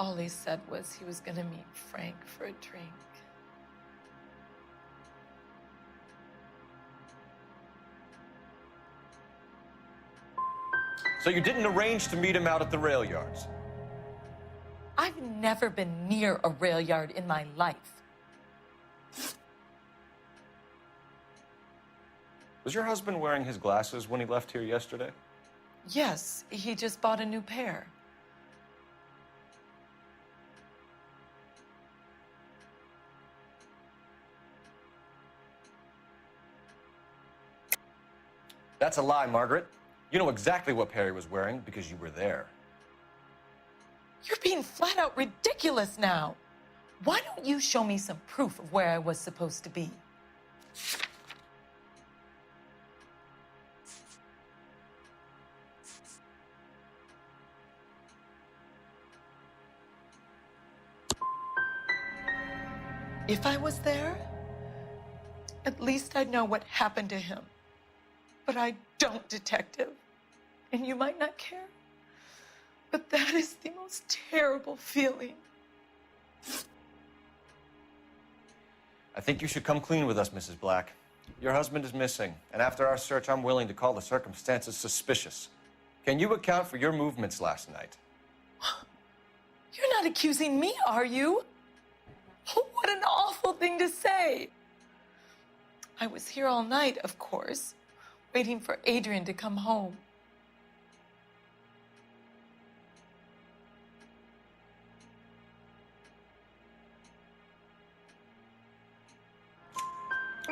All he said was he was going to meet Frank for a drink. So you didn't arrange to meet him out at the rail yards? I've never been near a rail yard in my life. Was your husband wearing his glasses when he left here yesterday? Yes, he just bought a new pair. That's a lie, Margaret. You know exactly what pair he was wearing because you were there. You're being flat out ridiculous now. Why don't you show me some proof of where I was supposed to be? If I was there, at least I'd know what happened to him. But I don't, Detective. And you might not care, but that is the most terrible feeling. I think you should come clean with us, Mrs. Black. Your husband is missing, and after our search, I'm willing to call the circumstances suspicious. Can you account for your movements last night? You're not accusing me, are you? What an awful thing to say. I was here all night, of course, waiting for Adrian to come home.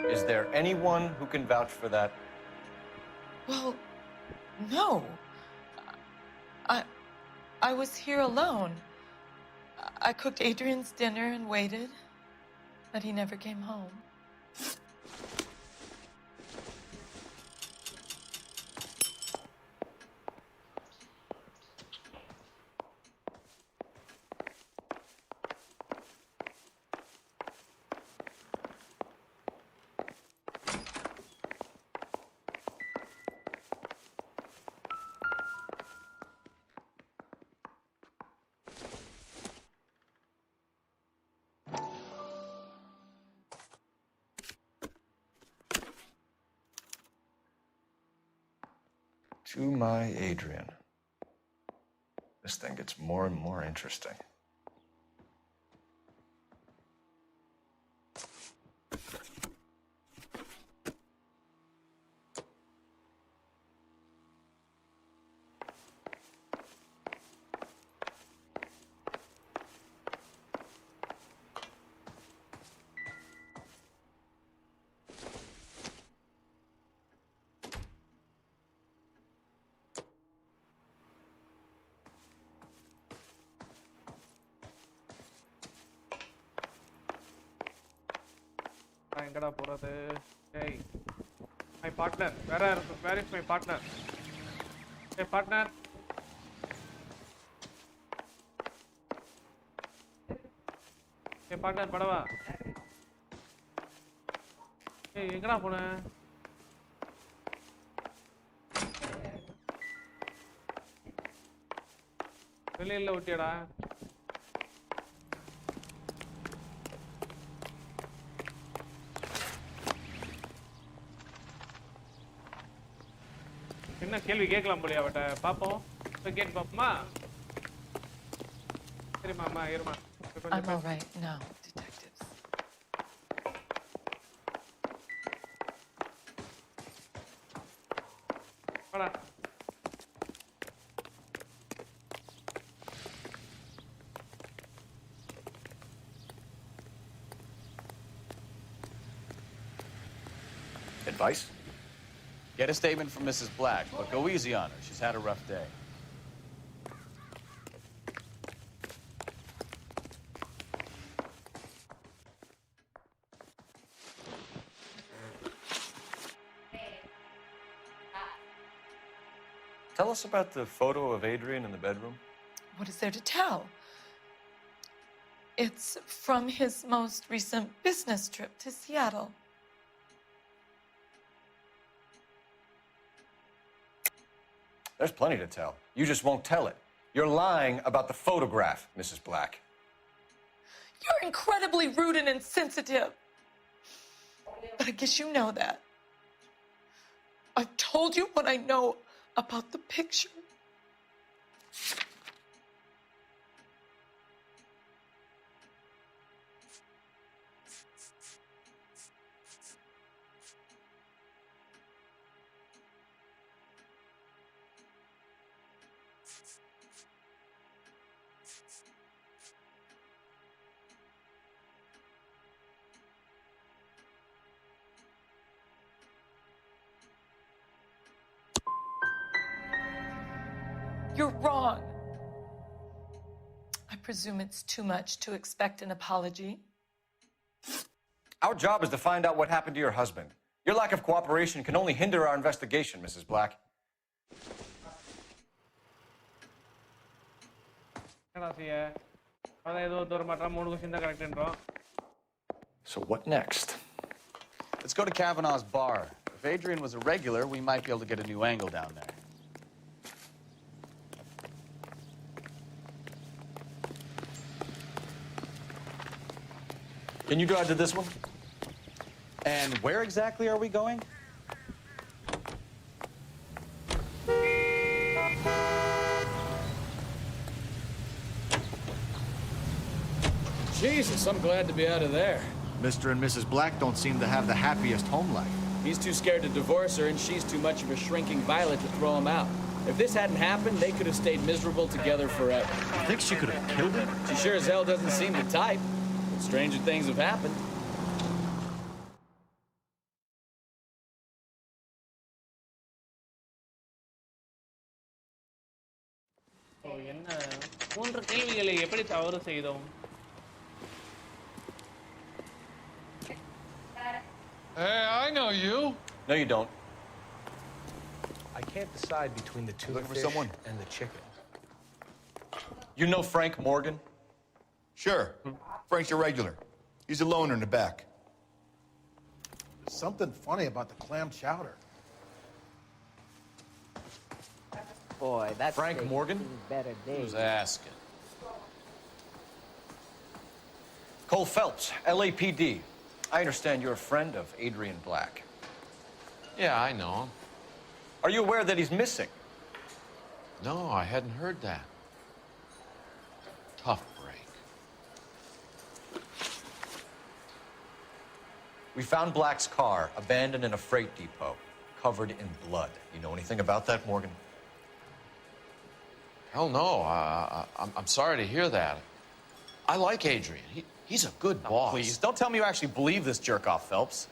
Is there anyone who can vouch for that? Well, no. I was here alone. I cooked Adrian's dinner and waited, but he never came home. To my Adrian. This thing gets more and more interesting. எங்கடா போறது? Hey, my partner. Where is my partner? Hey, partner. Hey, partner, Padwa. Hey, எங்கடா போன? வெளியில விட்டியடா. என்ன கேள்வி கேட்கலாம் போலியா அவட்ட? பாப்போம். போய் கேட்டு பாப்போமா? சரிம்மா, அம்மா இருமா. I'm all right now, detectives. வாடா. Advice? Get a statement from Mrs. Black, but go easy on her. She's had a rough day. Tell us about the photo of Adrian in the bedroom. What is there to tell? It's from his most recent business trip to Seattle. There's plenty to tell. You just won't tell it. You're lying about the photograph, Mrs. Black. You're incredibly rude and insensitive. But I guess you know that. I've told you what I know about the picture. You're wrong. I presume it's too much to expect an apology. Our job is to find out what happened to your husband. Your lack of cooperation can only hinder our investigation, Mrs. Black. So what next? Let's go to Kavanaugh's bar. If Adrian was a regular, we might be able to get a new angle down there. Can you drive to this one? And where exactly are we going? Jesus, I'm glad to be out of there. Mr. and Mrs. Black don't seem to have the happiest home life. He's too scared to divorce her, and she's too much of a shrinking violet to throw him out. If this hadn't happened, they could have stayed miserable together forever. You think she could have killed him? She sure as hell doesn't seem the type. But stranger things have happened. Hey, I know you. No, you don't. I can't decide between the two Looking for fish someone? and the chicken. You know Frank Morgan? Sure. Frank's a regular. He's a loner in the back. There's something funny about the clam chowder. Boy, that's Frank Morgan? better days. Who's asking? Cole Phelps, LAPD. I understand you're a friend of Adrian Black. Yeah, I know him. Are you aware that he's missing? No, I hadn't heard that. Tough break. We found Black's car abandoned in a freight depot, covered in blood. You know anything about that, Morgan? Hell no. I'm sorry to hear that. I like Adrian. He's a good boss. Please, don't tell me you actually believe this jerk-off, Phelps.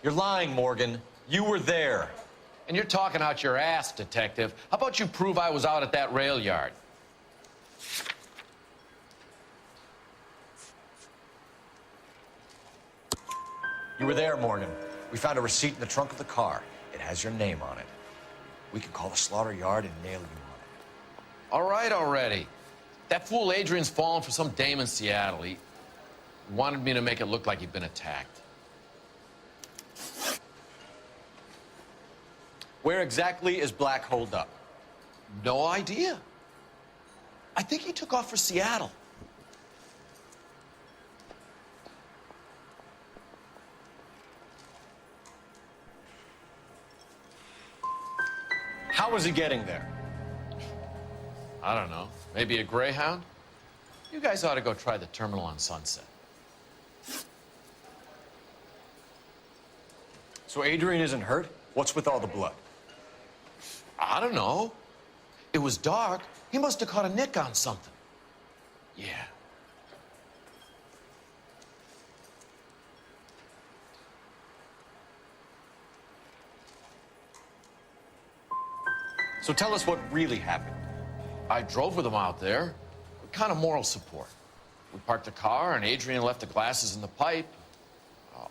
You're lying, Morgan. You were there. And you're talking out your ass, detective. How about you prove I was out at that rail yard? You were there, Morgan. We found a receipt in the trunk of the car. It has your name on it. We can call the slaughter yard and nail you on it. All right already. That fool Adrian's fallen for some dame in Seattle. He wanted me to make it look like he'd been attacked. Where exactly is Black holed up? No idea. I think he took off for Seattle. How was he getting there? I don't know. Maybe a Greyhound? You guys ought to go try the terminal on Sunset. So Adrian isn't hurt? What's with all the blood? I don't know. It was dark. He must have caught a nick on something. Yeah. So tell us what really happened. I drove with him out there. Kind of moral support. We parked the car, and Adrian left the glasses in the pipe.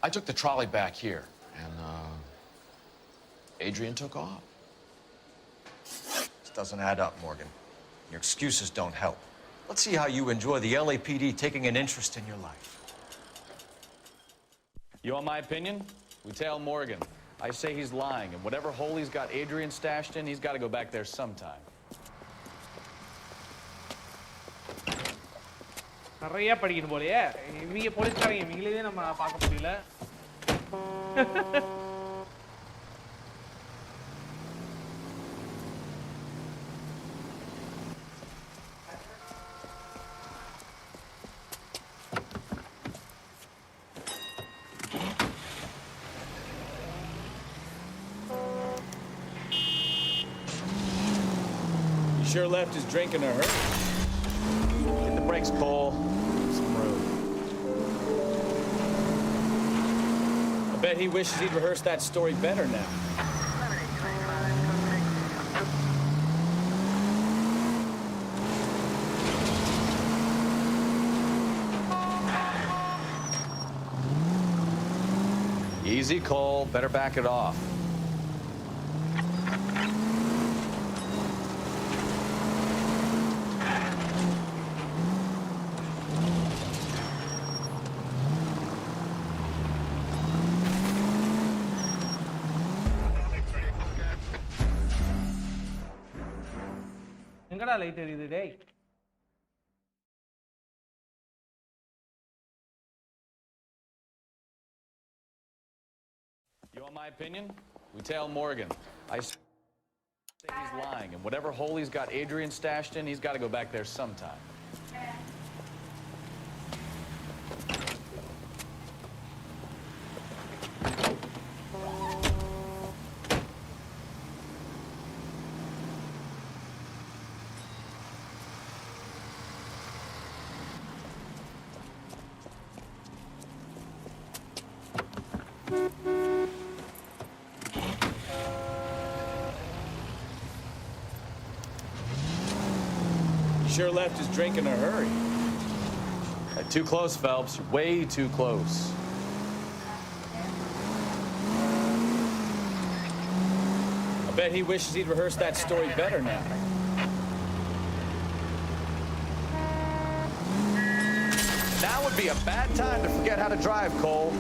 I took the trolley back here, and Adrian took off. This doesn't add up, Morgan. Your excuses don't help. Let's see how you enjoy the LAPD taking an interest in your life. You want my opinion? We tell Morgan. I say he's lying, and whatever hole he's got Adrian stashed in, he's got to go back there sometime. நிறைய படிக்கணும் போலயே இவங்க போலீஸ்காரங்க இவங்களே நம்ம பார்க்க முடியல He sure left his drink in a hurry. Hit the brakes, Cole. Some room. I bet he wishes he'd rehearsed that story better now. Easy, Cole. Better back it off. எங்கடா லைட் எரியுது டேய் You want my opinion? We tell Morgan. I say he's lying, and whatever hole he's got Adrian stashed in, he's got to go back there sometime. Sure left his drink in a hurry. Too close, Phelps. You're way too close. I bet he wishes he'd rehearsed that story better now. Now would be a bad time to forget how to drive, Cole.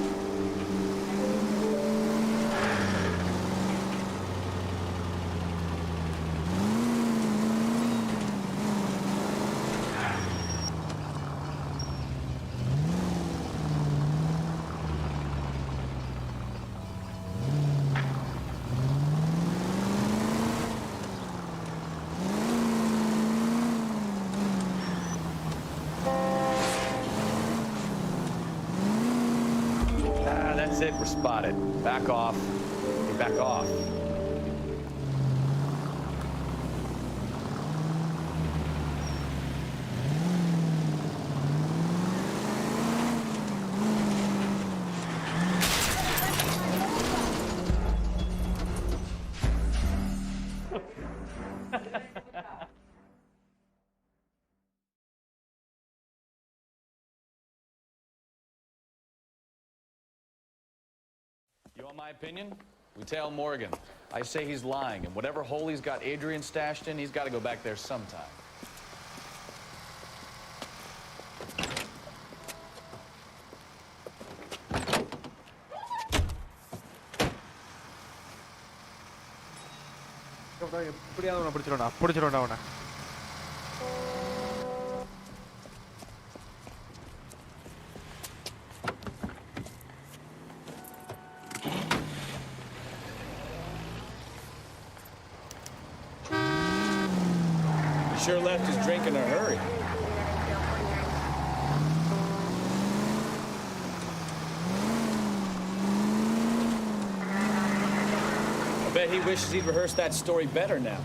That's it. We're spotted. Back off. Hey, back off. want my opinion? We tail Morgan. I say he's lying, and whatever hole he's got Adrian stashed in, he's got to go back there sometime. எப்படியாவது அவனை பிடிச்சிருவான்டா அவனை. He sure left his drink in a hurry. I bet he wishes he'd rehearsed that story better now.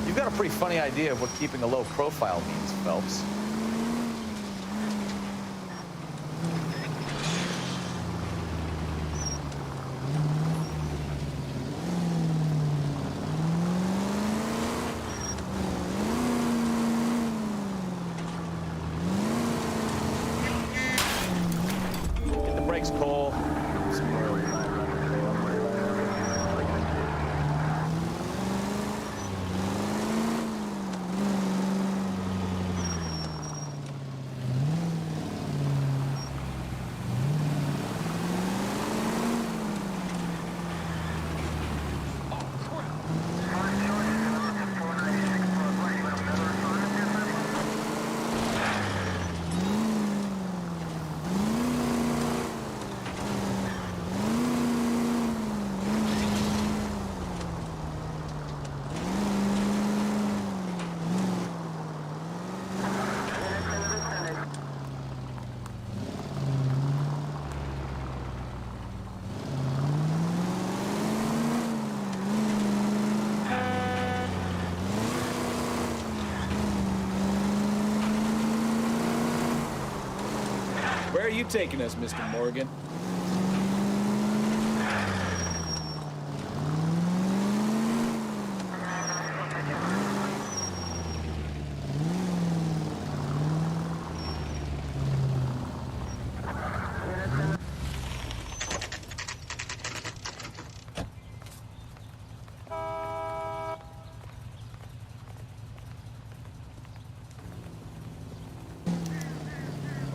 You've got a pretty funny idea of what keeping a low profile means, Phelps. Get the brakes, Cole. Some oil. Where are you taking us, Mr. Morgan?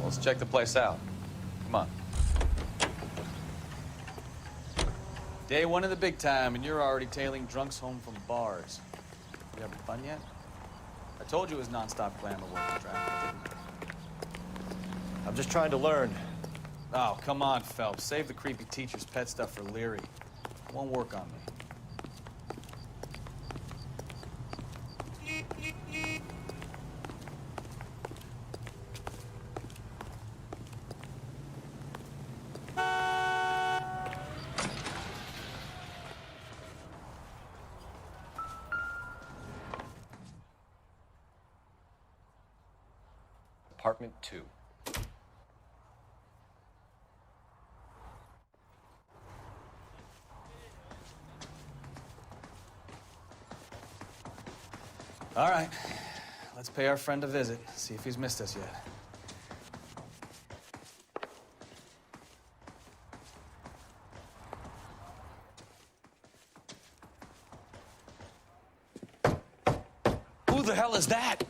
Let's check the place out. Come on. Day one of the big time, and you're already tailing drunks home from bars. You having fun yet? I told you it was nonstop glamour working traffic, didn't I? I'm just trying to learn. Oh, come on, Phelps. Save the creepy teacher's pet stuff for Leary. It won't work on me. Apartment 2. All right. Let's pay our friend a visit, see if he's missed us yet. Who the hell is that?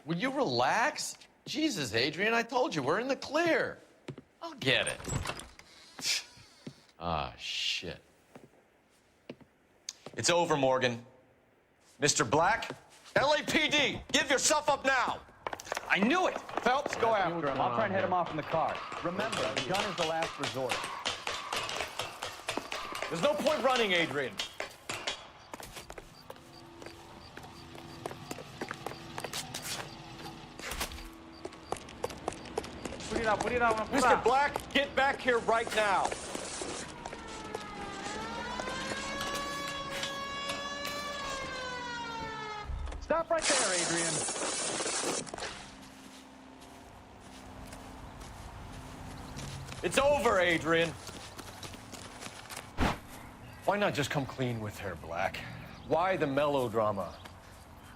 Will you relax? Jesus, Adrian, I told you, we're in the clear. I'll get it. Ah, shit. It's over, Morgan. Mr. Black, LAPD, give yourself up now. I knew it! Phelps, go after him. I'll try and head him off in the car. Remember, the gun is the last resort. There's no point running, Adrian. Mr. Black, get back here right now. Stop right there, Adrian. It's over, Adrian. Why Why not just come clean with her, Black? Why the melodrama?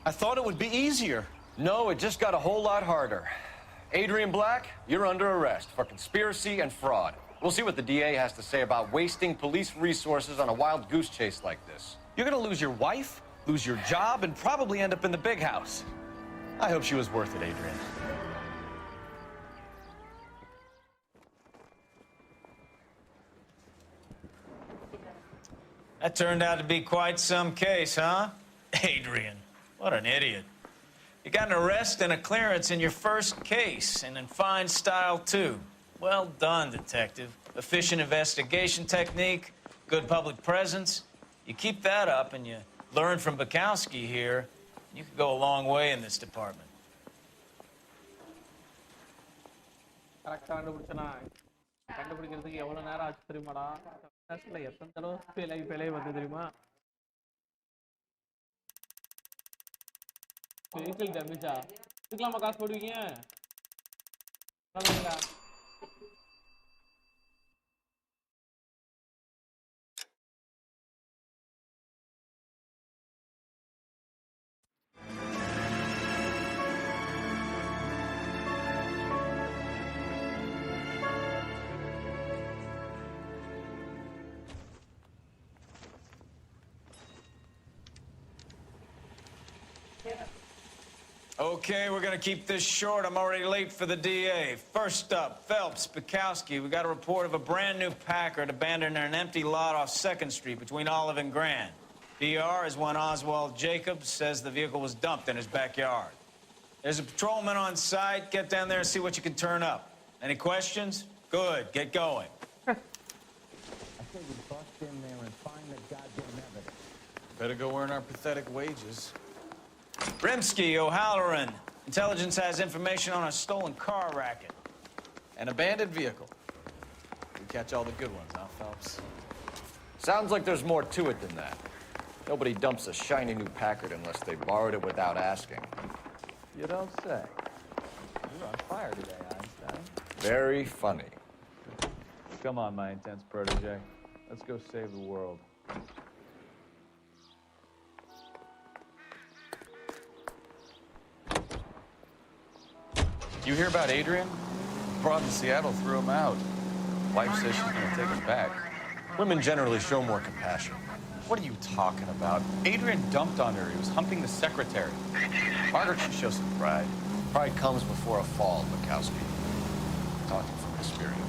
I thought it would be easier. No, it just got a whole lot harder. Adrian Black, you're under arrest for conspiracy and fraud. We'll see what the DA has to say about wasting police resources on a wild goose chase like this. You're gonna lose your wife, lose your job, and probably end up in the big house. I hope she was worth it, Adrian. That turned out to be quite some case, huh? Adrian, what an idiot. You got an arrest and a clearance in your first case, and in fine style, too. Well done, detective. Efficient investigation technique, good public presence. You keep that up and you learn from Bukowski here, you could go a long way in this department. கண்டுபிடிக்கிறதுக்கு எவ்வளவு நேரம் ஆச்சு தெரியுமாடா? எத்தனை தடவை பிழை வந்து தெரியுமா? வெஹிக்கிள் டேமேஜா? இதுக்கெல்லாமா காசு போடுவீங்க? சொல்லுங்க. Okay, we're gonna keep this short. I'm already late for the DA. First up, Phelps, Bukowski. We got a report of a brand new Packard abandoned in an empty lot off 2nd Street between Olive and Grand. PR is one Oswald Jacobs says the vehicle was dumped in his backyard. There's a patrolman on site. Get down there and see what you can turn up. Any questions? Good, get going. I think we bust in there and find the goddamn evidence. Better go earn our pathetic wages. Rimsky, O'Halloran. Intelligence has information on a stolen car racket. An abandoned vehicle. We catch all the good ones, huh, Phelps? Sounds like there's more to it than that. Nobody dumps a shiny new Packard unless they borrowed it without asking. You don't say. You're on fire today, Einstein. Very funny. Come on, my intense protege. Let's go save the world. You hear about Adrian? Broad in Seattle threw him out. Wife says she's gonna take him back. Women generally show more compassion. What are you talking about? Adrian dumped on her. He was humping the secretary. Margaret should show some pride. Pride comes before a fall, Bukowski. Talking from experience.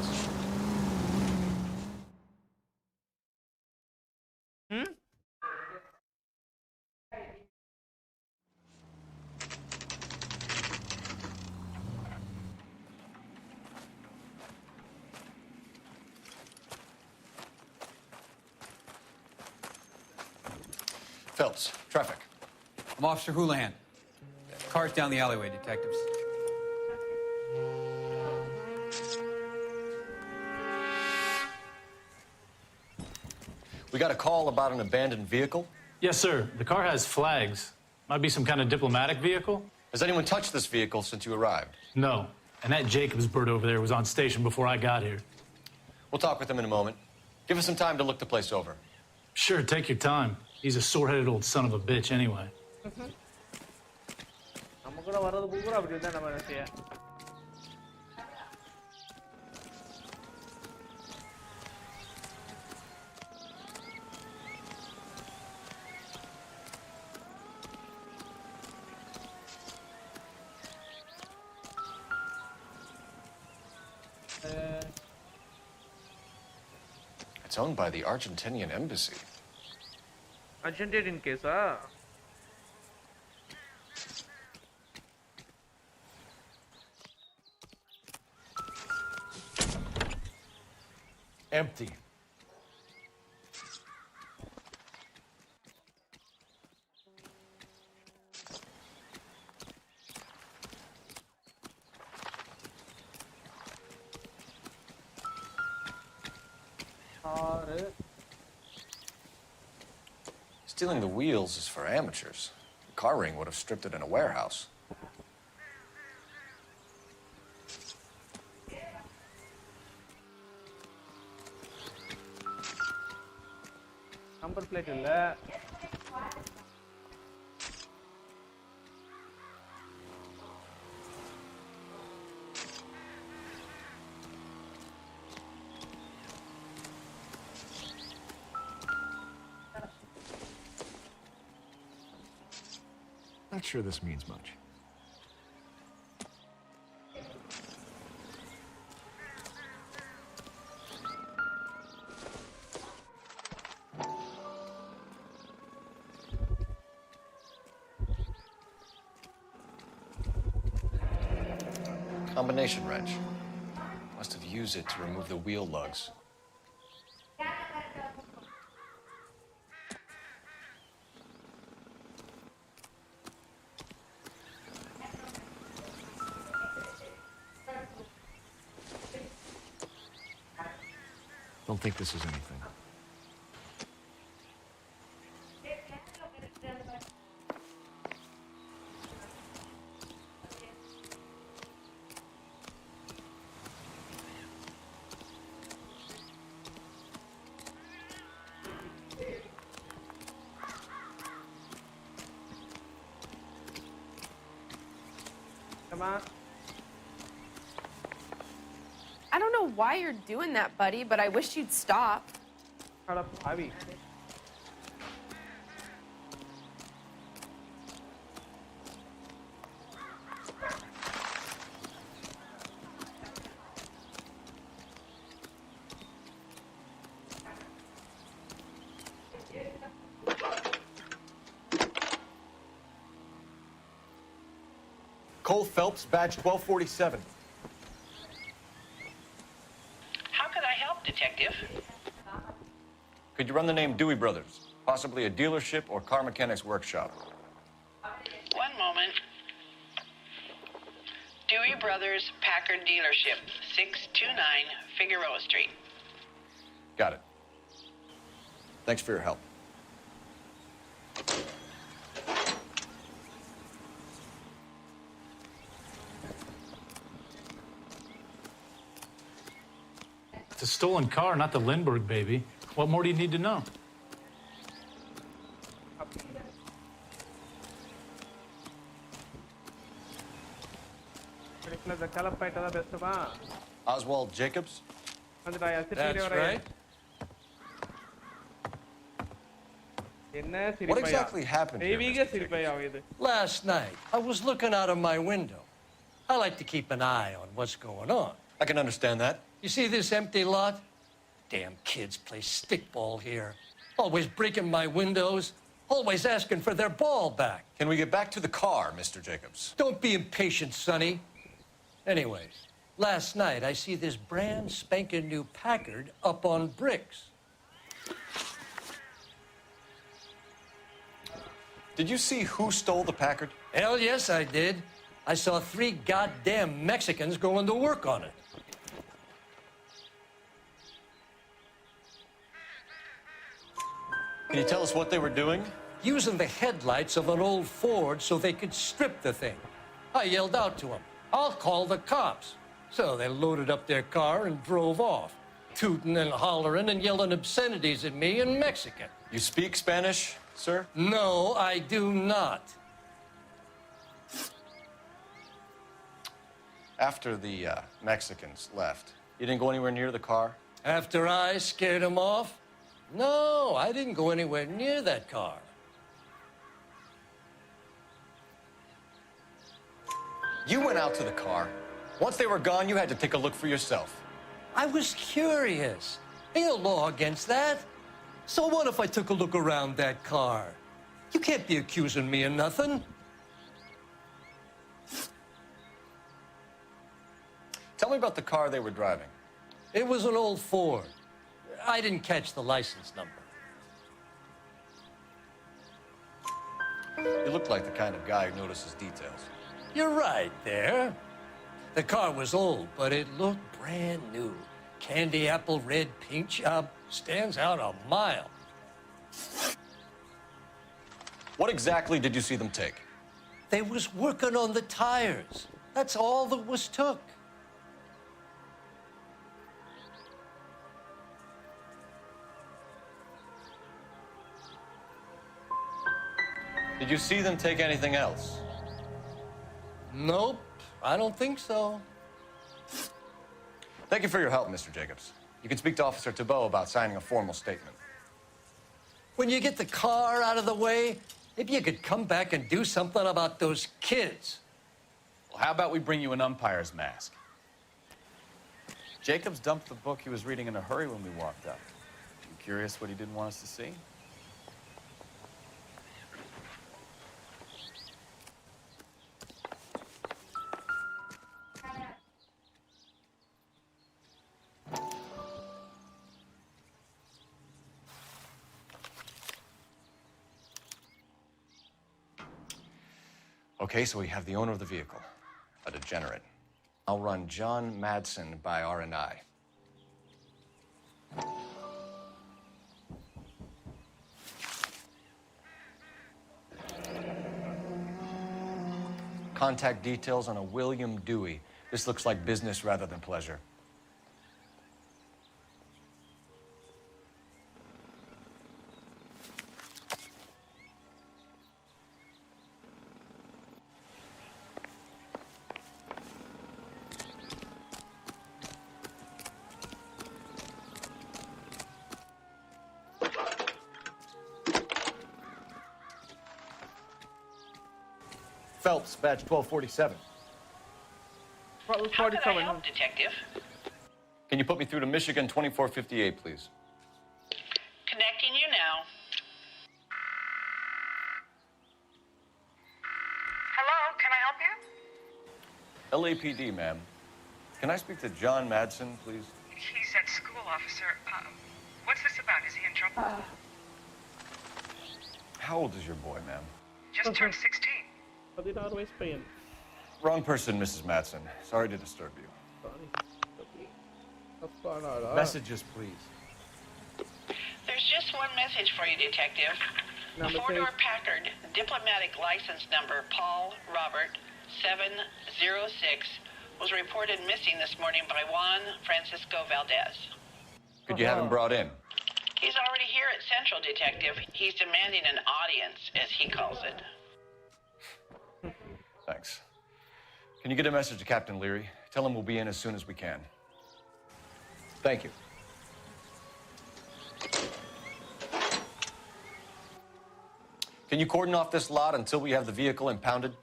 Phelps, traffic. I'm Officer Houlihan. Car's down the alleyway, detectives. We got a call about an abandoned vehicle? Yes, sir. The car has flags. Might be some kind of diplomatic vehicle. Has anyone touched this vehicle since you arrived? No. And that Jacobs bird over there was on station before I got here. We'll talk with him in a moment. Give us some time to look the place over. Sure, take your time. He's a sore-headed old son of a bitch anyway. நம்ம கூட வரது பூரா அப்படி இருந்தா நம்ம என்ன செய்ய? It's owned by the Argentinian embassy. Argentinian case, ah? Empty. Stealing the wheels is for amateurs. The car ring would have stripped it in a warehouse. Number plate இல்ல. Not sure this means much. Combination wrench. Must have used it to remove the wheel lugs. Don't think this is anything. Come on. I don't know why you're doing that, buddy, but I wish you'd stop. Shut up, Ivy. Cole Phelps, badge 1247. How could I help, Detective? Could you run the name Dewey Brothers? Possibly a dealership or car mechanics workshop. One moment. Dewey Brothers Packard Dealership, 629 Figueroa Street. Got it. Thanks for your help. It's a stolen car, not the Lindbergh baby. What more do you need to know? Oswald Jacobs? That's right. What exactly happened here, Mr. Jacobs? Last night, I was looking out of my window. I like to keep an eye on what's going on. I can understand that. You see this empty lot? Damn kids play stickball here. Always breaking my windows, always asking for their ball back. Can we get back to the car, Mr. Jacobs? Don't be impatient, Sonny. Anyways, last night I see this brand spanking new Packard up on bricks. Did you see who stole the Packard? Hell yes, I did. I saw 3 goddamn Mexicans going to work on it. Can you tell us what they were doing? Using the headlights of an old Ford so they could strip the thing. I yelled out to them, "I'll call the cops." So they loaded up their car and drove off, tooting and hollering and yelling obscenities at me in Mexican. You speak Spanish, sir? No, I do not. After the Mexicans left, you didn't go anywhere near the car? After I scared them off? No, I didn't go anywhere near that car. You went out to the car. Once they were gone, you had to take a look for yourself. I was curious. Ain't no law against that. So what if I took a look around that car? You can't be accusing me of nothing. Tell me about the car they were driving. It was an old Ford. I didn't catch the license number. You look like the kind of guy who notices details. You're right there. The car was old, but it looked brand new. Candy apple red paint job stands out a mile. What exactly did you see them take? They was working on the tires. That's all that was took. Did you see them take anything else? Nope, I don't think so. Thank you for your help, Mr. Jacobs. You can speak to Officer Thibault about signing a formal statement. When you get the car out of the way, maybe you could come back and do something about those kids. Well, how about we bring you an umpire's mask? Jacobs dumped the book he was reading in a hurry when we walked up. You curious what he didn't want us to see? Okay, so we have the owner of the vehicle, a degenerate. I'll run John Madsen by R&I. Contact details on a William Dewey. This looks like business rather than pleasure. Phelps, badge 1247. How can I help, Detective? Can you put me through to Michigan 2458, please? Connecting you now. Hello, can I help you? LAPD, ma'am. Can I speak to John Madsen, please? He's at school, officer. What's this about? Is he in trouble? How old is your boy, ma'am? Just turned 16. Wrong person, Mrs. Madsen. Sorry to disturb you. Messages, please. There's just one message for you, Detective. A four-door Packard, diplomatic license number Paul Robert 706, was reported missing this morning by Juan Francisco Valdez. Could you have him brought in? He's already here at Central, Detective. He's demanding an audience, as he calls it. Thanks. Can you get a message to Captain Leary? Tell him we'll be in as soon as we can. Thank you. Can you cordon off this lot until we have the vehicle impounded?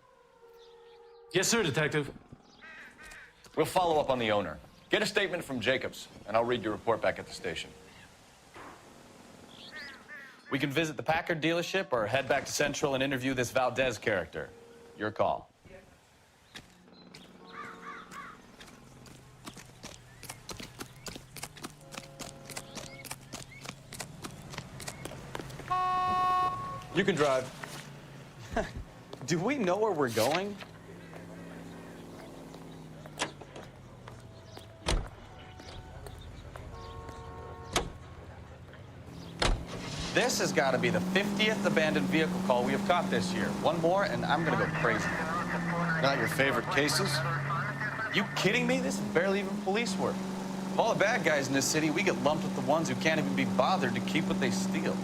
Yes, sir, Detective. We'll follow up on the owner. Get a statement from Jacobs, and I'll read your report back at the station. We can visit the Packard dealership or head back to Central and interview this Valdez character. Your call. You can drive. Do we know where we're going? This has got to be the 50th abandoned vehicle call we have caught this year. One more, and I'm going to go crazy. Not your favorite cases? You kidding me? This is barely even police work. Of all the bad guys in this city, we get lumped with the ones who can't even be bothered to keep what they steal.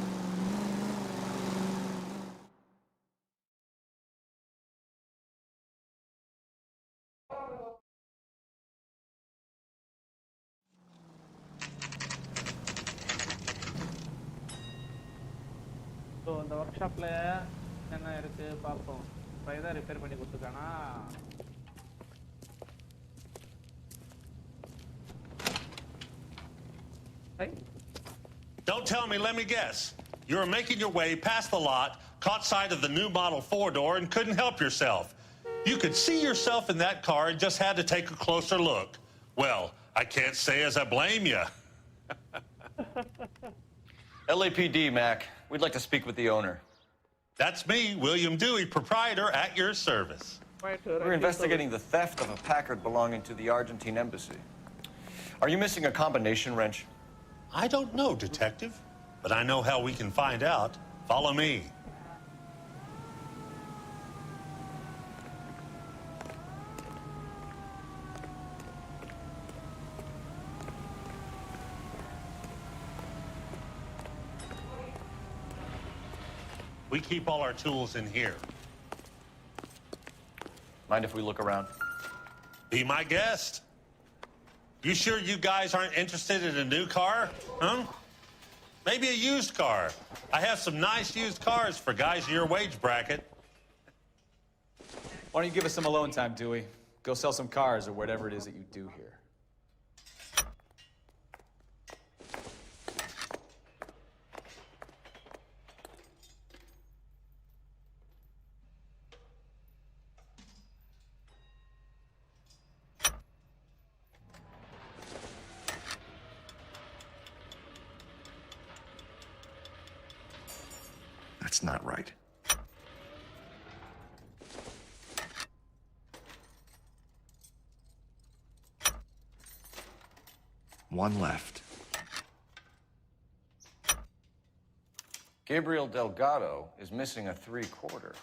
So இந்த work ஷாப்பில் என்ன இருக்குது பார்ப்போம். இப்போ இதை repair பண்ணி கொடுத்துருக்கானா? Don't tell me, let me guess. You were making your way past the lot, caught sight of the new model four-door, and couldn't help yourself. You could see yourself in that car and just had to take a closer look. Well, I can't say as I blame you. LAPD, Mac. We'd like to speak with the owner. That's me, William Dewey, proprietor, at your service. We're investigating the theft of a Packard belonging to the Argentine embassy. Are you missing a combination wrench? I don't know, Detective, but I know how we can find out. Follow me. We keep all our tools in here. Mind if we look around? Be my guest. You sure you guys aren't interested in a new car? Huh? Maybe a used car. I have some nice used cars for guys in your wage bracket. Why don't you give us some alone time, Dewey? Go sell some cars or whatever it is that you do here. That's not right. One left. Gabriel Delgado is missing a 3/4.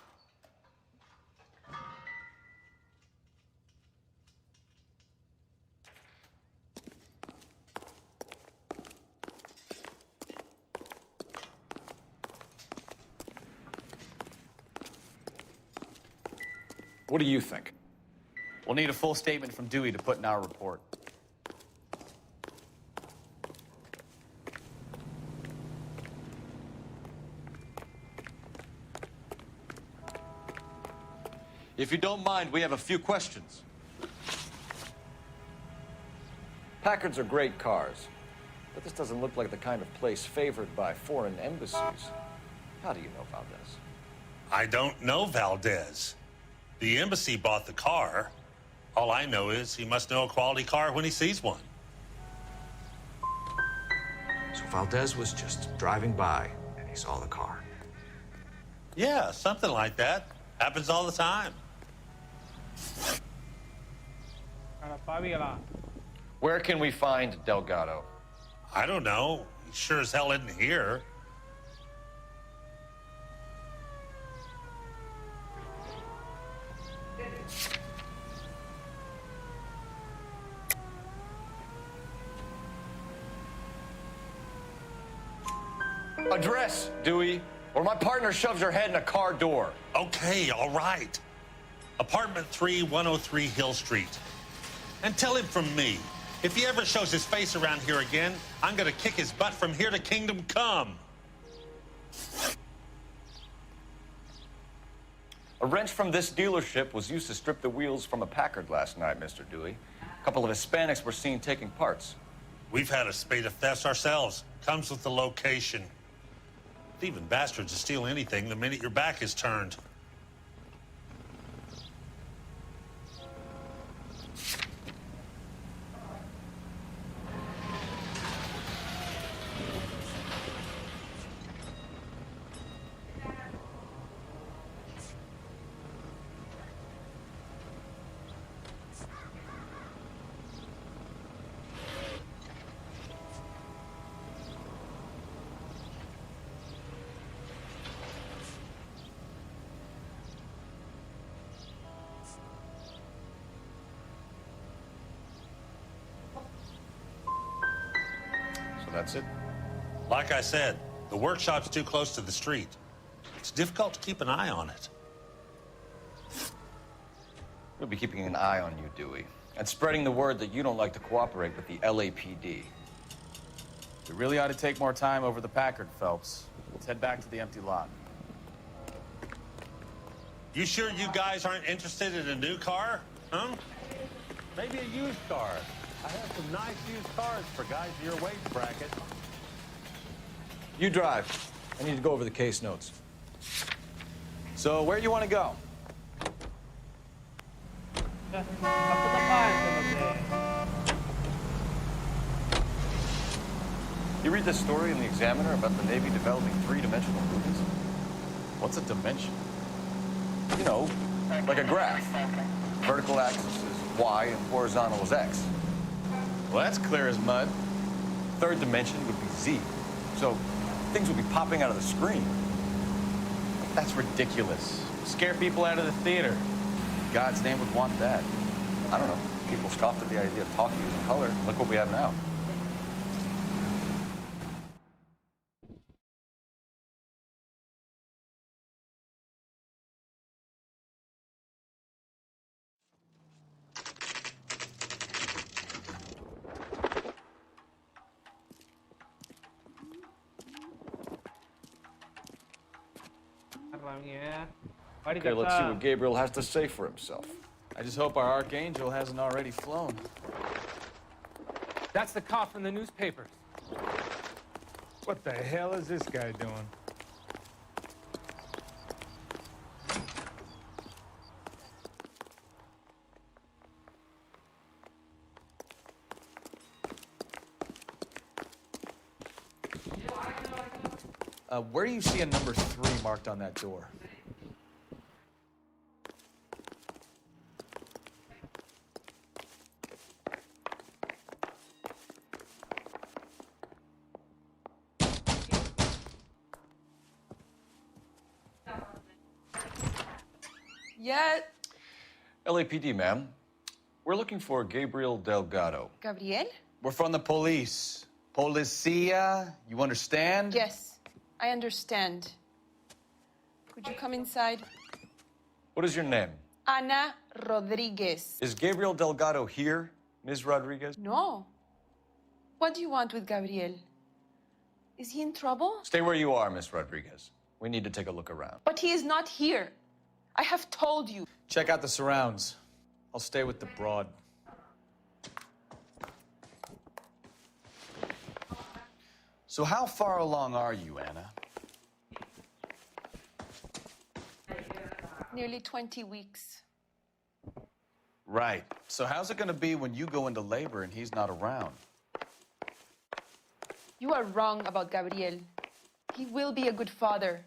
What do you think? We'll need a full statement from Dewey to put in our report. If you don't mind, we have a few questions. Packards are great cars, but this doesn't look like the kind of place favored by foreign embassies. How do you know Valdez? I don't know Valdez. The embassy bought the car. All I know is he must know a quality car when he sees one. So Valdez was just driving by and he saw the car. Yeah, something like that. Happens all the time. Where can we find Delgado? I don't know. He sure as hell isn't here. Address, Dewey, or my partner shoves her head in a car door. Okay, all right. Apartment 3, 103 Hill Street. And tell him from me, if he ever shows his face around here again, I'm gonna kick his butt from here to Kingdom Come. A wrench from this dealership was used to strip the wheels from a Packard last night, Mr. Dewey. A couple of Hispanics were seen taking parts. We've had a spate of thefts ourselves. Comes with the location. Thieving bastards will steal anything the minute your back is turned. That's it? Like I said, the workshop's too close to the street. It's difficult to keep an eye on it. We'll be keeping an eye on you, Dewey, and spreading the word that you don't like to cooperate with the LAPD. We really ought to take more time over the Packard, Phelps. Let's head back to the empty lot. You sure you guys aren't interested in a new car? Huh? Maybe a used car. I have some nice used cars for guys in your wage bracket. You drive. I need to go over the case notes. So, where do you want to go? You read this story in the Examiner about the Navy developing three-dimensional movies? What's a dimension? You know, like a graph. Vertical axis is Y and horizontal is X. Well, that's clear as mud. Third dimension would be Z. So things would be popping out of the screen. That's ridiculous. Scare people out of the theater. God's name would want that. I don't know. People scoffed at the idea of talking using color. Look what we have now. Okay, let's see what Gabriel has to say for himself. I just hope our archangel hasn't already flown. That's the cop from the newspapers. What the hell is this guy doing? Where do you see a number 3 marked on that door? Yeah. LAPD, ma'am. We're looking for Gabriel Delgado. Gabriel? We're from the police. Policia, you understand? Yes, I understand. Could you come inside? What is your name? Ana Rodriguez. Is Gabriel Delgado here, Ms. Rodriguez? No. What do you want with Gabriel? Is he in trouble? Stay where you are, Ms. Rodriguez. We need to take a look around. But he is not here. I have told you. Check out the surrounds. I'll stay with the broad. So how far along are you, Anna? Nearly 20 weeks. Right. So how's it gonna be when you go into labor and he's not around? You are wrong about Gabriel. He will be a good father.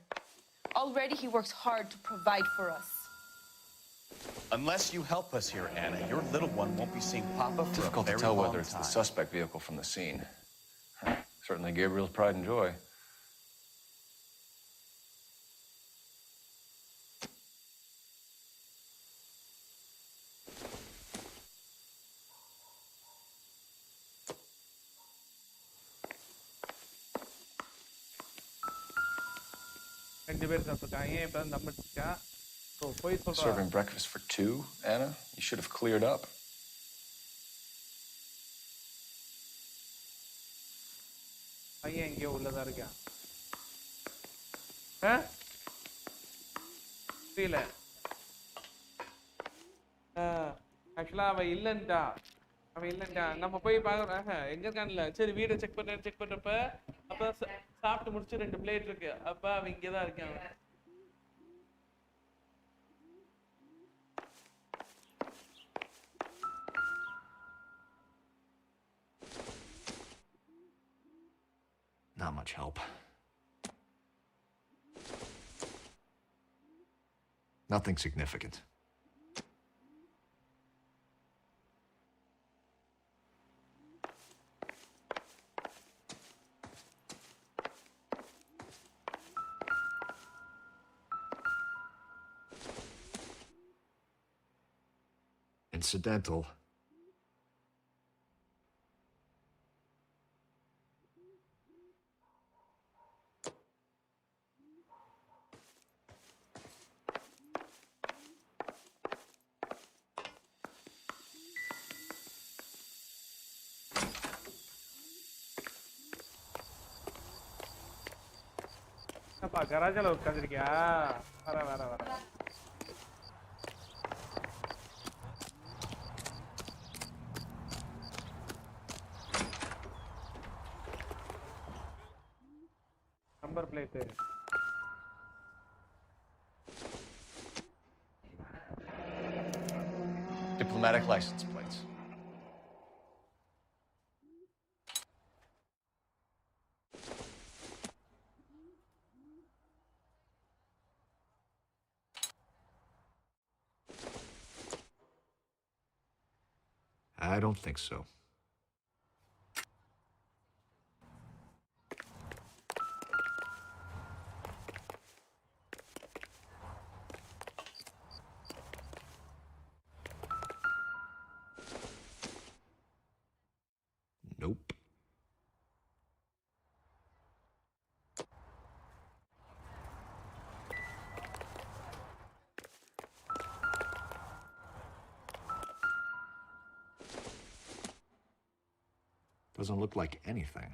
Already he works hard to provide for us. Unless you help us here, Anna, your little one won't be seeing Papa for Difficult a very to tell long whether it's time. the suspect vehicle from the scene. Certainly Gabriel's pride and joy. Serving breakfast for 2, Anna? You should have cleared up. பையன் எங்கேயோ உள்ளதா இருக்கான். புரியல. ஆக்சுவலா அவன் இல்லன்ட்டா. நம்ம போய் பார்க்கறோம். எங்க இருக்கான்ல. சரி வீட செக் பண்றப்ப அப்ப சாப்பிட்டு முடிச்சு 2 பிளேட் இருக்கு. அப்ப அவன் இங்க தான் இருக்கான். Not much help. Nothing significant. Incidental. அப்பா கராஜ்ல உட்கார்ந்திருக்கியா? வர. Number plate. Diplomatic license plates. I don't think so. Nope. Doesn't look like anything.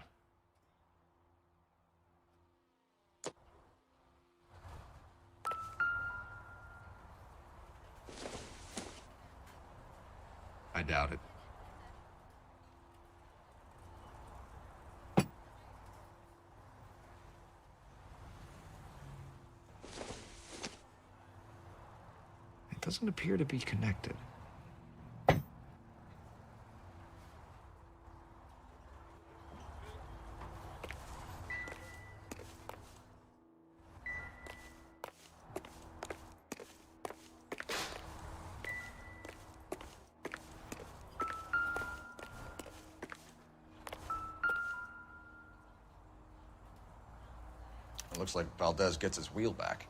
I doubt it. It doesn't appear to be connected. It looks like Valdez gets his wheel back.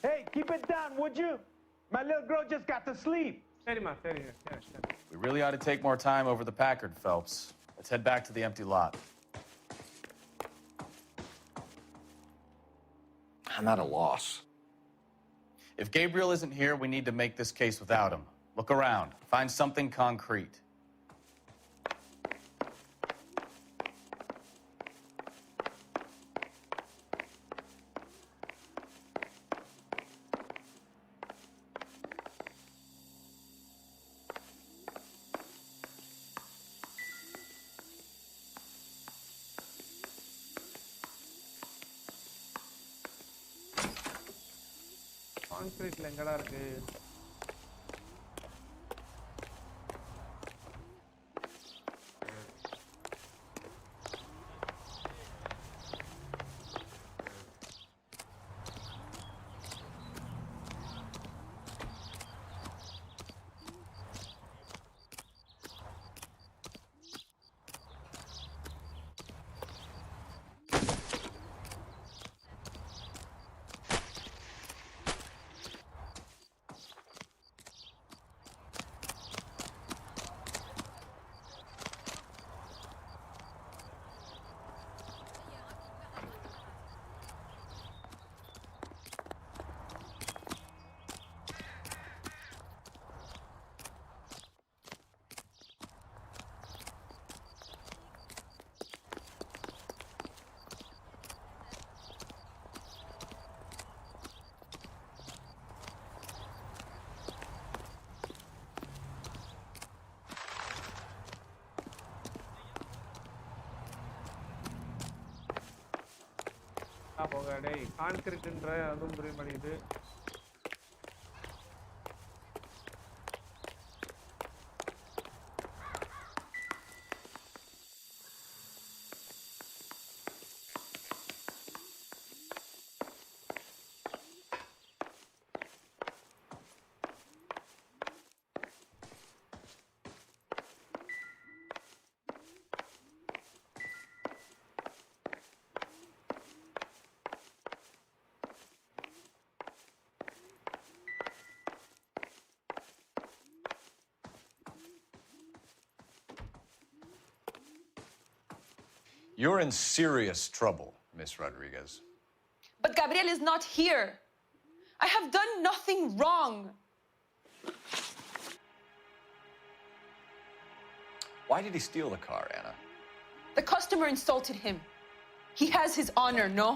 Hey, keep it down, would you? My little girl just got to sleep. We really ought to take more time over the Packard, Phelps. Let's head back to the empty lot. I'm at a loss. If Gabriel isn't here, we need to make this case without him. Look around. Find something concrete. கான்கிரீட்ல எங்கடா இருக்கு? போக டேய் கான்கிரீட்ன்ற அதுவும் புரிய மாட்டேங்குது. You're in serious trouble, Miss Rodriguez. But Gabriel is not here. I have done nothing wrong. Why did he steal the car, Anna? The customer insulted him. He has his honor, no?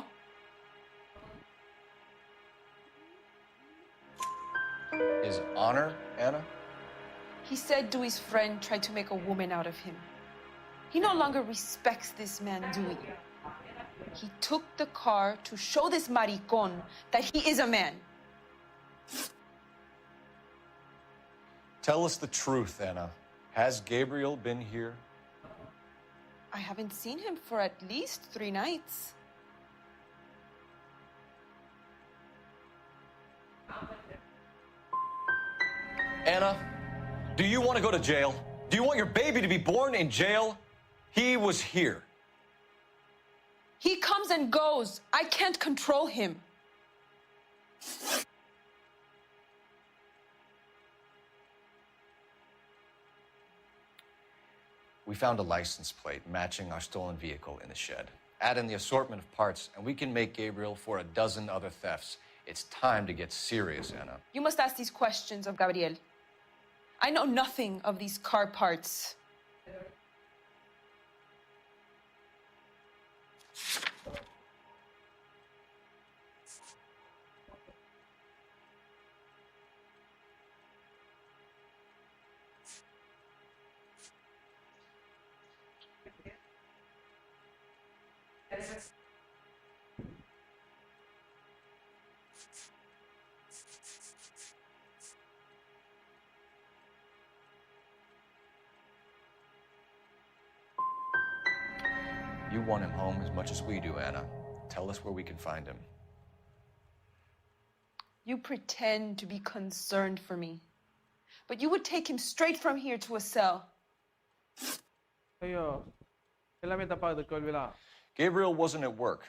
His honor, Anna? He said Dewey's friend tried to make a woman out of him. He no longer respects this man, Dewey. He took the car to show this maricón that he is a man. Tell us the truth, Anna. Has Gabriel been here? I haven't seen him for at least 3 nights. Anna, do you want to go to jail? Do you want your baby to be born in jail? He was here. He comes and goes. I can't control him. We found a license plate matching our stolen vehicle in the shed. Add in the assortment of parts, and we can make Gabriel for a dozen other thefts. It's time to get serious, Anna. You must ask these questions of Gabriel. I know nothing of these car parts. You want him home as much as we do, Anna. Tell us where we can find him. You pretend to be concerned for me, but you would take him straight from here to a cell. ஐயோ எல்லாமே தப்பா இருக்கு கோல்விலா. Gabriel wasn't at work.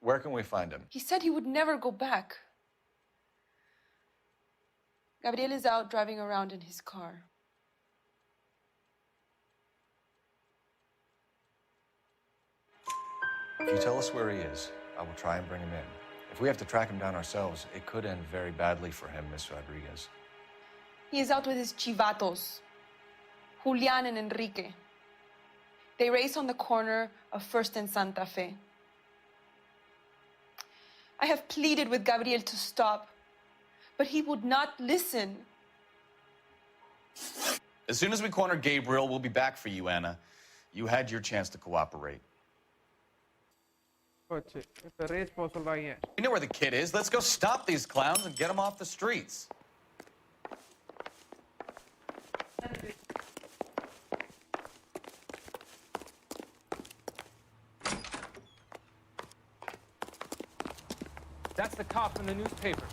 Where can we find him? He said he would never go back. Gabriel is out driving around in his car. If you tell us where he is, I will try and bring him in. If we have to track him down ourselves, it could end very badly for him, Miss Rodriguez. He is out with his chivatos, Julian and Enrique. They race on the corner of First and Santa Fe. I have pleaded with Gabriel to stop, but he would not listen. As soon as we corner Gabriel, we'll be back for you, Anna. You had your chance to cooperate. போச்சு இப்ப race போக சொல்றாங்க. You know where the kid is. Let's go stop these clowns and get them off the streets. That's the cop in the newspaper.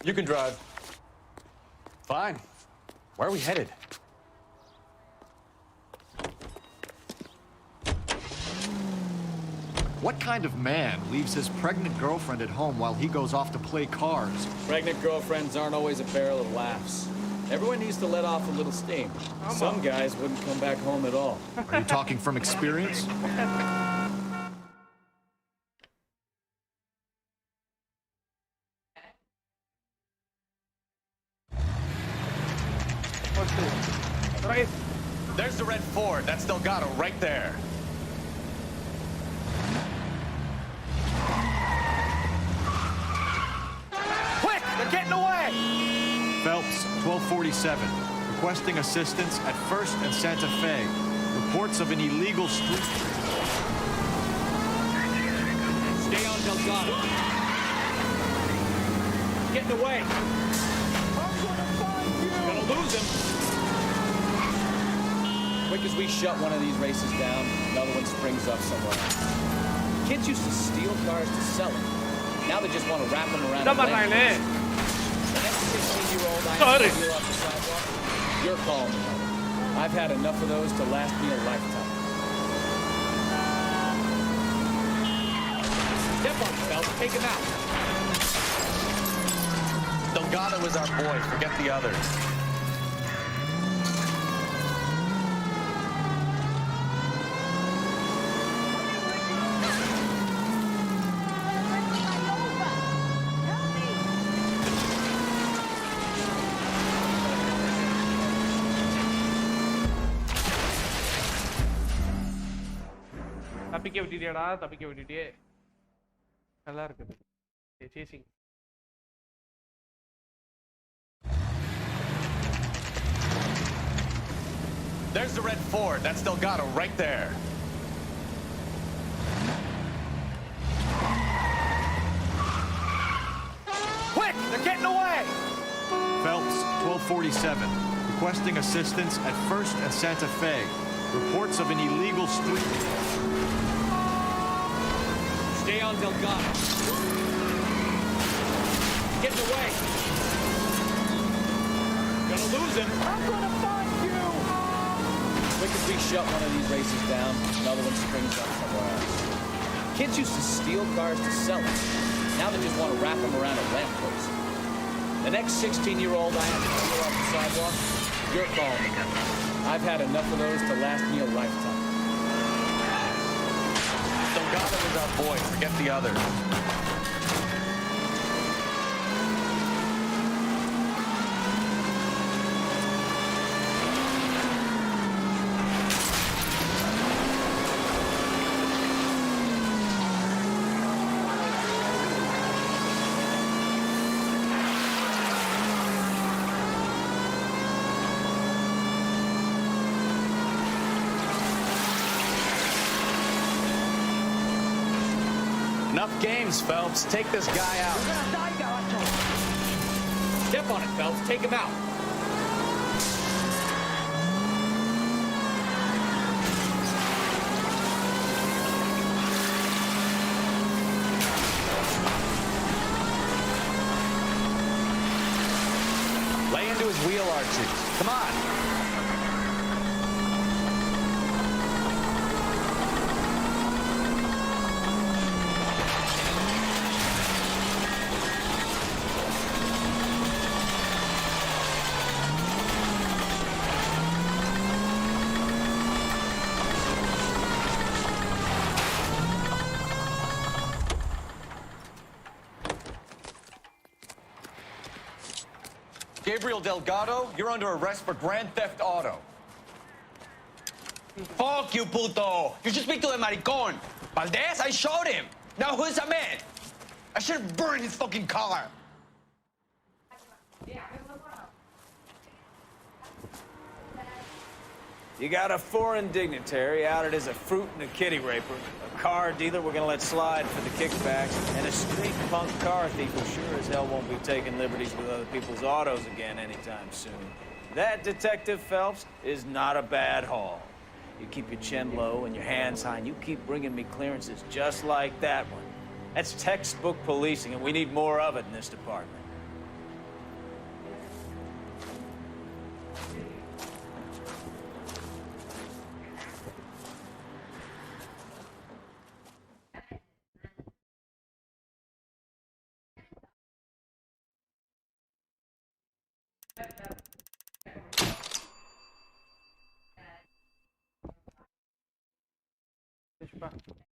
You can drive. Fine. Where are we headed? What kind of man leaves his pregnant girlfriend at home while he goes off to play cards? Pregnant girlfriends aren't always a barrel of laughs. Everyone needs to let off a little steam. Some guys wouldn't come back home at all. Are you talking from experience? Right. There's the red Ford. That's Delgado right there. Quick! They're getting away! Phelps, 1247. Requesting assistance at First and Santa Fe. Reports of an illegal street... Stay on Delgado. Getting away. I'm gonna find you. Gonna lose him. Quick as we shut one of these races down, another one springs up somewhere else. Kids used to steal cars to sell them. Now they just want to wrap them around. The next 16-year-old I have to steal off the sidewalk, you're calling me. I've had enough of those to last me a lifetime. Step on the belt, take him out. Delgado is our boy, forget the others. தப்பிக்க விட்டுட்டியாடா தப்பிக்க விட்டுட்டியே நல்லா இருக்குது chasing There's the red Ford. That's Delgado right there. Quick! They're getting away! Phelps, 1247. Requesting assistance at First and Santa Fe. Reports of an illegal street... Stay on Delgado. Getting away. Gonna lose him. I'm gonna find you! Quick as we shut one of these races down, another one springs up somewhere else. Kids used to steal cars to sell them. Now they just want to wrap them around a lamppost. The next 16-year-old I have to throw off the sidewalk, you're calling me. I've had enough of those to last me a lifetime. Delgado was our boy. Forget the others. Enough games, Phelps. Take this guy out. Step on it, Phelps. Take him out. Lay into his wheel arches. Come on. Gabriel Delgado, you're under arrest for Grand Theft Auto. Fuck you, puto. You should speak to the maricón. Valdez, I showed him. Now who's a man? I should have burned his fucking car. You got a foreign dignitary outed as a fruit and a kitty raper, a car dealer we're gonna let slide for the kickbacks, and a street punk car thief who sure as hell won't be taking liberties with other people's autos again anytime soon. That, Detective Phelps, is not a bad haul. You keep your chin low and your hands high, and you keep bringing me clearances just like that one. That's textbook policing, and we need more of it in this department. Deixa eu